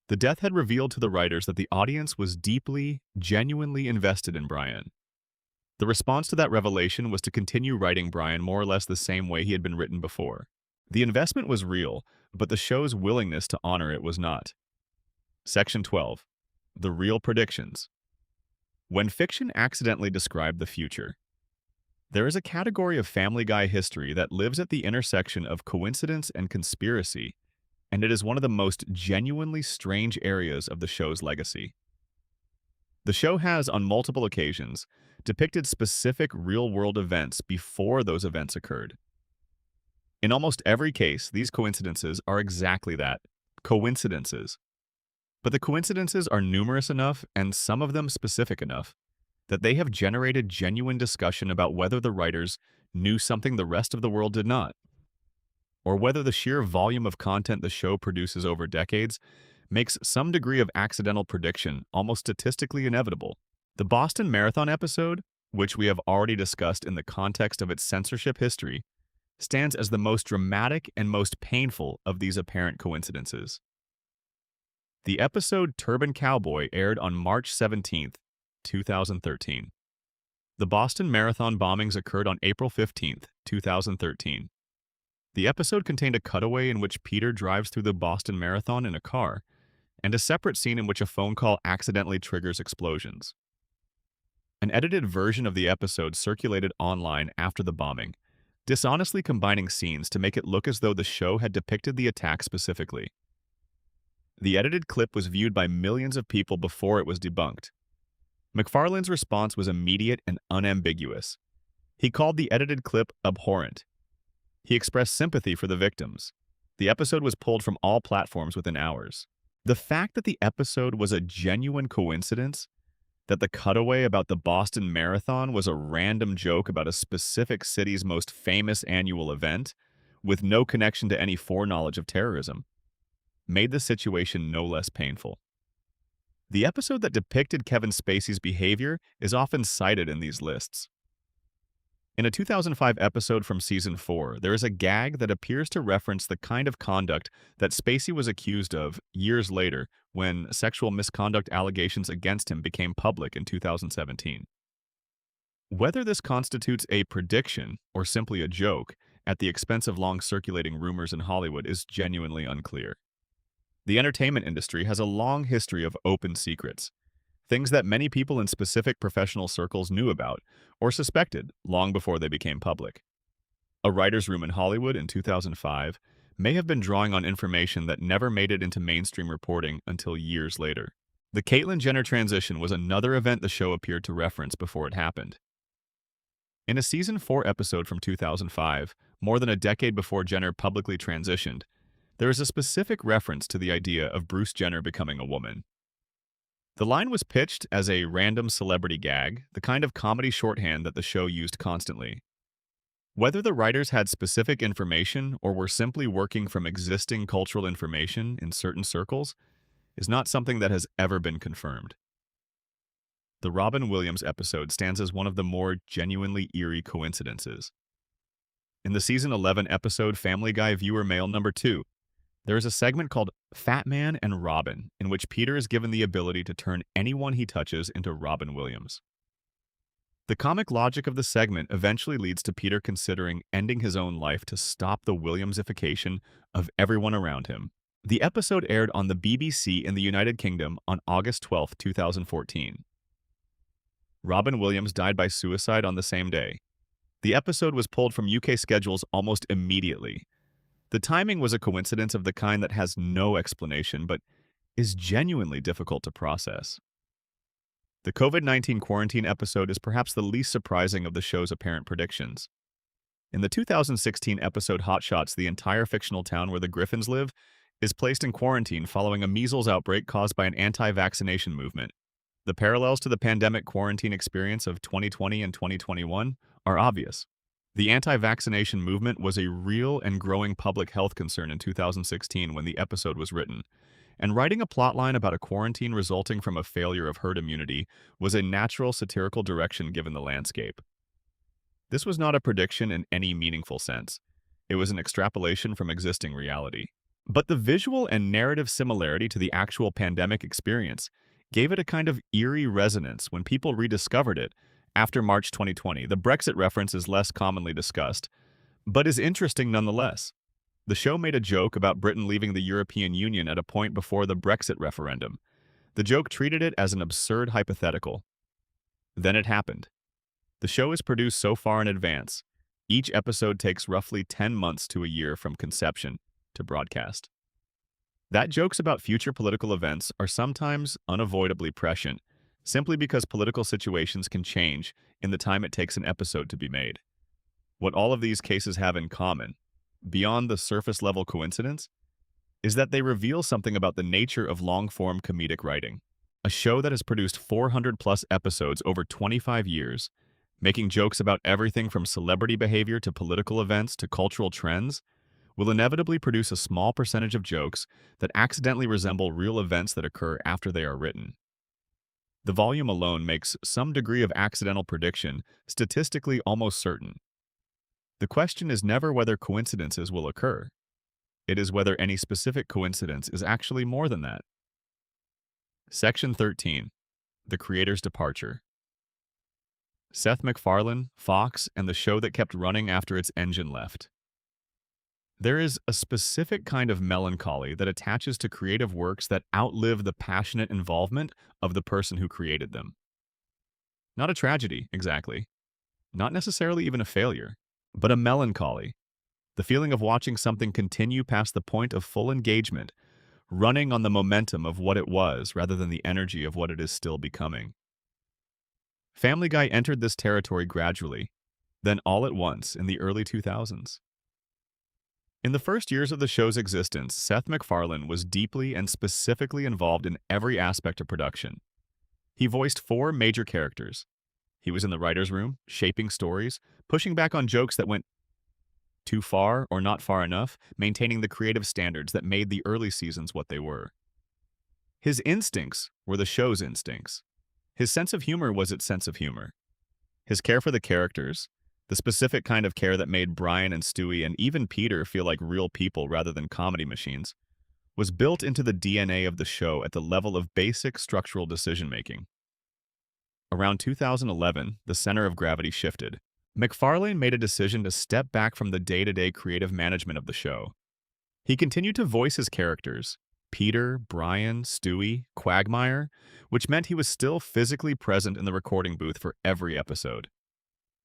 The death had revealed to the writers that the audience was deeply, genuinely invested in Brian. The response to that revelation was to continue writing Brian more or less the same way he had been written before. The investment was real, but the show's willingness to honor it was not. Section 12. The Real Predictions. When fiction accidentally described the future. There is a category of Family Guy history that lives at the intersection of coincidence and conspiracy, and it is one of the most genuinely strange areas of the show's legacy. The show has, on multiple occasions, depicted specific real-world events before those events occurred. In almost every case, these coincidences are exactly that, coincidences. But the coincidences are numerous enough, and some of them specific enough, that they have generated genuine discussion about whether the writers knew something the rest of the world did not, or whether the sheer volume of content the show produces over decades makes some degree of accidental prediction almost statistically inevitable. The Boston Marathon episode, which we have already discussed in the context of its censorship history, stands as the most dramatic and most painful of these apparent coincidences. The episode Turban Cowboy aired on March 17, 2013. The Boston Marathon bombings occurred on April 15, 2013. The episode contained a cutaway in which Peter drives through the Boston Marathon in a car, and a separate scene in which a phone call accidentally triggers explosions. An edited version of the episode circulated online after the bombing, dishonestly combining scenes to make it look as though the show had depicted the attack specifically. The edited clip was viewed by millions of people before it was debunked. MacFarlane's response was immediate and unambiguous. He called the edited clip abhorrent. He expressed sympathy for the victims. The episode was pulled from all platforms within hours. The fact that the episode was a genuine coincidence, that the cutaway about the Boston Marathon was a random joke about a specific city's most famous annual event, with no connection to any foreknowledge of terrorism, made the situation no less painful. The episode that depicted Kevin Spacey's behavior is often cited in these lists. In a 2005 episode from Season 4, there is a gag that appears to reference the kind of conduct that Spacey was accused of years later when sexual misconduct allegations against him became public in 2017. Whether this constitutes a prediction or simply a joke at the expense of long-circulating rumors in Hollywood is genuinely unclear. The entertainment industry has a long history of open secrets, things that many people in specific professional circles knew about or suspected long before they became public. A writer's room in Hollywood in 2005 may have been drawing on information that never made it into mainstream reporting until years later. The Caitlyn Jenner transition was another event the show appeared to reference before it happened. In a Season 4 episode from 2005, more than a decade before Jenner publicly transitioned, there is a specific reference to the idea of Bruce Jenner becoming a woman. The line was pitched as a random celebrity gag, the kind of comedy shorthand that the show used constantly. Whether the writers had specific information or were simply working from existing cultural information in certain circles, is not something that has ever been confirmed. The Robin Williams episode stands as one of the more genuinely eerie coincidences. In the season 11 episode Family Guy Viewer Mail number 2, there is a segment called Fat Man and Robin, in which Peter is given the ability to turn anyone he touches into Robin Williams. The comic logic of the segment eventually leads to Peter considering ending his own life to stop the Williamsification of everyone around him. The episode aired on the BBC in the United Kingdom on August 12, 2014. Robin Williams died by suicide on the same day. The episode was pulled from UK schedules almost immediately. The timing was a coincidence of the kind that has no explanation, but is genuinely difficult to process. The COVID-19 quarantine episode is perhaps the least surprising of the show's apparent predictions. In the 2016 episode Hot Shots, the entire fictional town where the Griffins live is placed in quarantine following a measles outbreak caused by an anti-vaccination movement. The parallels to the pandemic quarantine experience of 2020 and 2021 are obvious. The anti-vaccination movement was a real and growing public health concern in 2016 when the episode was written, and writing a plotline about a quarantine resulting from a failure of herd immunity was a natural satirical direction given the landscape. This was not a prediction in any meaningful sense. It was an extrapolation from existing reality. But the visual and narrative similarity to the actual pandemic experience gave it a kind of eerie resonance when people rediscovered it after March 2020. The Brexit reference is less commonly discussed, but is interesting nonetheless. The show made a joke about Britain leaving the European Union at a point before the Brexit referendum. The joke treated it as an absurd hypothetical. Then it happened. The show is produced so far in advance. Each episode takes roughly 10 months to a year from conception to broadcast. That jokes about future political events are sometimes unavoidably prescient, simply because political situations can change in the time it takes an episode to be made. What all of these cases have in common, beyond the surface-level coincidence, is that they reveal something about the nature of long-form comedic writing. A show that has produced 400-plus episodes over 25 years, making jokes about everything from celebrity behavior to political events to cultural trends, will inevitably produce a small percentage of jokes that accidentally resemble real events that occur after they are written. The volume alone makes some degree of accidental prediction statistically almost certain. The question is never whether coincidences will occur. It is whether any specific coincidence is actually more than that. Section 13. The Creator's Departure. Seth MacFarlane, Fox, and the show that kept running after its engine left. There is a specific kind of melancholy that attaches to creative works that outlive the passionate involvement of the person who created them. Not a tragedy, exactly. Not necessarily even a failure, but a melancholy. The feeling of watching something continue past the point of full engagement, running on the momentum of what it was rather than the energy of what it is still becoming. Family Guy entered this territory gradually, then all at once in the early 2000s. In the first years of the show's existence, Seth MacFarlane was deeply and specifically involved in every aspect of production. He voiced 4 major characters. He was in the writer's room, shaping stories, pushing back on jokes that went too far or not far enough, maintaining the creative standards that made the early seasons what they were. His instincts were the show's instincts. His sense of humor was its sense of humor. His care for the characters, the specific kind of care that made Brian and Stewie and even Peter feel like real people rather than comedy machines, was built into the DNA of the show at the level of basic structural decision-making. Around 2011, the center of gravity shifted. MacFarlane made a decision to step back from the day-to-day creative management of the show. He continued to voice his characters, Peter, Brian, Stewie, Quagmire, which meant he was still physically present in the recording booth for every episode.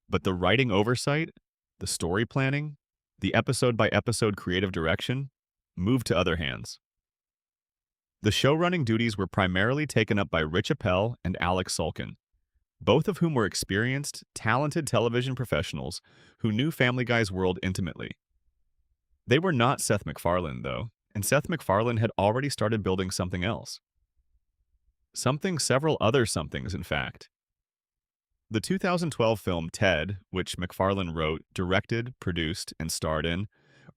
But the writing oversight, the story planning, the episode-by-episode creative direction moved to other hands. The showrunning duties were primarily taken up by Rich Appel and Alex Sulkin, both of whom were experienced, talented television professionals who knew Family Guy's world intimately. They were not Seth MacFarlane, though, and Seth MacFarlane had already started building something else. Several other somethings, in fact. The 2012 film Ted, which MacFarlane wrote, directed, produced, and starred in,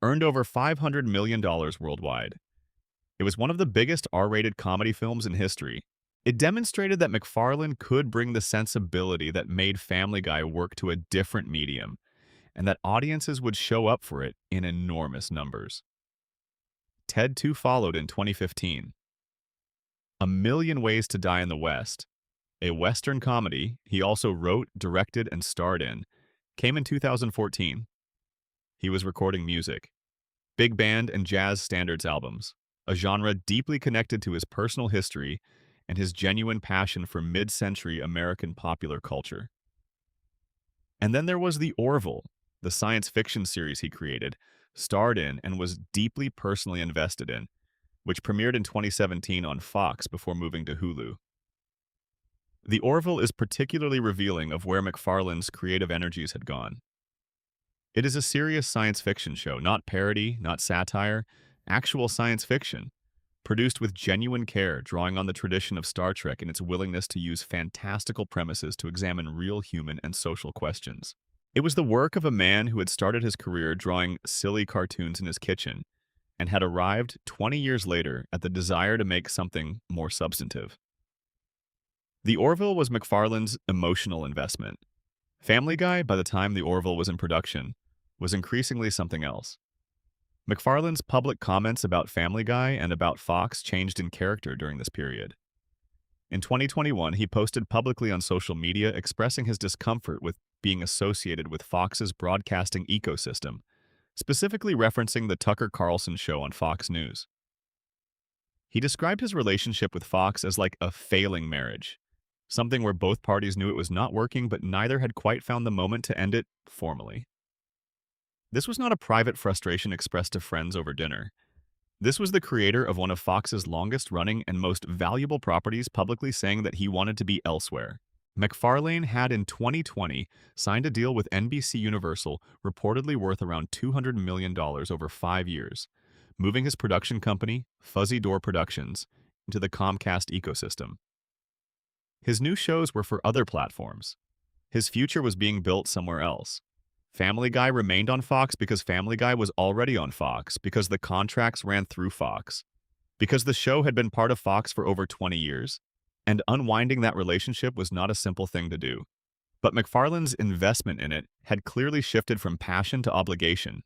earned over $500 million worldwide. It was one of the biggest R-rated comedy films in history. It demonstrated that McFarlane could bring the sensibility that made Family Guy work to a different medium, and that audiences would show up for it in enormous numbers. Ted 2 followed in 2015. A Million Ways to Die in the West, a Western comedy he also wrote, directed, and starred in, came in 2014. He was recording music, big band and jazz standards albums, a genre deeply connected to his personal history and his genuine passion for mid-century American popular culture. And then there was The Orville, the science fiction series he created, starred in, and was deeply personally invested in, which premiered in 2017 on Fox before moving to Hulu. The Orville is particularly revealing of where McFarlane's creative energies had gone. It is a serious science fiction show, not parody, not satire, actual science fiction, produced with genuine care, drawing on the tradition of Star Trek in its willingness to use fantastical premises to examine real human and social questions. It was the work of a man who had started his career drawing silly cartoons in his kitchen and had arrived 20 years later at the desire to make something more substantive. The Orville was McFarlane's emotional investment. Family Guy, by the time The Orville was in production, was increasingly something else. McFarlane's public comments about Family Guy and about Fox changed in character during this period. In 2021, he posted publicly on social media expressing his discomfort with being associated with Fox's broadcasting ecosystem, specifically referencing the Tucker Carlson show on Fox News. He described his relationship with Fox as like a failing marriage, something where both parties knew it was not working but neither had quite found the moment to end it formally. This was not a private frustration expressed to friends over dinner. This was the creator of one of Fox's longest-running and most valuable properties publicly saying that he wanted to be elsewhere. McFarlane had in 2020 signed a deal with NBC Universal reportedly worth around $200 million over 5 years, moving his production company, Fuzzy Door Productions, into the Comcast ecosystem. His new shows were for other platforms. His future was being built somewhere else. Family Guy remained on Fox because Family Guy was already on Fox, because the contracts ran through Fox, because the show had been part of Fox for over 20 years, and unwinding that relationship was not a simple thing to do. But McFarlane's investment in it had clearly shifted from passion to obligation.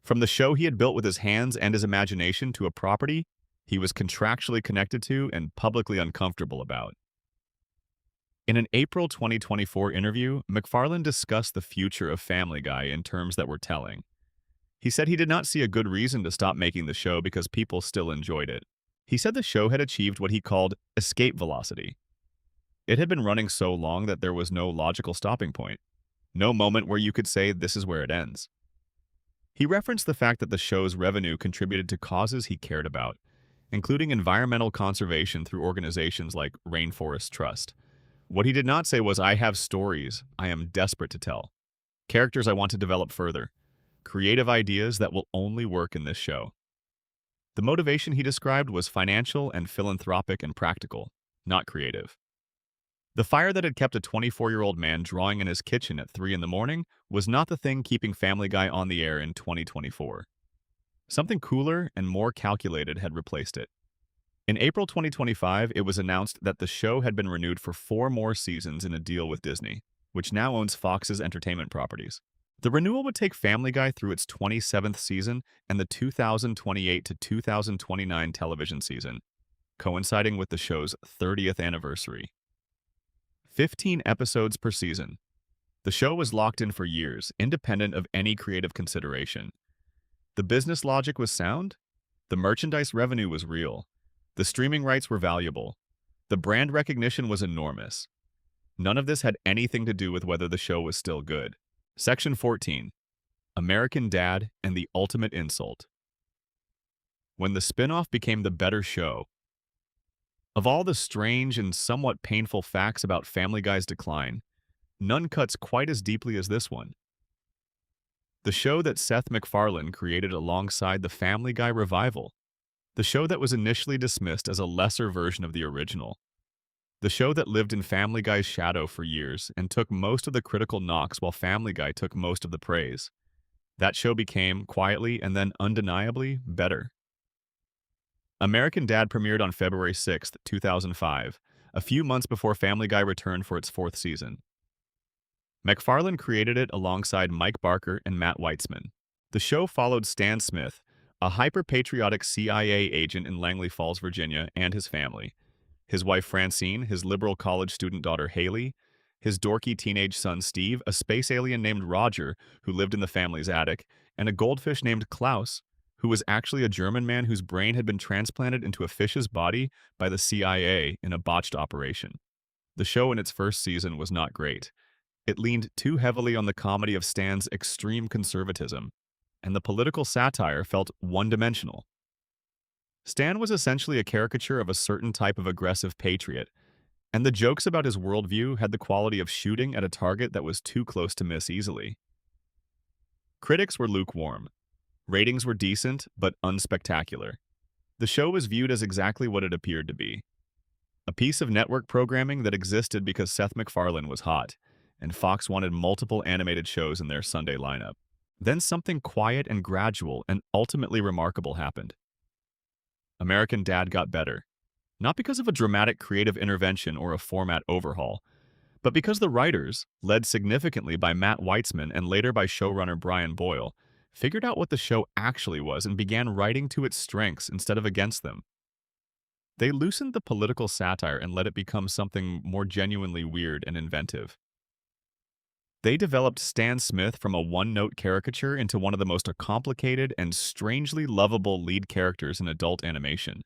From the show he had built with his hands and his imagination to a property he was contractually connected to and publicly uncomfortable about. In an April 2024 interview, McFarlane discussed the future of Family Guy in terms that were telling. He said he did not see a good reason to stop making the show because people still enjoyed it. He said the show had achieved what he called escape velocity. It had been running so long that there was no logical stopping point, no moment where you could say this is where it ends. He referenced the fact that the show's revenue contributed to causes he cared about, including environmental conservation through organizations like Rainforest Trust. What he did not say was, I have stories I am desperate to tell, characters I want to develop further, creative ideas that will only work in this show. The motivation he described was financial and philanthropic and practical, not creative. The fire that had kept a 24-year-old man drawing in his kitchen at 3 in the morning was not the thing keeping Family Guy on the air in 2024. Something cooler and more calculated had replaced it. In April 2025, it was announced that the show had been renewed for 4 more seasons in a deal with Disney, which now owns Fox's entertainment properties. The renewal would take Family Guy through its 27th season and the 2028 to 2029 television season, coinciding with the show's 30th anniversary. 15 episodes per season. The show was locked in for years, independent of any creative consideration. The business logic was sound. The merchandise revenue was real. The streaming rights were valuable. The brand recognition was enormous. None of this had anything to do with whether the show was still good. Section 14. American Dad and the Ultimate Insult. When the spin-off became the better show, of all the strange and somewhat painful facts about Family Guy's decline, none cuts quite as deeply as this one. The show that Seth MacFarlane created alongside the Family Guy revival. The show that was initially dismissed as a lesser version of the original. The show that lived in Family Guy's shadow for years and took most of the critical knocks while Family Guy took most of the praise. That show became, quietly and then undeniably, better. American Dad premiered on February 6, 2005, a few months before Family Guy returned for its fourth season. MacFarlane created it alongside Mike Barker and Matt Weitzman. The show followed Stan Smith, a hyper-patriotic CIA agent in Langley Falls, Virginia, and his family. His wife Francine, his liberal college student daughter Haley, his dorky teenage son Steve, a space alien named Roger who lived in the family's attic, and a goldfish named Klaus, who was actually a German man whose brain had been transplanted into a fish's body by the CIA in a botched operation. The show in its first season was not great. It leaned too heavily on the comedy of Stan's extreme conservatism, and the political satire felt one-dimensional. Stan was essentially a caricature of a certain type of aggressive patriot, and the jokes about his worldview had the quality of shooting at a target that was too close to miss easily. Critics were lukewarm. Ratings were decent, but unspectacular. The show was viewed as exactly what it appeared to be: a piece of network programming that existed because Seth MacFarlane was hot, and Fox wanted multiple animated shows in their Sunday lineup. Then something quiet and gradual and ultimately remarkable happened. American Dad got better, not because of a dramatic creative intervention or a format overhaul, but because the writers, led significantly by Matt Weitzman and later by showrunner Brian Boyle, figured out what the show actually was and began writing to its strengths instead of against them. They loosened the political satire and let it become something more genuinely weird and inventive. They developed Stan Smith from a one-note caricature into one of the most complicated and strangely lovable lead characters in adult animation.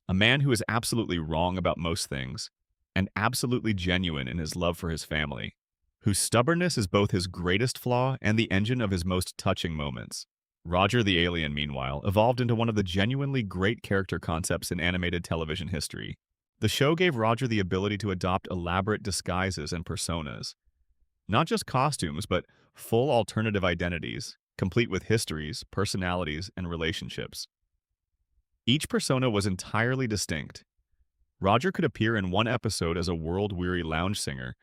A man who is absolutely wrong about most things, and absolutely genuine in his love for his family, whose stubbornness is both his greatest flaw and the engine of his most touching moments. Roger the Alien, meanwhile, evolved into one of the genuinely great character concepts in animated television history. The show gave Roger the ability to adopt elaborate disguises and personas. Not just costumes, but full alternative identities, complete with histories, personalities, and relationships. Each persona was entirely distinct. Roger could appear in one episode as a world-weary lounge singer,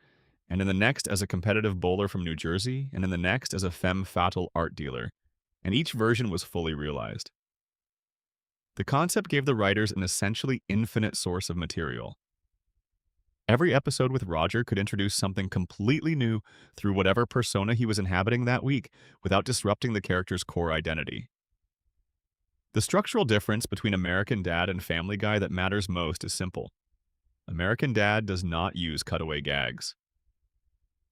and in the next as a competitive bowler from New Jersey, and in the next as a femme fatale art dealer, and each version was fully realized. The concept gave the writers an essentially infinite source of material. Every episode with Roger could introduce something completely new through whatever persona he was inhabiting that week without disrupting the character's core identity. The structural difference between American Dad and Family Guy that matters most is simple. American Dad does not use cutaway gags.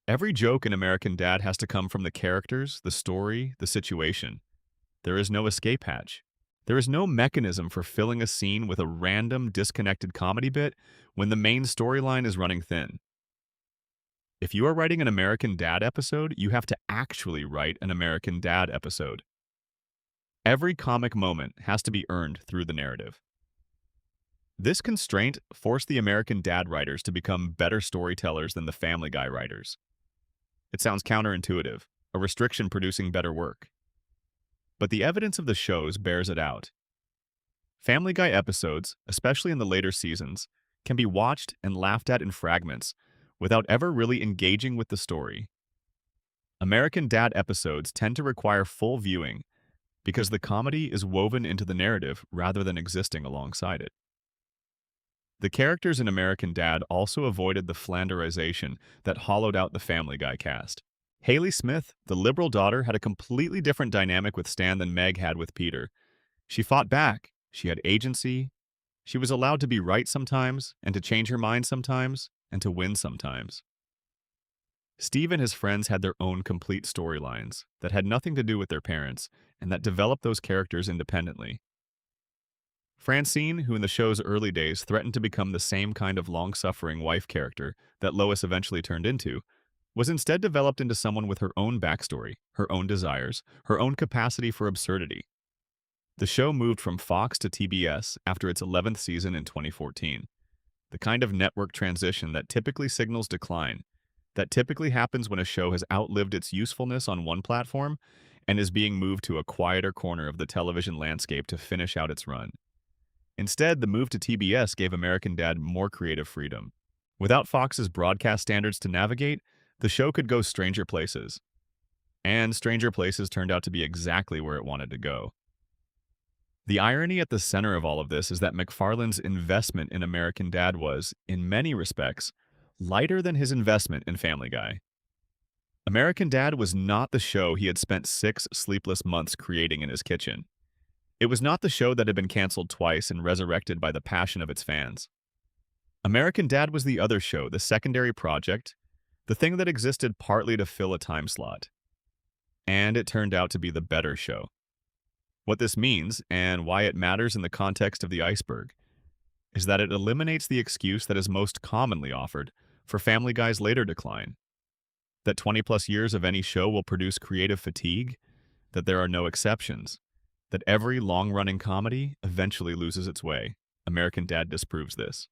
Every joke in American Dad has to come from the characters, the story, the situation. There is no escape hatch. There is no mechanism for filling a scene with a random, disconnected comedy bit when the main storyline is running thin. If you are writing an American Dad episode, you have to actually write an American Dad episode. Every comic moment has to be earned through the narrative. This constraint forced the American Dad writers to become better storytellers than the Family Guy writers. It sounds counterintuitive, a restriction producing better work. But the evidence of the shows bears it out. Family Guy episodes, especially in the later seasons, can be watched and laughed at in fragments without ever really engaging with the story. American Dad episodes tend to require full viewing because the comedy is woven into the narrative rather than existing alongside it. The characters in American Dad also avoided the flanderization that hollowed out the Family Guy cast. Haley Smith, the liberal daughter, had a completely different dynamic with Stan than Meg had with Peter. She fought back, she had agency, she was allowed to be right sometimes, and to change her mind sometimes, and to win sometimes. Steve and his friends had their own complete storylines that had nothing to do with their parents, and that developed those characters independently. Francine, who in the show's early days threatened to become the same kind of long-suffering wife character that Lois eventually turned into, was instead developed into someone with her own backstory, her own desires, her own capacity for absurdity. The show moved from Fox to TBS after its 11th season in 2014. The kind of network transition that typically signals decline, that typically happens when a show has outlived its usefulness on one platform and is being moved to a quieter corner of the television landscape to finish out its run. Instead, the move to TBS gave American Dad more creative freedom. Without Fox's broadcast standards to navigate, the show could go stranger places. And stranger places turned out to be exactly where it wanted to go. The irony at the center of all of this is that McFarlane's investment in American Dad was, in many respects, lighter than his investment in Family Guy. American Dad was not the show he had spent 6 sleepless months creating in his kitchen. It was not the show that had been canceled twice and resurrected by the passion of its fans. American Dad was the other show, the secondary project, the thing that existed partly to fill a time slot. And it turned out to be the better show. What this means, and why it matters in the context of the Iceberg, is that it eliminates the excuse that is most commonly offered for Family Guy's later decline. That 20-plus years of any show will produce creative fatigue, that there are no exceptions, that every long-running comedy eventually loses its way. American Dad disproves this.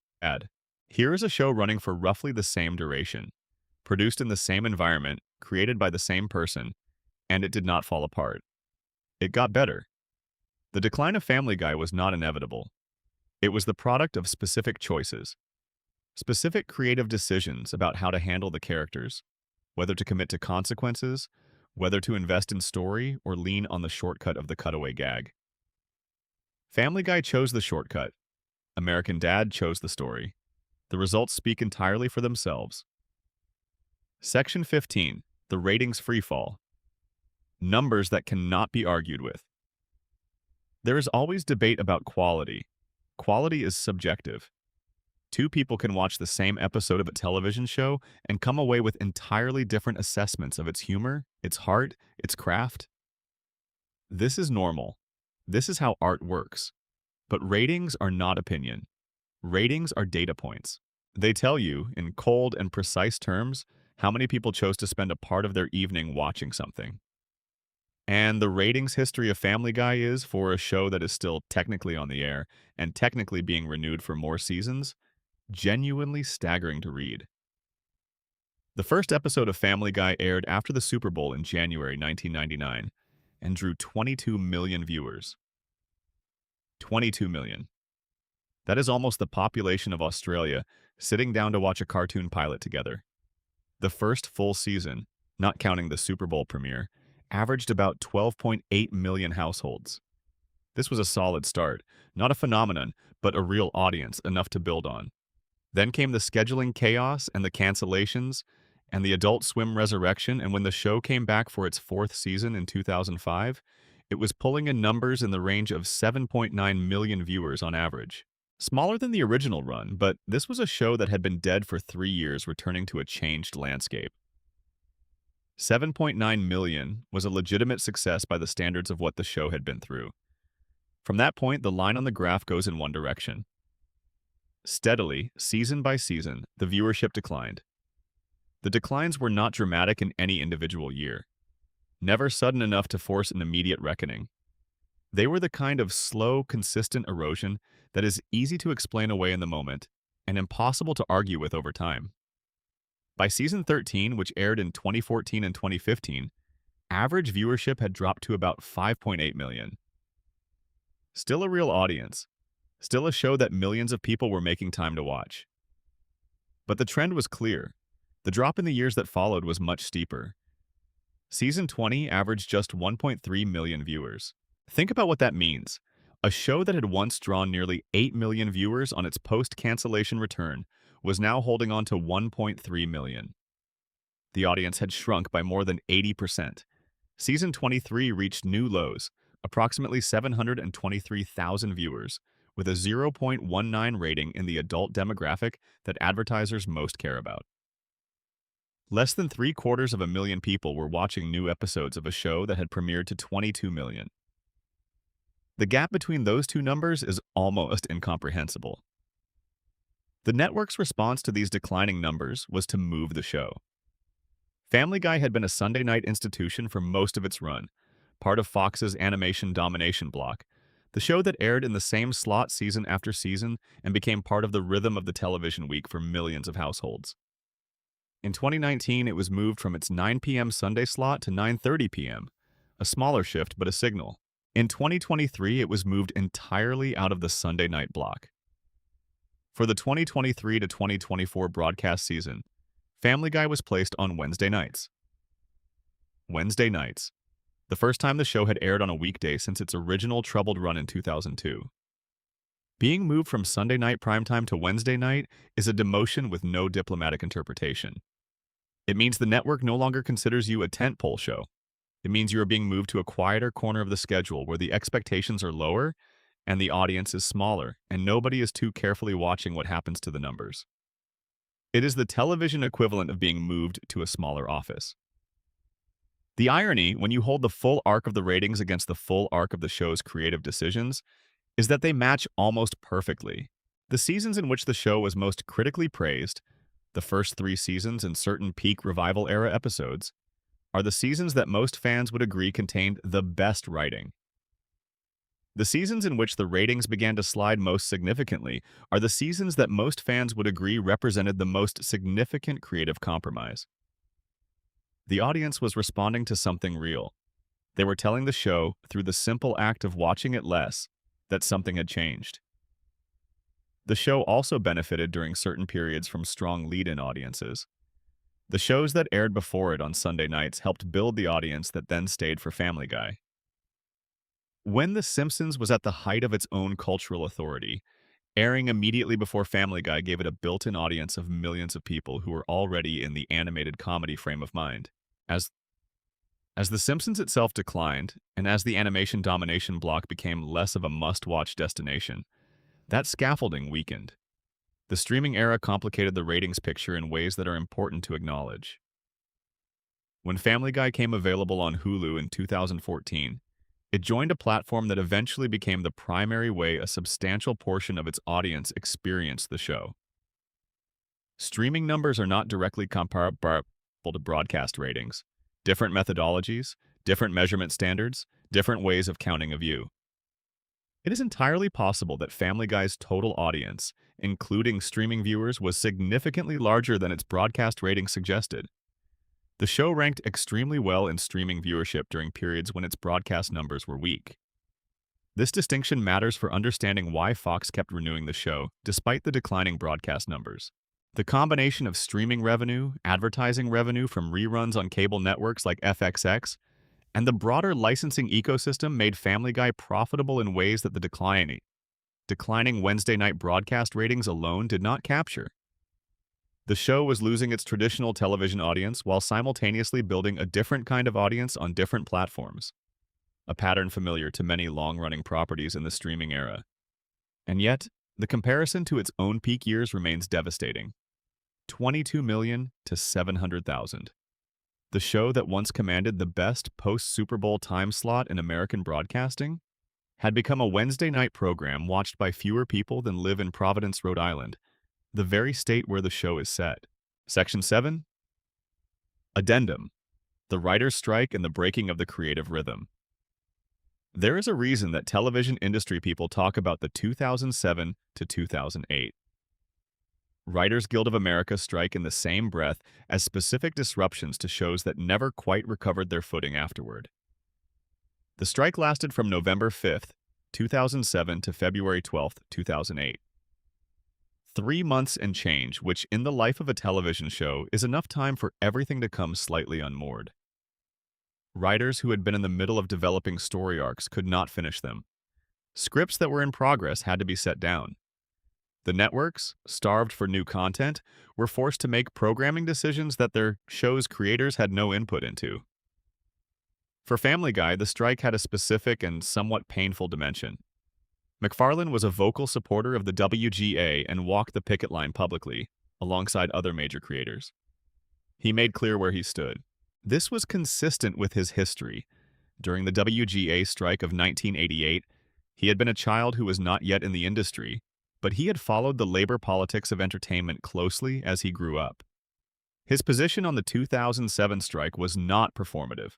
Here is a show running for roughly the same duration, produced in the same environment, created by the same person, and it did not fall apart. It got better. The decline of Family Guy was not inevitable. It was the product of specific choices, specific creative decisions about how to handle the characters, whether to commit to consequences, whether to invest in story, or lean on the shortcut of the cutaway gag. Family Guy chose the shortcut. American Dad chose the story. The results speak entirely for themselves. Section 15. The ratings freefall. Numbers that cannot be argued with. There is always debate about quality. Quality is subjective. Two people can watch the same episode of a television show and come away with entirely different assessments of its humor, its heart, its craft. This is normal. This is how art works. But ratings are not opinion. Ratings are data points. They tell you, in cold and precise terms, how many people chose to spend a part of their evening watching something. And the ratings history of Family Guy is, for a show that is still technically on the air and technically being renewed for more seasons, genuinely staggering to read. The first episode of Family Guy aired after the Super Bowl in January 1999 and drew 22 million viewers. 22 million. That is almost the population of Australia sitting down to watch a cartoon pilot together. The first full season, not counting the Super Bowl premiere, averaged about 12.8 million households. This was a solid start, not a phenomenon, but a real audience enough to build on. Then came the scheduling chaos and the cancellations and the Adult Swim resurrection, and when the show came back for its fourth season in 2005, it was pulling in numbers in the range of 7.9 million viewers on average. Smaller than the original run, but this was a show that had been dead for 3 years, returning to a changed landscape. 7.9 million was a legitimate success by the standards of what the show had been through. From that point, the line on the graph goes in one direction. Steadily, season by season, the viewership declined. The declines were not dramatic in any individual year, never sudden enough to force an immediate reckoning. They were the kind of slow, consistent erosion that is easy to explain away in the moment and impossible to argue with over time. By season 13, which aired in 2014 and 2015, average viewership had dropped to about 5.8 million. Still a real audience. Still a show that millions of people were making time to watch. But the trend was clear. The drop in the years that followed was much steeper. Season 20 averaged just 1.3 million viewers. Think about what that means. A show that had once drawn nearly 8 million viewers on its post-cancellation return was now holding on to 1.3 million. The audience had shrunk by more than 80%. Season 23 reached new lows, approximately 723,000 viewers, with a 0.19 rating in the adult demographic that advertisers most care about. Less than 750,000 people were watching new episodes of a show that had premiered to 22 million. The gap between those two numbers is almost incomprehensible. The network's response to these declining numbers was to move the show. Family Guy had been a Sunday night institution for most of its run, part of Fox's animation domination block, the show that aired in the same slot season after season and became part of the rhythm of the television week for millions of households. In 2019, it was moved from its 9 p.m. Sunday slot to 9:30 p.m., a smaller shift but a signal. In 2023, it was moved entirely out of the Sunday night block. For the 2023 to 2024 broadcast season, Family Guy was placed on Wednesday nights. Wednesday nights. the first time the show had aired on a weekday since its original troubled run in 2002. Being moved from Sunday night primetime to Wednesday night is a demotion with no diplomatic interpretation. It means the network no longer considers you a tentpole show. It means you are being moved to a quieter corner of the schedule where the expectations are lower and the audience is smaller, and nobody is too carefully watching what happens to the numbers. It is the television equivalent of being moved to a smaller office. The irony, when you hold the full arc of the ratings against the full arc of the show's creative decisions, is that they match almost perfectly. The seasons in which the show was most critically praised, the first 3 seasons and certain peak revival-era episodes, are the seasons that most fans would agree contained the best writing. The seasons in which the ratings began to slide most significantly are the seasons that most fans would agree represented the most significant creative compromise. The audience was responding to something real. They were telling the show, through the simple act of watching it less, that something had changed. The show also benefited during certain periods from strong lead-in audiences. The shows that aired before it on Sunday nights helped build the audience that then stayed for Family Guy. When The Simpsons was at the height of its own cultural authority, airing immediately before Family Guy gave it a built-in audience of millions of people who were already in the animated comedy frame of mind. As The Simpsons itself declined, and as the animation domination block became less of a must-watch destination, that scaffolding weakened. The streaming era complicated the ratings picture in ways that are important to acknowledge. When Family Guy came available on Hulu in 2014, it joined a platform that eventually became the primary way a substantial portion of its audience experienced the show. Streaming numbers are not directly comparable to broadcast ratings. Different methodologies, different measurement standards, different ways of counting a view. It is entirely possible that Family Guy's total audience, including streaming viewers, was significantly larger than its broadcast ratings suggested. The show ranked extremely well in streaming viewership during periods when its broadcast numbers were weak. This distinction matters for understanding why Fox kept renewing the show, despite the declining broadcast numbers. The combination of streaming revenue, advertising revenue from reruns on cable networks like FXX, and the broader licensing ecosystem made Family Guy profitable in ways that the declining Wednesday night broadcast ratings alone did not capture. The show was losing its traditional television audience while simultaneously building a different kind of audience on different platforms, a pattern familiar to many long-running properties in the streaming era. And yet, the comparison to its own peak years remains devastating. 22 million to 700,000. The show that once commanded the best post-Super Bowl time slot in American broadcasting had become a Wednesday night program watched by fewer people than live in Providence, Rhode Island, the very state where the show is set. Section 7. Addendum. The writer's strike and the breaking of the creative rhythm. There is a reason that television industry people talk about the 2007 to 2008 Writers Guild of America strike in the same breath as specific disruptions to shows that never quite recovered their footing afterward. The strike lasted from November 5, 2007 to February 12, 2008. 3 months and change, which in the life of a television show is enough time for everything to come slightly unmoored. Writers who had been in the middle of developing story arcs could not finish them. Scripts that were in progress had to be set down. The networks, starved for new content, were forced to make programming decisions that their show's creators had no input into. For Family Guy, the strike had a specific and somewhat painful dimension. MacFarlane was a vocal supporter of the WGA and walked the picket line publicly, alongside other major creators. He made clear where he stood. This was consistent with his history. During the WGA strike of 1988, he had been a child who was not yet in the industry, but he had followed the labor politics of entertainment closely as he grew up. His position on the 2007 strike was not performative.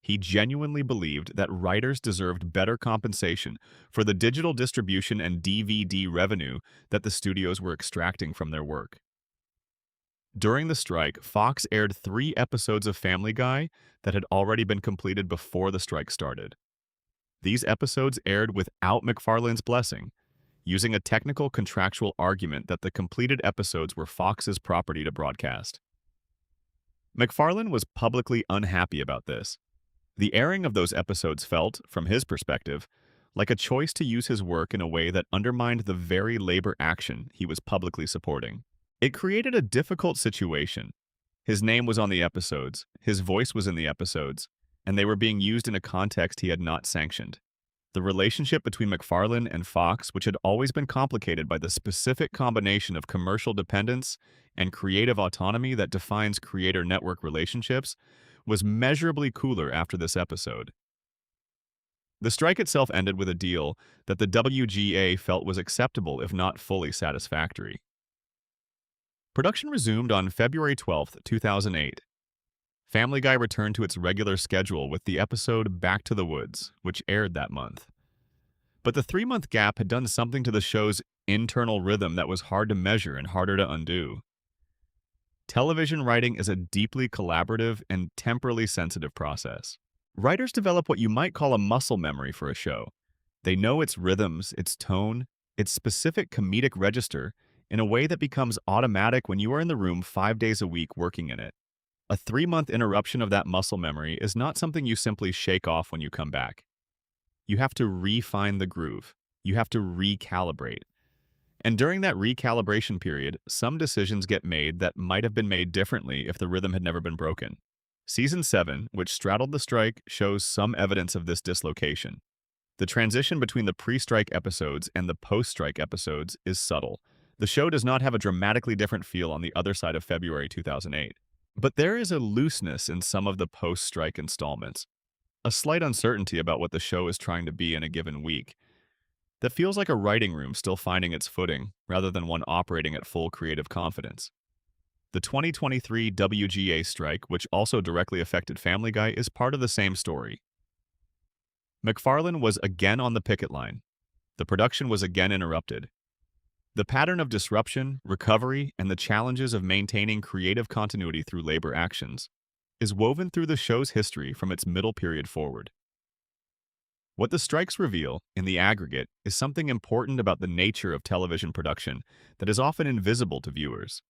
He genuinely believed that writers deserved better compensation for the digital distribution and DVD revenue that the studios were extracting from their work. During the strike, Fox aired 3 episodes of Family Guy that had already been completed before the strike started. These episodes aired without MacFarlane's blessing, using a technical contractual argument that the completed episodes were Fox's property to broadcast. MacFarlane was publicly unhappy about this. The airing of those episodes felt, from his perspective, like a choice to use his work in a way that undermined the very labor action he was publicly supporting. It created a difficult situation. His name was on the episodes, his voice was in the episodes, and they were being used in a context he had not sanctioned. The relationship between MacFarlane and Fox, which had always been complicated by the specific combination of commercial dependence and creative autonomy that defines creator-network relationships, was measurably cooler after this episode. The strike itself ended with a deal that the WGA felt was acceptable if not fully satisfactory. Production resumed on February 12, 2008. Family Guy returned to its regular schedule with the episode Back to the Woods, which aired that month. But the 3-month gap had done something to the show's internal rhythm that was hard to measure and harder to undo. Television writing is a deeply collaborative and temporally sensitive process. Writers develop what you might call a muscle memory for a show. They know its rhythms, its tone, its specific comedic register in a way that becomes automatic when you are in the room 5 days a week working in it. A 3-month interruption of that muscle memory is not something you simply shake off when you come back. You have to refine the groove. You have to recalibrate. And during that recalibration period, some decisions get made that might have been made differently if the rhythm had never been broken. Season 7, which straddled the strike, shows some evidence of this dislocation. The transition between the pre-strike episodes and the post-strike episodes is subtle. The show does not have a dramatically different feel on the other side of February 2008. But there is a looseness in some of the post-strike installments, a slight uncertainty about what the show is trying to be in a given week, that feels like a writing room still finding its footing rather than one operating at full creative confidence. The 2023 WGA strike, which also directly affected Family Guy, is part of the same story. MacFarlane was again on the picket line. The production was again interrupted. The pattern of disruption, recovery, and the challenges of maintaining creative continuity through labor actions is woven through the show's history from its middle period forward. What the strikes reveal, in the aggregate, is something important about the nature of television production that is often invisible to viewers.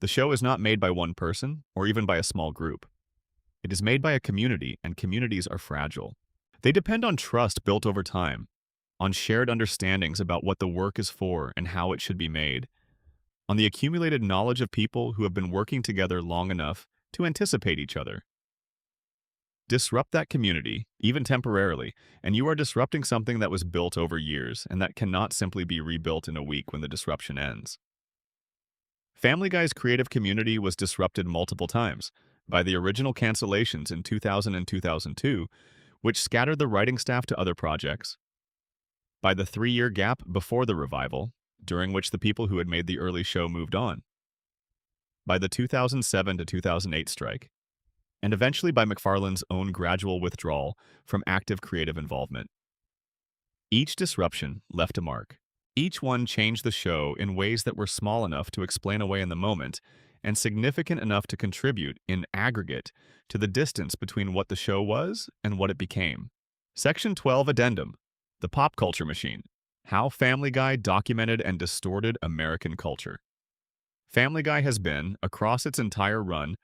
The show is not made by one person, or even by a small group. It is made by a community, and communities are fragile. They depend on trust built over time, on shared understandings about what the work is for and how it should be made, on the accumulated knowledge of people who have been working together long enough to anticipate each other. Disrupt that community, even temporarily, and you are disrupting something that was built over years and that cannot simply be rebuilt in a week when the disruption ends. Family Guy's creative community was disrupted multiple times by the original cancellations in 2000 and 2002, which scattered the writing staff to other projects, by the 3-year gap before the revival, during which the people who had made the early show moved on, by the 2007 to 2008 strike, and eventually by MacFarlane's own gradual withdrawal from active creative involvement. Each disruption left a mark. Each one changed the show in ways that were small enough to explain away in the moment and significant enough to contribute, in aggregate, to the distance between what the show was and what it became. Section 12 Addendum: The Pop Culture Machine. How Family Guy Documented and Distorted American Culture. Family Guy has been, across its entire run,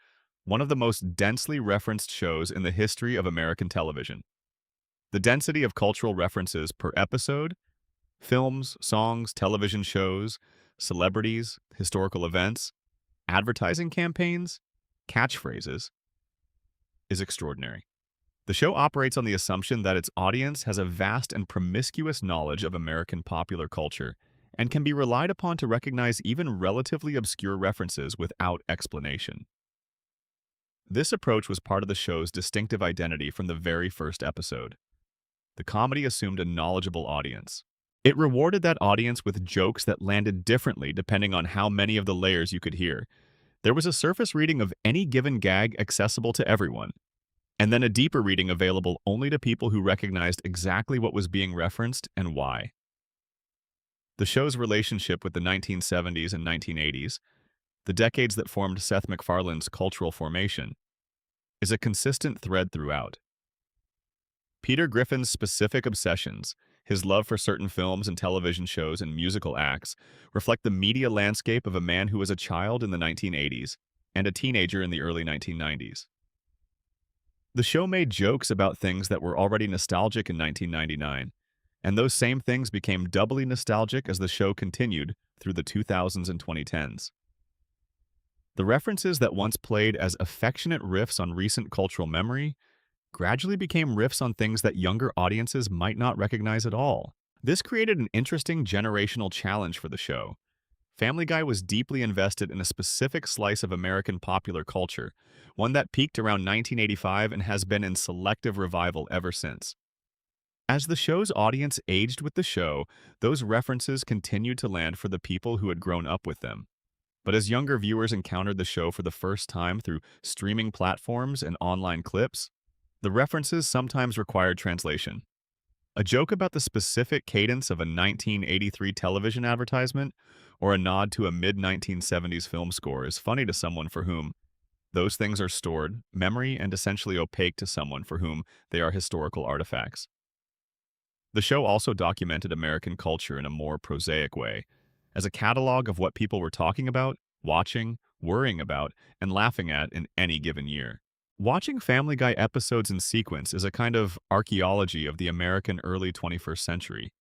one of the most densely referenced shows in the history of American television. The density of cultural references per episode, films, songs, television shows, celebrities, historical events, advertising campaigns, catchphrases, is extraordinary. The show operates on the assumption that its audience has a vast and promiscuous knowledge of American popular culture and can be relied upon to recognize even relatively obscure references without explanation. This approach was part of the show's distinctive identity from the very first episode. The comedy assumed a knowledgeable audience. It rewarded that audience with jokes that landed differently depending on how many of the layers you could hear. There was a surface reading of any given gag accessible to everyone, and then a deeper reading available only to people who recognized exactly what was being referenced and why. The show's relationship with the 1970s and 1980s, the decades that formed Seth MacFarlane's cultural formation, is a consistent thread throughout. Peter Griffin's specific obsessions, his love for certain films and television shows and musical acts, reflect the media landscape of a man who was a child in the 1980s and a teenager in the early 1990s. The show made jokes about things that were already nostalgic in 1999, and those same things became doubly nostalgic as the show continued through the 2000s and 2010s. The references that once played as affectionate riffs on recent cultural memory gradually became riffs on things that younger audiences might not recognize at all. This created an interesting generational challenge for the show. Family Guy was deeply invested in a specific slice of American popular culture, one that peaked around 1985 and has been in selective revival ever since. As the show's audience aged with the show, those references continued to land for the people who had grown up with them. But as younger viewers encountered the show for the first time through streaming platforms and online clips, the references sometimes required translation. A joke about the specific cadence of a 1983 television advertisement or a nod to a mid-1970s film score is funny to someone for whom those things are stored, memory, and essentially opaque to someone for whom they are historical artifacts. The show also documented American culture in a more prosaic way, as a catalog of what people were talking about, watching, worrying about, and laughing at in any given year. Watching Family Guy episodes in sequence is a kind of archaeology of the American early 21st century.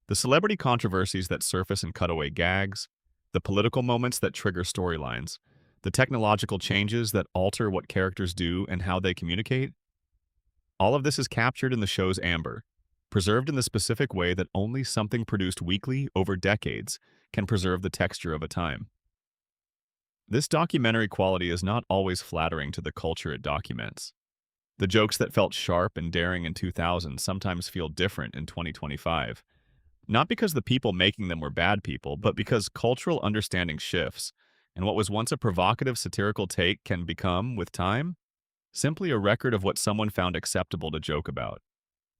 The celebrity controversies that surface in cutaway gags, the political moments that trigger storylines, the technological changes that alter what characters do and how they communicate, all of this is captured in the show's amber, preserved in the specific way that only something produced weekly over decades can preserve the texture of a time. This documentary quality is not always flattering to the culture it documents. The jokes that felt sharp and daring in 2000 sometimes feel different in 2025. Not because the people making them were bad people, but because cultural understanding shifts, and what was once a provocative satirical take can become, with time, simply a record of what someone found acceptable to joke about.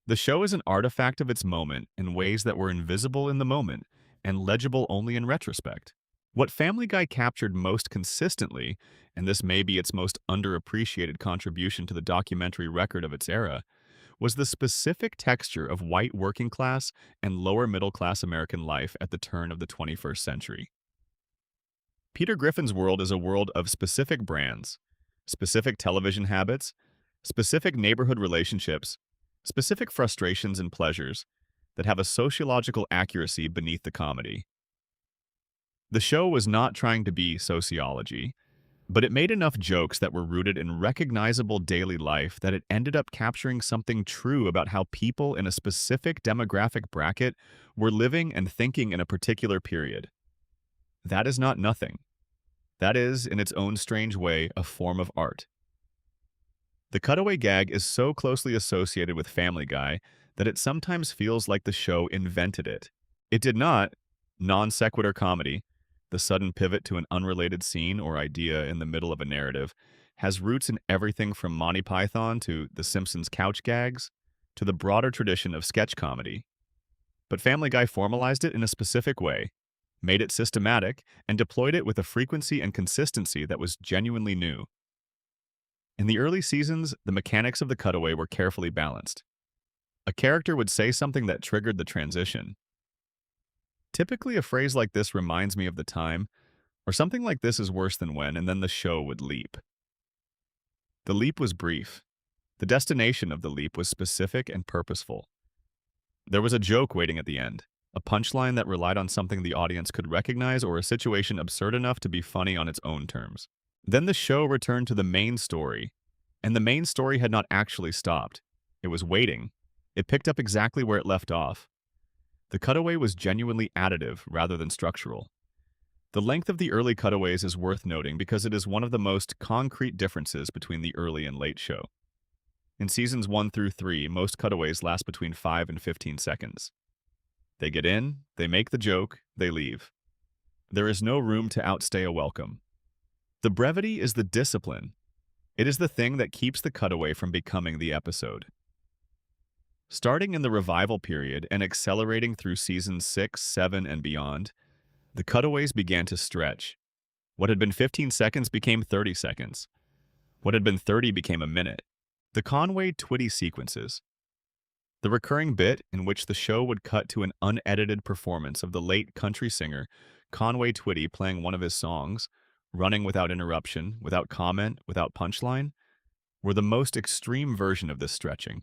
The show is an artifact of its moment in ways that were invisible in the moment and legible only in retrospect. What Family Guy captured most consistently, and this may be its most underappreciated contribution to the documentary record of its era, was the specific texture of white working-class and lower-middle-class American life at the turn of the 21st century. Peter Griffin's world is a world of specific brands, specific television habits, specific neighborhood relationships, specific frustrations and pleasures that have a sociological accuracy beneath the comedy. The show was not trying to be sociology, but it made enough jokes that were rooted in recognizable daily life that it ended up capturing something true about how people in a specific demographic bracket were living and thinking in a particular period. That is not nothing. That is, in its own strange way, a form of art. The cutaway gag is so closely associated with Family Guy that it sometimes feels like the show invented it. It did not. Non sequitur comedy, the sudden pivot to an unrelated scene or idea in the middle of a narrative, has roots in everything from Monty Python to The Simpsons couch gags to the broader tradition of sketch comedy. But Family Guy formalized it in a specific way, made it systematic, and deployed it with a frequency and consistency that was genuinely new. In the early seasons, the mechanics of the cutaway were carefully balanced. A character would say something that triggered the transition. Typically, a phrase like this reminds me of the time, or something like this is worse than when, and then the show would leap. The leap was brief. The destination of the leap was specific and purposeful. There was a joke waiting at the end, a punchline that relied on something the audience could recognize or a situation absurd enough to be funny on its own terms. Then the show returned to the main story, and the main story had not actually stopped. It was waiting. It picked up exactly where it left off. The cutaway was genuinely additive rather than structural. The length of the early cutaways is worth noting because it is one of the most concrete differences between the early and late show. In seasons 1 through 3, most cutaways last between 5 and 15 seconds. They get in, they make the joke, they leave. There is no room to outstay a welcome. The brevity is the discipline. It is the thing that keeps the cutaway from becoming the episode. Starting in the revival period and accelerating through seasons 6, 7, and beyond, the cutaways began to stretch. What had been 15 seconds became 30 seconds. What had been 30 became a minute. The Conway-Twitty sequences. The recurring bit in which the show would cut to an unedited performance of the late country singer Conway-Twitty playing one of his songs, running without interruption, without comment, without punchline, were the most extreme version of this stretching.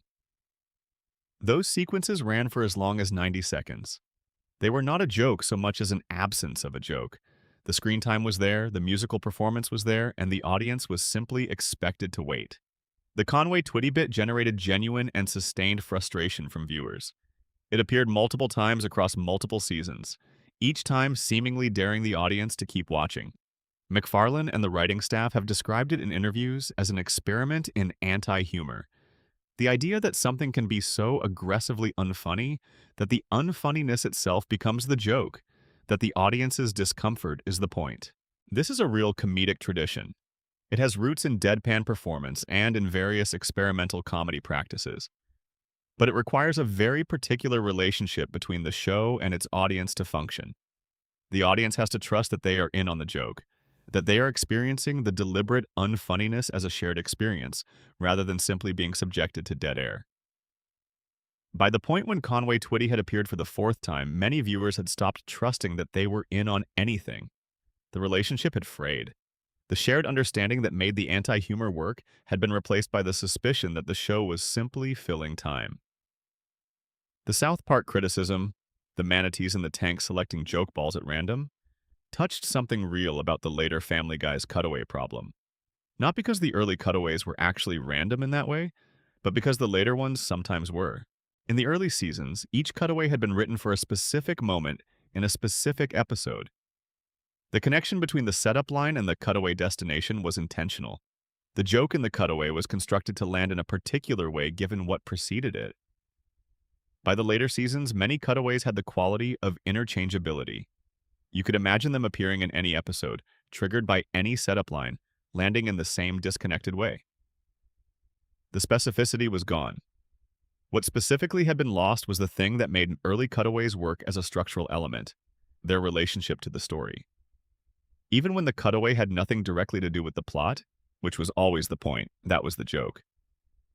Those sequences ran for as long as 90 seconds. They were not a joke so much as an absence of a joke. The screen time was there, the musical performance was there, and the audience was simply expected to wait. The Conway Twitty bit generated genuine and sustained frustration from viewers. It appeared multiple times across multiple seasons, each time seemingly daring the audience to keep watching. McFarlane and the writing staff have described it in interviews as an experiment in anti-humor. The idea that something can be so aggressively unfunny that the unfunniness itself becomes the joke, that the audience's discomfort is the point. This is a real comedic tradition. It has roots in deadpan performance and in various experimental comedy practices. But it requires a very particular relationship between the show and its audience to function. The audience has to trust that they are in on the joke, that they are experiencing the deliberate unfunniness as a shared experience, rather than simply being subjected to dead air. By the point when Conway Twitty had appeared for the fourth time, many viewers had stopped trusting that they were in on anything. The relationship had frayed. The shared understanding that made the anti-humor work had been replaced by the suspicion that the show was simply filling time. The South Park criticism, the manatees in the tank selecting joke balls at random, touched something real about the later Family Guy's cutaway problem. Not because the early cutaways were actually random in that way, but because the later ones sometimes were. In the early seasons, each cutaway had been written for a specific moment in a specific episode. The connection between the setup line and the cutaway destination was intentional. The joke in the cutaway was constructed to land in a particular way given what preceded it. By the later seasons, many cutaways had the quality of interchangeability. You could imagine them appearing in any episode, triggered by any setup line, landing in the same disconnected way. The specificity was gone. What specifically had been lost was the thing that made early cutaways work as a structural element, their relationship to the story. Even when the cutaway had nothing directly to do with the plot, which was always the point, that was the joke.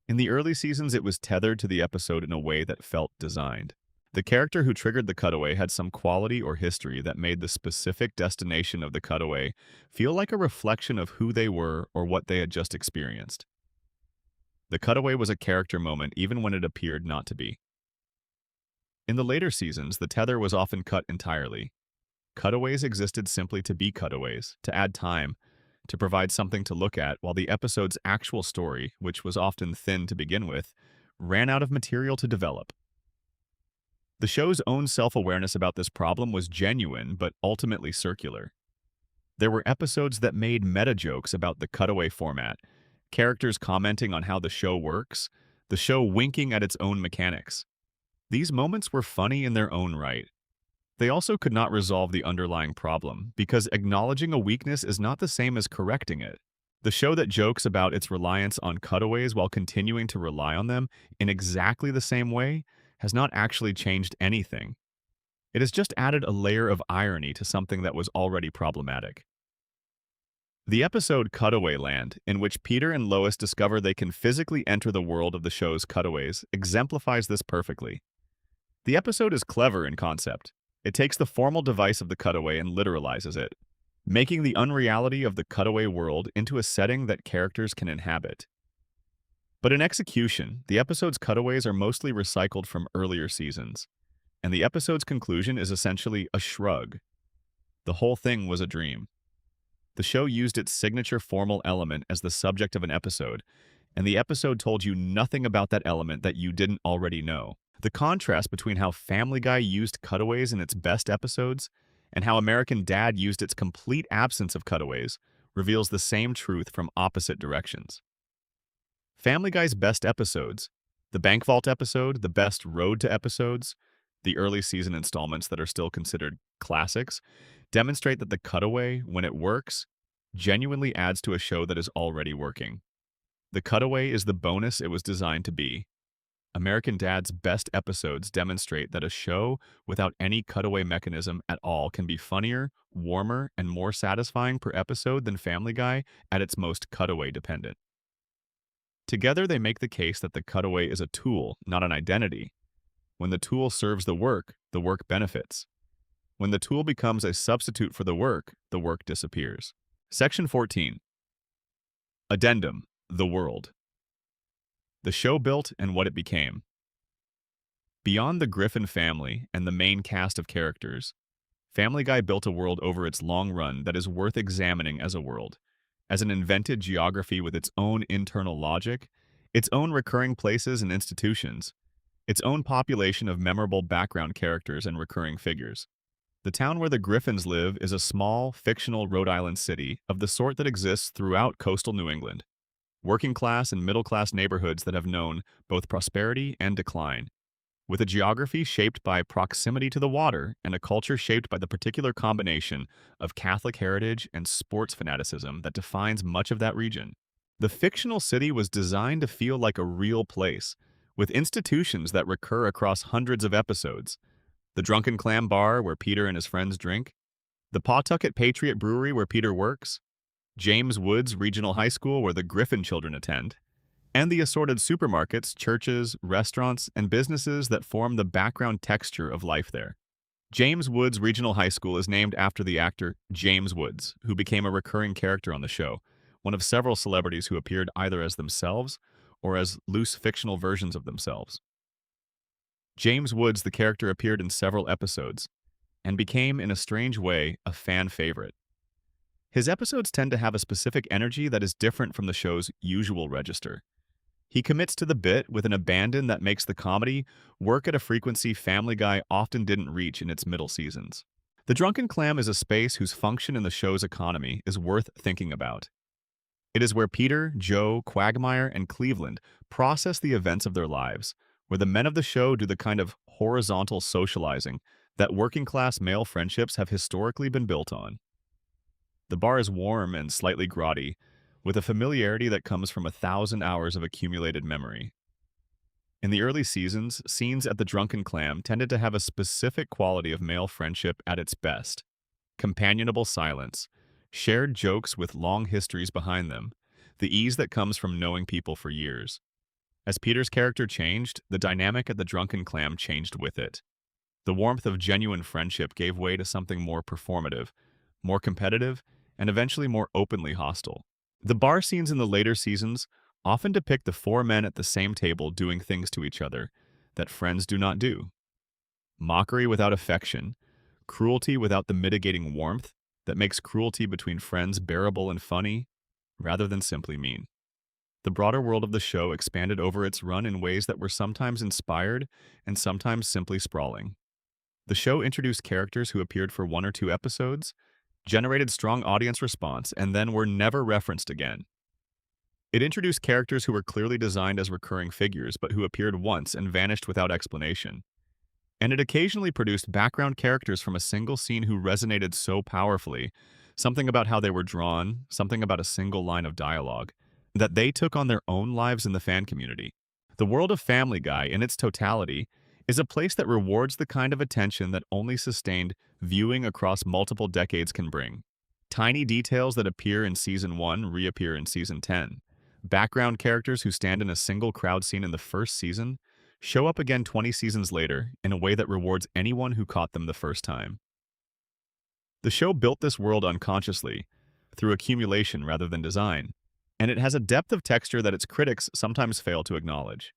In the early seasons, it was tethered to the episode in a way that felt designed. The character who triggered the cutaway had some quality or history that made the specific destination of the cutaway feel like a reflection of who they were or what they had just experienced. The cutaway was a character moment even when it appeared not to be. In the later seasons, the tether was often cut entirely. Cutaways existed simply to be cutaways, to add time, to provide something to look at, while the episode's actual story, which was often thin to begin with, ran out of material to develop. The show's own self-awareness about this problem was genuine but ultimately circular. There were episodes that made meta-jokes about the cutaway format, characters commenting on how the show works, the show winking at its own mechanics. These moments were funny in their own right. They also could not resolve the underlying problem, because acknowledging a weakness is not the same as correcting it. The show that jokes about its reliance on cutaways while continuing to rely on them in exactly the same way has not actually changed anything. It has just added a layer of irony to something that was already problematic. The episode Cutaway Land, in which Peter and Lois discover they can physically enter the world of the show's cutaways, exemplifies this perfectly. The episode is clever in concept. It takes the formal device of the cutaway and literalizes it, making the unreality of the cutaway world into a setting that characters can inhabit. But in execution, the episode's cutaways are mostly recycled from earlier seasons, and the episode's conclusion is essentially a shrug. The whole thing was a dream. The show used its signature formal element as the subject of an episode, and the episode told you nothing about that element that you didn't already know. The contrast between how Family Guy used cutaways in its best episodes and how American Dad used its complete absence of cutaways reveals the same truth from opposite directions. Family Guy's best episodes, the Bank Vault episode, the best Road to episodes, the early season installments that are still considered classics, demonstrate that the cutaway, when it works, genuinely adds to a show that is already working. The cutaway is the bonus it was designed to be. American Dad's best episodes demonstrate that a show without any cutaway mechanism at all can be funnier, warmer, and more satisfying per episode than Family Guy at its most cutaway dependent. Together, they make the case that the cutaway is a tool, not an identity. When the tool serves the work benefits. When the tool becomes a substitute for the work disappears. Section 14. Addendum: The World. the show built and what it became. Beyond the Griffin family and the main cast of characters, Family Guy built a world over its long run that is worth examining as a world, as an invented geography with its own internal logic, its own recurring places and institutions, its own population of memorable background characters and recurring figures. The town where the Griffins live is a small, fictional Rhode Island city of the sort that exists throughout coastal New England. Working class and middle class neighborhoods that have known both prosperity and decline, with a geography shaped by proximity to the water and a culture shaped by the particular combination of Catholic heritage and sports fanaticism that defines much of that region. The fictional city was designed to feel like a real place, with institutions that recur across hundreds of episodes. The Drunken Clam Bar, where Peter and his friends drink, the Pawtucket Patriot Brewery, where Peter works, James Woods Regional High School, where the Griffin children attend, and the assorted supermarkets, churches, restaurants, and businesses that form the background texture of life there. James Woods Regional High School is named after the actor James Woods, who became a recurring character on the show, one of several celebrities who appeared either as themselves or as loose fictional versions of themselves. James Woods, the character, appeared in several episodes and became, in a strange way, a fan favorite. His episodes tend to have a specific energy that is different from the show's usual register. He commits to the bit with an abandon that makes the comedy work at a frequency Family Guy often didn't reach in its middle seasons. The Drunken Clam is a space whose function in the show's economy is worth thinking about. It is where Peter, Joe, Quagmire, and Cleveland process the events of their lives, where the men of the show do the kind of horizontal socializing that working-class male friendships have historically been built on. The bar is warm and slightly grotty, with a familiarity that comes from 1,000 hours of accumulated memory. In the early seasons, scenes at the Drunken Clam tended to have a specific quality of male friendship at its best: companionable silence, shared jokes with long histories behind them, the ease that comes from knowing people for years. As Peter's character changed, the dynamic at the Drunken Clam changed with it. The warmth of genuine friendship gave way to something more performative, more competitive, and eventually more openly hostile. The bar scenes in the later seasons often depict the four men at the same table doing things to each other that friends do not do. Mockery without affection, cruelty without the mitigating warmth that makes cruelty between friends bearable and funny, rather than simply mean. The broader world of the show expanded over its run in ways that were sometimes inspired and sometimes simply sprawling. The show introduced characters who appeared for 1 or 2 episodes, generated strong audience response, and then were never referenced again. It introduced characters who were clearly designed as recurring figures, but who appeared once and vanished without explanation. And it occasionally produced background characters from a single scene who resonated so powerfully, something about how they were drawn, something about a single line of dialogue, that they took on their own lives in the fan community. The world of Family Guy, in its totality, is a place that rewards the kind of attention that only sustained viewing across multiple decades can bring. Tiny details that appear in Season 1 reappear in Season 10. Background characters who stand in a single crowd scene in the first season show up again 20 seasons later in a way that rewards anyone who caught them the first time. The show built this world unconsciously, through accumulation rather than design, and it has a depth of texture that its critics sometimes fail to acknowledge.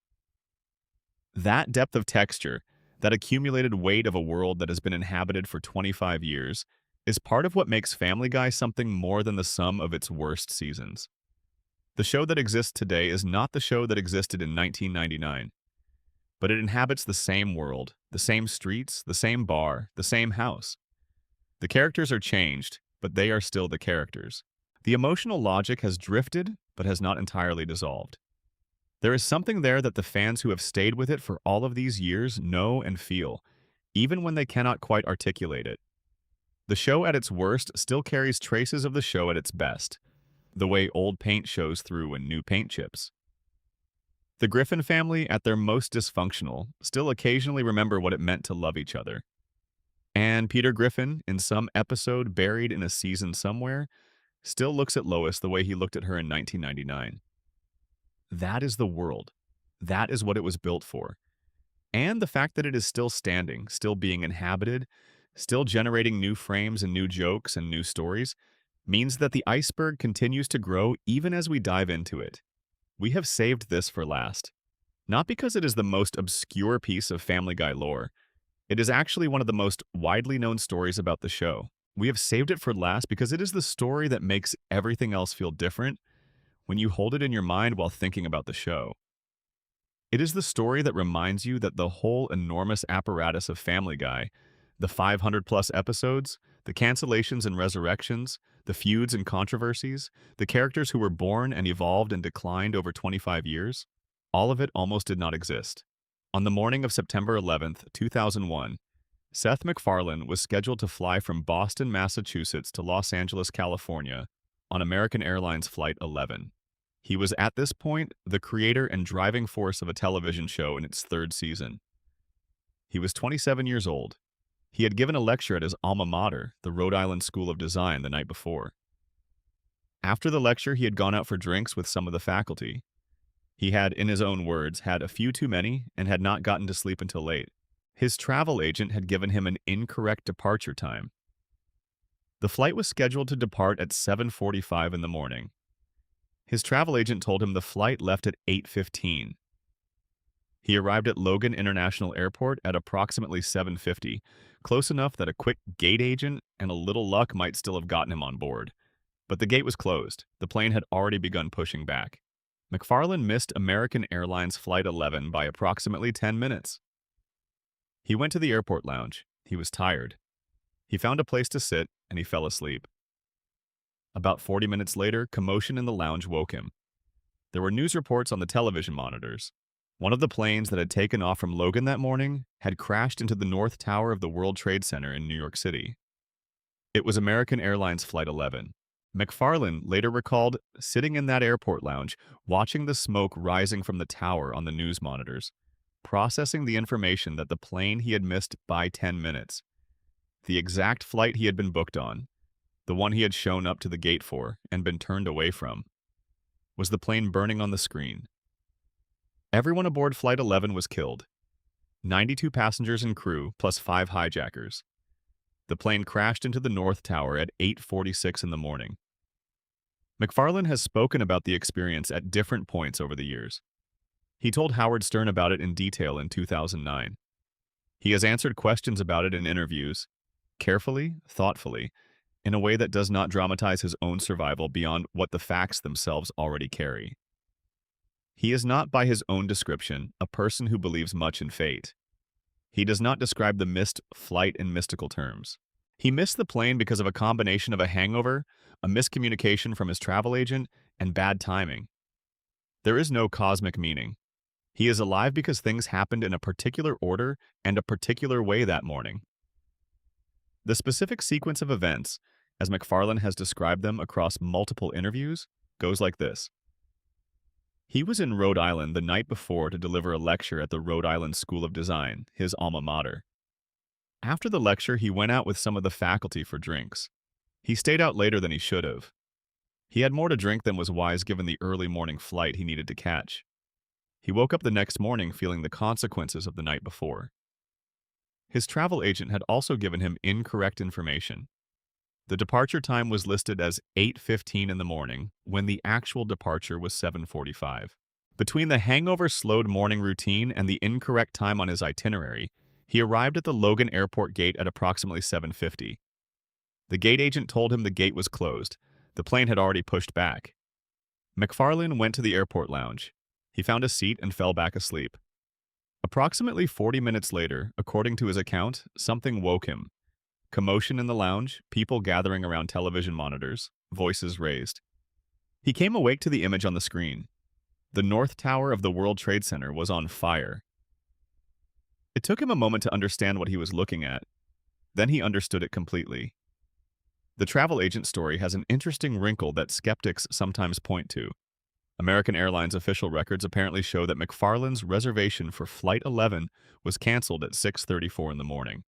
That depth of texture, that accumulated weight of a world that has been inhabited for 25 years, is part of what makes Family Guy something more than the sum of its worst seasons. The show that exists today is not the show that existed in 1999, but it inhabits the same world, the same streets, the same bar, the same house. The characters are changed, but they are still the characters. The emotional logic has drifted, but has not entirely dissolved. There is something there that the fans who have stayed with it for all of these years know and feel, even when they cannot quite articulate it. The show at its worst still carries traces of the show at its best, the way old paint shows through when new paint chips. The Griffin family, at their most dysfunctional, still occasionally remember what it meant to love each other. And Peter Griffin, in some episode buried in a season somewhere, still looks at Lois the way he looked at her in 1999. That is the world. That is what it was built for. And the fact that it is still standing, still being inhabited, still generating new frames and new jokes and new stories, means that the iceberg continues to grow even as we dive into it. We have saved this for last. Not because it is the most obscure piece of Family Guy lore. It is actually one of the most widely known stories about the show. We have saved it for last because it is the story that makes everything else feel different when you hold it in your mind while thinking about the show. It is the story that reminds you that the whole enormous apparatus of Family Guy, the 500 plus episodes, the cancellations and resurrections, the feuds and controversies, the characters who were born and evolved and declined over 25 years, all of it almost did not exist. On the morning of September 11th, 2001, Seth MacFarlane was scheduled to fly from Boston, Massachusetts to Los Angeles, California on American Airlines Flight 11. He was at this point the creator and driving force of a television show in its third season. He was 27 years old. He had given a lecture at his alma mater, the Rhode Island School of Design, the night before. After the lecture, he had gone out for drinks with some of the faculty. He had, in his own words, had a few too many and had not gotten to sleep until late. His travel agent had given him an incorrect departure time. The flight was scheduled to depart at 7:45 in the morning. His travel agent told him the flight left at 8:15. He arrived at Logan International Airport at approximately 7:50, close enough that a quick gate agent and a little luck might still have gotten him on board. But the gate was closed. The plane had already begun pushing back. MacFarlane missed American Airlines Flight 11 by approximately 10 minutes. He went to the airport lounge. He was tired. He found a place to sit, and he fell asleep. About 40 minutes later, commotion in the lounge woke him. There were news reports on the television monitors. One of the planes that had taken off from Logan that morning had crashed into the North Tower of the World Trade Center in New York City. It was American Airlines Flight 11. MacFarlane later recalled sitting in that airport lounge, watching the smoke rising from the tower on the news monitors, processing the information that the plane he had missed by 10 minutes, the exact flight he had been booked on, the one he had shown up to the gate for and been turned away from, was the plane burning on the screen. Everyone aboard Flight 11 was killed. 92 passengers and crew, plus 5 hijackers. The plane crashed into the North Tower at 8:46 in the morning. MacFarlane has spoken about the experience at different points over the years. He told Howard Stern about it in detail in 2009. He has answered questions about it in interviews, carefully, thoughtfully, in a way that does not dramatize his own survival beyond what the facts themselves already carry. He is not, by his own description, a person who believes much in fate. He does not describe the missed flight in mystical terms. He missed the plane because of a combination of a hangover, a miscommunication from his travel agent, and bad timing. There is no cosmic meaning. He is alive because things happened in a particular order and a particular way that morning. The specific sequence of events, as MacFarlane has described them across multiple interviews, goes like this. He was in Rhode Island the night before to deliver a lecture at the Rhode Island School of Design, his alma mater. After the lecture, he went out with some of the faculty for drinks. He stayed out later than he should have. He had more to drink than was wise given the early morning flight he needed to catch. He woke up the next morning feeling the consequences of the night before. His travel agent had also given him incorrect information. The departure time was listed as 8:15 in the morning, when the actual departure was 7:45. Between the hangover-slowed morning routine and the incorrect time on his itinerary, he arrived at the Logan Airport gate at approximately 7:50. The gate agent told him the gate was closed. The plane had already pushed back. MacFarlane went to the airport lounge. He found a seat and fell back asleep. Approximately 40 minutes later, according to his account, something woke him. Commotion in the lounge, people gathering around television monitors, voices raised. He came awake to the image on the screen. The North Tower of the World Trade Center was on fire. It took him a moment to understand what he was looking at. Then he understood it completely. The travel agent story has an interesting wrinkle that skeptics sometimes point to. American Airlines official records apparently show that MacFarlane's reservation for Flight 11 was canceled at 6:34 in the morning,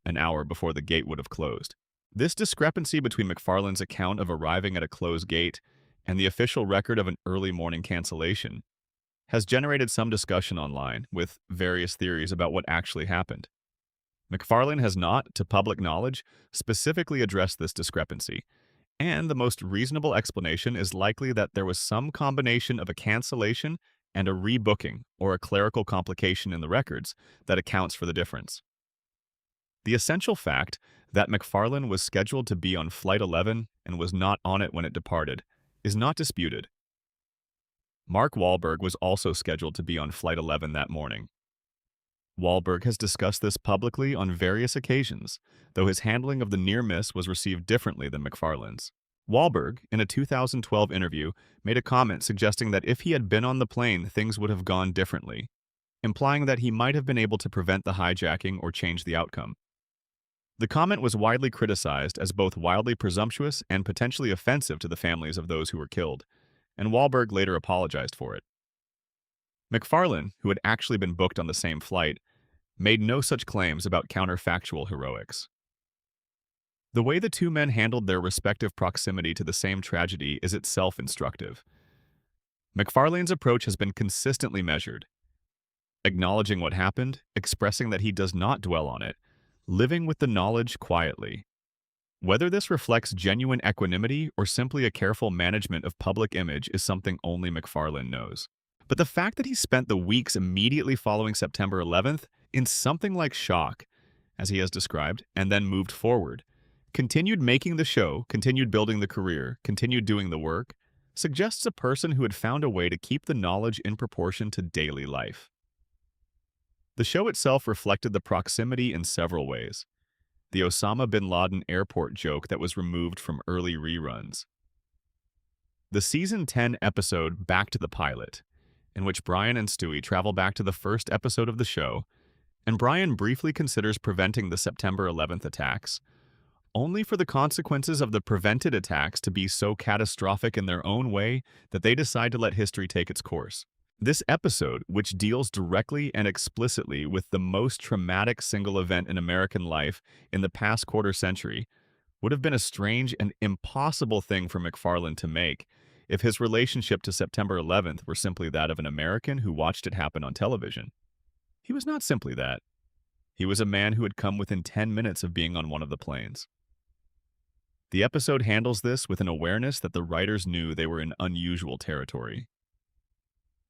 an hour before the gate would have closed. This discrepancy between MacFarlane's account of arriving at a closed gate and the official record of an early morning cancellation has generated some discussion online, with various theories about what actually happened. MacFarlane has not, to public knowledge, specifically addressed this discrepancy, and the most reasonable explanation is likely that there was some combination of a cancellation and a rebooking or a clerical complication in the records that accounts for the difference. The essential fact that MacFarlane was scheduled to be on Flight 11 and was not on it when it departed is not disputed. Mark Wahlberg was also scheduled to be on Flight 11 that morning. Wahlberg has discussed this publicly on various occasions, though his handling of the near miss was received differently than MacFarlane's. Wahlberg, in a 2012 interview, made a comment suggesting that if he had been on the plane, things would have gone differently, implying that he might have been able to prevent the hijacking or change the outcome. The comment was widely criticized as both wildly presumptuous and potentially offensive to the families of those who were killed, and Wahlberg later apologized for it. MacFarlane, who had actually been booked on the same flight, made no such claims about counterfactual heroics. The way the two men handled their respective proximity to the same tragedy is itself instructive. MacFarlane's approach has been consistently measured, acknowledging what happened, expressing that he does not dwell on it, living with the knowledge quietly. Whether this reflects genuine equanimity or simply a careful management of public image is something only MacFarlane knows. But the fact that he spent the weeks immediately following September 11th in something like shock, as he has described, and then moved forward, continued making the show, continued building the career, continued doing the work, suggests a person who had found a way to keep the knowledge in proportion to daily life. The show itself reflected the proximity in several ways. The Osama bin Laden airport joke that was removed from early reruns. The Season 10 episode Back to the Pilot, in which Brian and Stewie travel back to the first episode of the show, and Brian briefly considers preventing the September 11th attacks, only for the consequences of the prevented attacks to be so catastrophic in their own way that they decide to let history take its course. This episode, which deals directly and explicitly with the most traumatic single event in American life in the past quarter century, would have been a strange and impossible thing for MacFarlane to make if his relationship to September 11th were simply that of an American who watched it happen on television. He was not simply that. He was a man who had come within 10 minutes of being on one of the planes. The episode handles this with an awareness that the writers knew they were in unusual territory.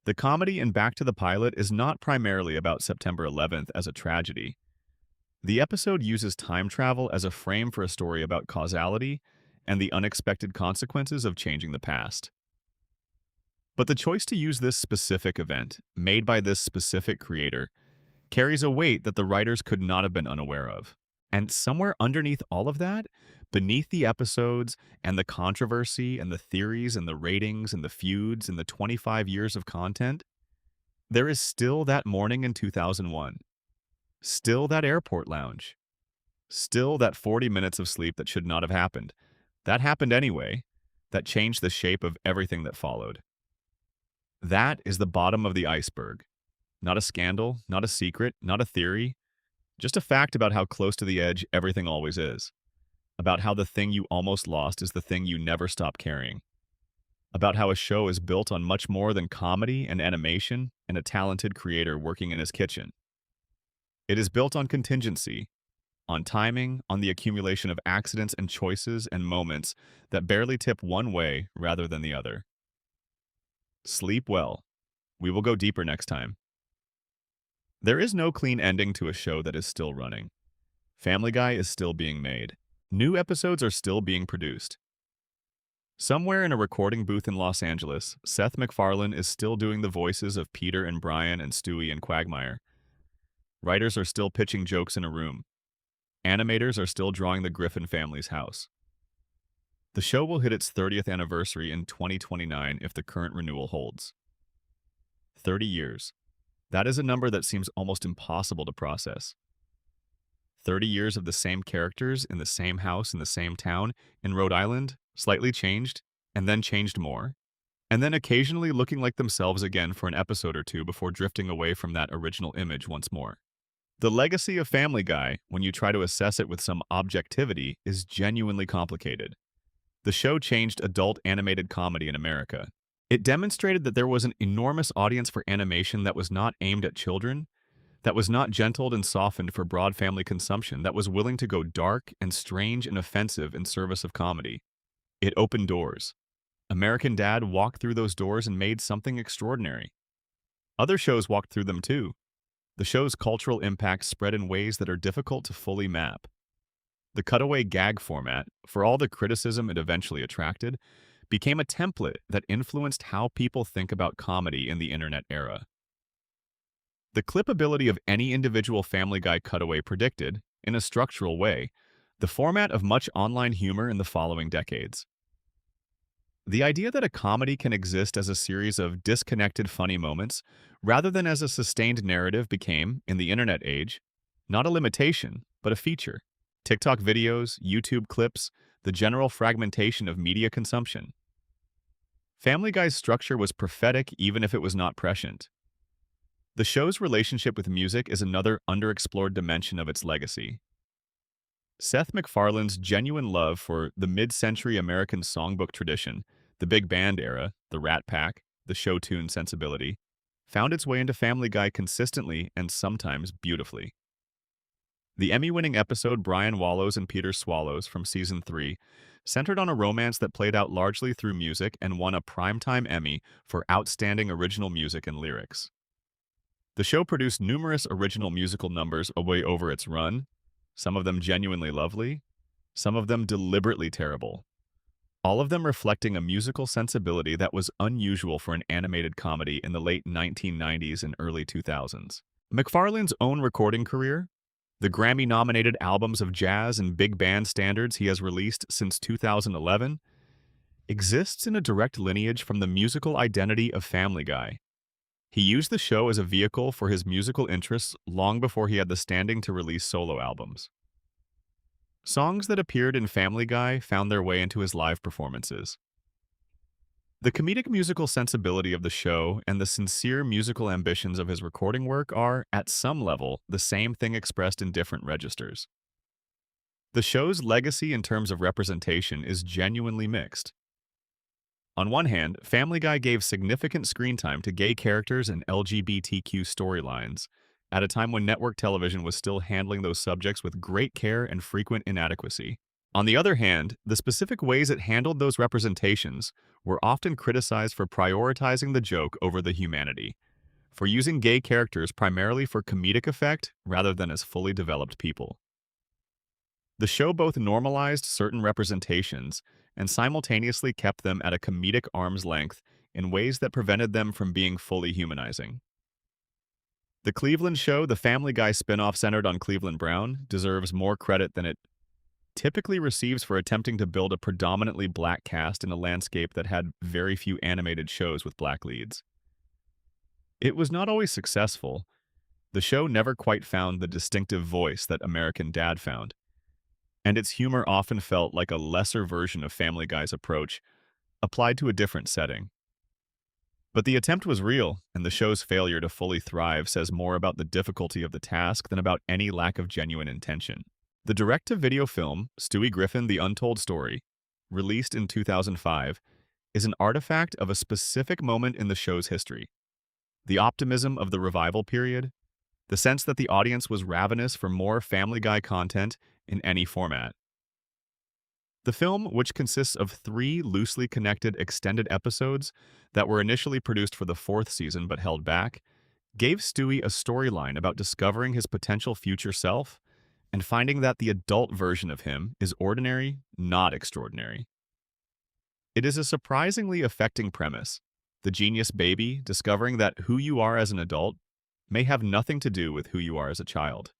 The comedy in Back to the Pilot is not primarily about September 11th as a tragedy. The episode uses time travel as a frame for a story about causality and the unexpected consequences of changing the past. But the choice to use this specific event, made by this specific creator, carries a weight that the writers could not have been unaware of. And somewhere underneath all of that, beneath the episodes and the controversy and the theories and the ratings and the feuds and the 25 years of content, there is still that morning in 2001. Still that airport lounge. Still that 40 minutes of sleep that should not have happened. That happened anyway. That changed the shape of everything that followed. That is the bottom of the iceberg. Not a scandal, not a secret, not a theory. Just a fact about how close to the edge everything always is. About how the thing you almost lost is the thing you never stop carrying. About how a show is built on much more than comedy and animation and a talented creator working in his kitchen. It is built on contingency, on timing, on the accumulation of accidents and choices and moments that barely tip one way rather than the other. Sleep well. We will go deeper next time. There is no clean ending to a show that is still running. Family Guy is still being made. New episodes are still being produced. Somewhere in a recording booth in Los Angeles, Seth MacFarlane is still doing the voices of Peter and Brian and Stewie and Quagmire. Writers are still pitching jokes in a room. Animators are still drawing the Griffin family's house. The show will hit its 30th anniversary in 2029 if the current renewal holds. 30 years. That is a number that seems almost impossible to process. 30 years of the same characters in the same house in the same town in Rhode Island, slightly changed, and then changed more, and then occasionally looking like themselves again for an episode or two before drifting away from that original image once more. The legacy of Family Guy, when you try to assess it with some objectivity, is genuinely complicated. The show changed adult animated comedy in America. It demonstrated that there was an enormous audience for animation that was not aimed at children, that was not gentled and softened for broad family consumption, that was willing to go dark and strange and offensive in service of comedy. It opened doors. American Dad walked through those doors and made something extraordinary. Other shows walked through them too. The show's cultural impact spread in ways that are difficult to fully map. The cutaway gag format, for all the criticism it eventually attracted, became a template that influenced how people think about comedy in the internet era. The clippability of any individual Family Guy cutaway predicted, in a structural way, the format of much online humor in the following decades. The idea that a comedy can exist as a series of disconnected funny moments rather than as a sustained narrative became, in the internet age, not a limitation, but a feature. TikTok videos, YouTube clips, the general fragmentation of media consumption. Family Guy's structure was prophetic even if it was not prescient. The show's relationship with music is another underexplored dimension of its legacy. Seth MacFarlane's genuine love for the mid-century American songbook tradition, the big band era, the Rat Pack, the show tune sensibility, found its way into Family Guy consistently and sometimes beautifully. The Emmy-winning episode Brian Wallows and Peter Swallows from Season 3 centered on a romance that played out largely through music and won a Primetime Emmy for Outstanding Original Music and Lyrics. The show produced numerous original musical numbers away over its run, some of them genuinely lovely, some of them deliberately terrible, all of them reflecting a musical sensibility that was unusual for an animated comedy in the late 1990s and early 2000s. MacFarlane's own recording career, the Grammy-nominated albums of jazz and big band standards he has released since 2011, exists in a direct lineage from the musical identity of Family Guy. He used the show as a vehicle for his musical interests long before he had the standing to release solo albums. Songs that appeared in Family Guy found their way into his live performances. The comedic musical sensibility of the show and the sincere musical ambitions of his recording work are, at some level, the same thing expressed in different registers. The show's legacy in terms of representation is genuinely mixed. On one hand, Family Guy gave significant screen time to gay characters and LGBTQ storylines, at a time when network television was still handling those subjects with great care and frequent inadequacy. On the other hand, the specific ways it handled those representations were often criticized for prioritizing the joke over the humanity, for using gay characters primarily for comedic effect rather than as fully developed people. The show both normalized certain representations and simultaneously kept them at a comedic arm's length in ways that prevented them from being fully humanizing. The Cleveland show, the Family Guy spin-off centered on Cleveland Brown, deserves more credit than it typically receives for attempting to build a predominantly black cast in a landscape that had very few animated shows with black leads. It was not always successful. The show never quite found the distinctive voice that American Dad found, and its humor often felt like a lesser version of Family Guy's approach, applied to a different setting. But the attempt was real, and the show's failure to fully thrive says more about the difficulty of the task than about any lack of genuine intention. The direct-to-video film, Stewie Griffin: The Untold Story, released in 2005, is an artifact of a specific moment in the show's history. The optimism of the revival period, the sense that the audience was ravenous for more Family Guy content in any format. The film, which consists of 3 loosely connected extended episodes that were initially produced for the 4th season but held back, gave Stewie a storyline about discovering his potential future self and finding that the adult version of him is ordinary, not extraordinary. It is a surprisingly affecting premise, the genius baby discovering that who you are as an adult may have nothing to do with who you are as a child.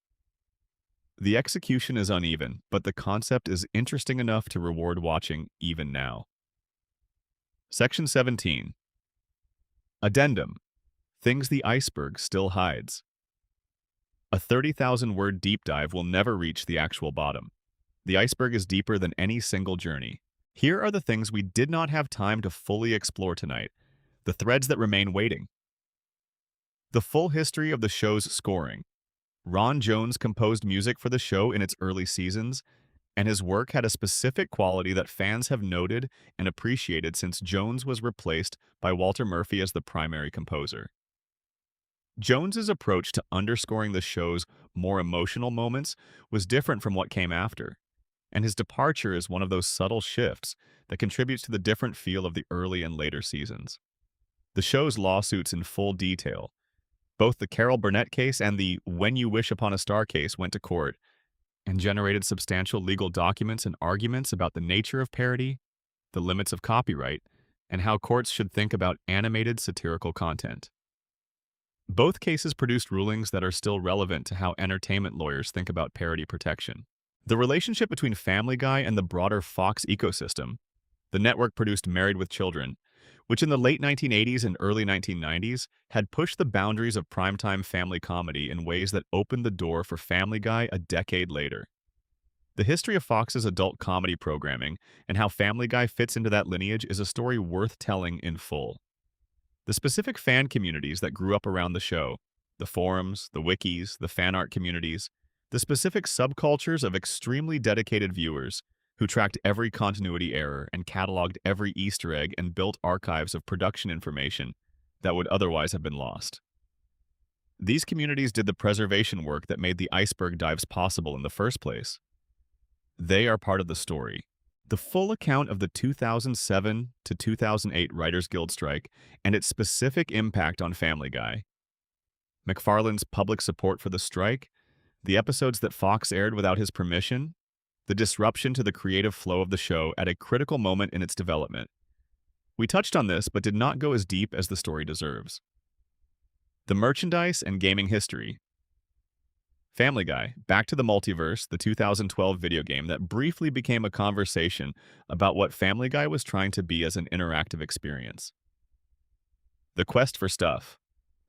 The execution is uneven, but the concept is interesting enough to reward watching even now. Section 17. Addendum. Things the iceberg still hides. A 30,000-word deep dive will never reach the actual bottom. The iceberg is deeper than any single journey. Here are the things we did not have time to fully explore tonight, the threads that remain waiting. The full history of the show's scoring. Ron Jones composed music for the show in its early seasons, and his work had a specific quality that fans have noted and appreciated since Jones was replaced by Walter Murphy as the primary composer. Jones's approach to underscoring the show's more emotional moments was different from what came after, and his departure is one of those subtle shifts that contributes to the different feel of the early and later seasons. The show's lawsuits in full detail, Both the Carol Burnett case and the When You Wish Upon a Star case went to court and generated substantial legal documents and arguments about the nature of parody, the limits of copyright, and how courts should think about animated satirical content. Both cases produced rulings that are still relevant to how entertainment lawyers think about parody protection. The relationship between Family Guy and the broader Fox ecosystem, the network produced Married with Children, which in the late 1980s and early 1990s had pushed the boundaries of primetime family comedy in ways that opened the door for Family Guy a decade later. The history of Fox's adult comedy programming and how Family Guy fits into that lineage is a story worth telling in full. The specific fan communities that grew up around the show, the forums, the wikis, the fan art communities, the specific subcultures of extremely dedicated viewers who tracked every continuity error and cataloged every Easter egg and built archives of production information that would otherwise have been lost. These communities did the preservation work that made the Iceberg dives possible in the first place. They are part of the story. The full account of the 2007 to 2008 Writers Guild strike and its specific impact on Family Guy, McFarlane's public support for the strike, the episodes that Fox aired without his permission, the disruption to the creative flow of the show at a critical moment in its development. We touched on this, but did not go as deep as the story deserves. The merchandise and gaming history. Family Guy, Back to the Multiverse, the 2012 video game that briefly became a conversation about what Family Guy was trying to be as an interactive experience. The Quest for Stuff,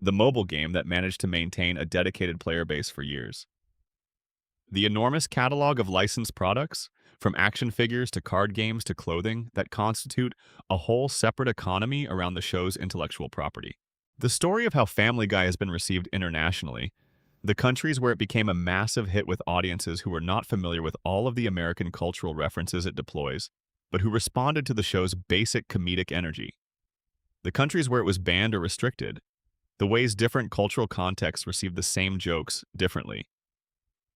the mobile game that managed to maintain a dedicated player base for years. The enormous catalog of licensed products, from action figures to card games to clothing, that constitute a whole separate economy around the show's intellectual property. The story of how Family Guy has been received internationally, the countries where it became a massive hit with audiences who were not familiar with all of the American cultural references it deploys, but who responded to the show's basic comedic energy. The countries where it was banned or restricted, the ways different cultural contexts received the same jokes differently.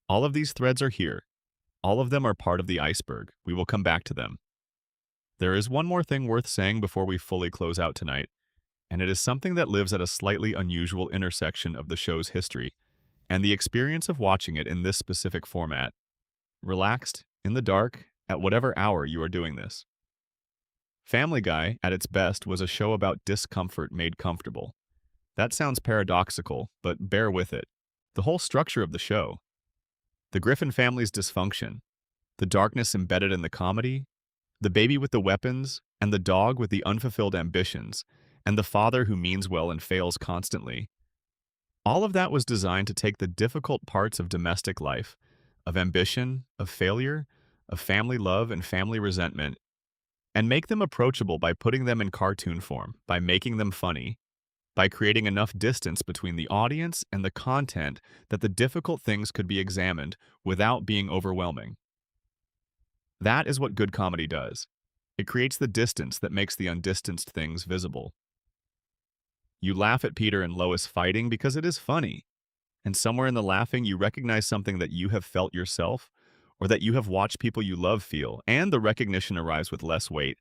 All of these threads are here. All of them are part of the iceberg. We will come back to them. There is one more thing worth saying before we fully close out tonight, and it is something that lives at a slightly unusual intersection of the show's history and the experience of watching it in this specific format. Relaxed, in the dark, at whatever hour you are doing this. Family Guy, at its best, was a show about discomfort made comfortable. That sounds paradoxical, but bear with it. The whole structure of the show, the Griffin family's dysfunction, the darkness embedded in the comedy, the baby with the weapons, and the dog with the unfulfilled ambitions, and the father who means well and fails constantly. All of that was designed to take the difficult parts of domestic life, of ambition, of failure, of family love and family resentment, and make them approachable by putting them in cartoon form, by making them funny, by creating enough distance between the audience and the content that the difficult things could be examined without being overwhelming. That is what good comedy does. It creates the distance that makes the undistanced things visible. You laugh at Peter and Lois fighting because it is funny, and somewhere in the laughing you recognize something that you have felt yourself, or that you have watched people you love feel, and the recognition arrives with less weight,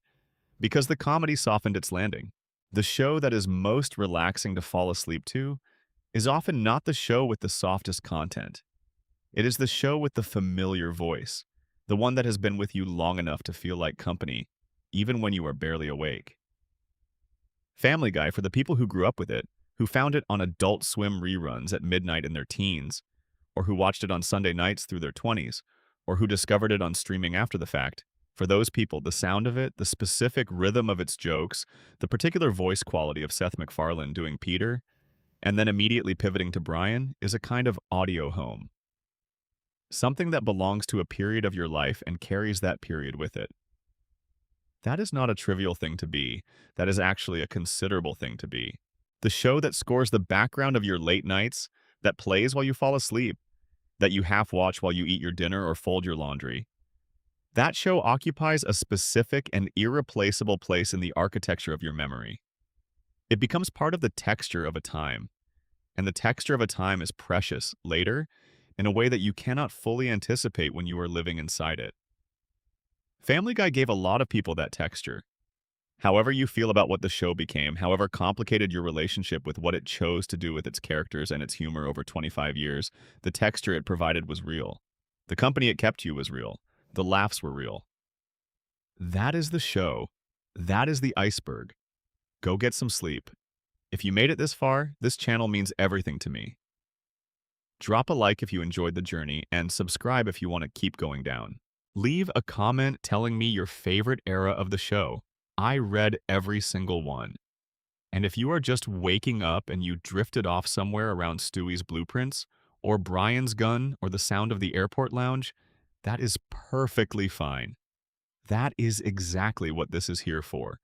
because the comedy softened its landing. The show that is most relaxing to fall asleep to is often not the show with the softest content. It is the show with the familiar voice, the one that has been with you long enough to feel like company, even when you are barely awake. Family Guy, for the people who grew up with it, who found it on Adult Swim reruns at midnight in their teens, or who watched it on Sunday nights through their 20s, or who discovered it on streaming after the fact. For those people, the sound of it, the specific rhythm of its jokes, the particular voice quality of Seth MacFarlane doing Peter, and then immediately pivoting to Brian, is a kind of audio home. Something that belongs to a period of your life and carries that period with it. That is not a trivial thing to be. That is actually a considerable thing to be. The show that scores the background of your late nights, that plays while you fall asleep, that you half-watch while you eat your dinner or fold your laundry. That show occupies a specific and irreplaceable place in the architecture of your memory. It becomes part of the texture of a time, and the texture of a time is precious later in a way that you cannot fully anticipate when you are living inside it. Family Guy gave a lot of people that texture. However you feel about what the show became, however complicated your relationship with what it chose to do with its characters and its humor over 25 years, the texture it provided was real. The company it kept you was real. The laughs were real. That is the show. That is the iceberg. Go get some sleep. If you made it this far, this channel means everything to me. Drop a like if you enjoyed the journey, and subscribe if you want to keep going down. Leave a comment telling me your favorite era of the show. I read every single one. And if you are just waking up and you drifted off somewhere around Stewie's blueprints, or Brian's gun, or the sound of the airport lounge, that is perfectly fine. That is exactly what this is here for.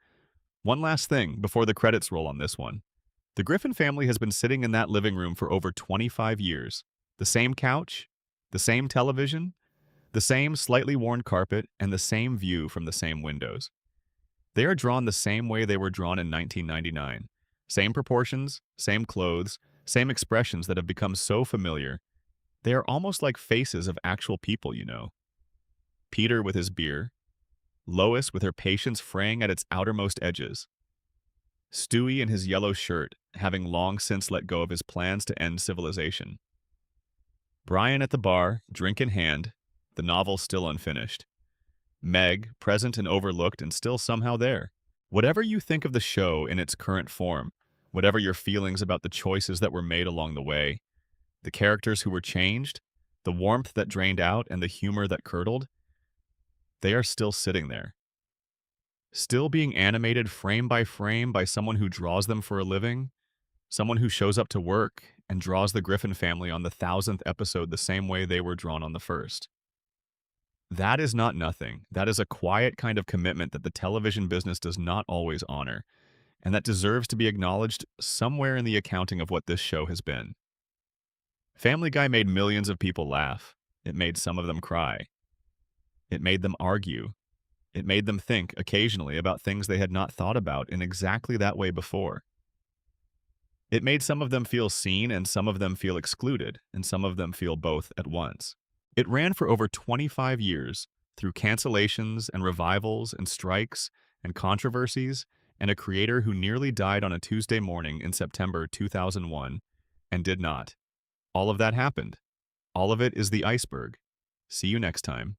One last thing before the credits roll on this one. The Griffin family has been sitting in that living room for over 25 years. The same couch, the same television, the same slightly worn carpet, and the same view from the same windows. They are drawn the same way they were drawn in 1999. Same proportions, same clothes, same expressions that have become so familiar. They are almost like faces of actual people, you know. Peter with his beer, Lois with her patience fraying at its outermost edges, Stewie in his yellow shirt, having long since let go of his plans to end civilization. Brian at the bar, drink in hand, the novel still unfinished. Meg, present and overlooked and still somehow there. Whatever you think of the show in its current form, whatever your feelings about the choices that were made along the way, the characters who were changed, the warmth that drained out and the humor that curdled, they are still sitting there. Still being animated frame by someone who draws them for a living, someone who shows up to work and draws the Griffin family on the 1,000th episode the same way they were drawn on the first. That is not nothing. That is a quiet kind of commitment that the television business does not always honor, and that deserves to be acknowledged somewhere in the accounting of what this show has been. Family Guy made millions of people laugh. It made some of them cry. It made them argue. It made them think, occasionally, about things they had not thought about in exactly that way before. It made some of them feel seen and some of them feel excluded, and some of them feel both at once. It ran for over 25 years, through cancellations and revivals and strikes and controversies, and a creator who nearly died on a Tuesday morning in September 2001, and did not. All of that happened. All of it is the iceberg. See you next time.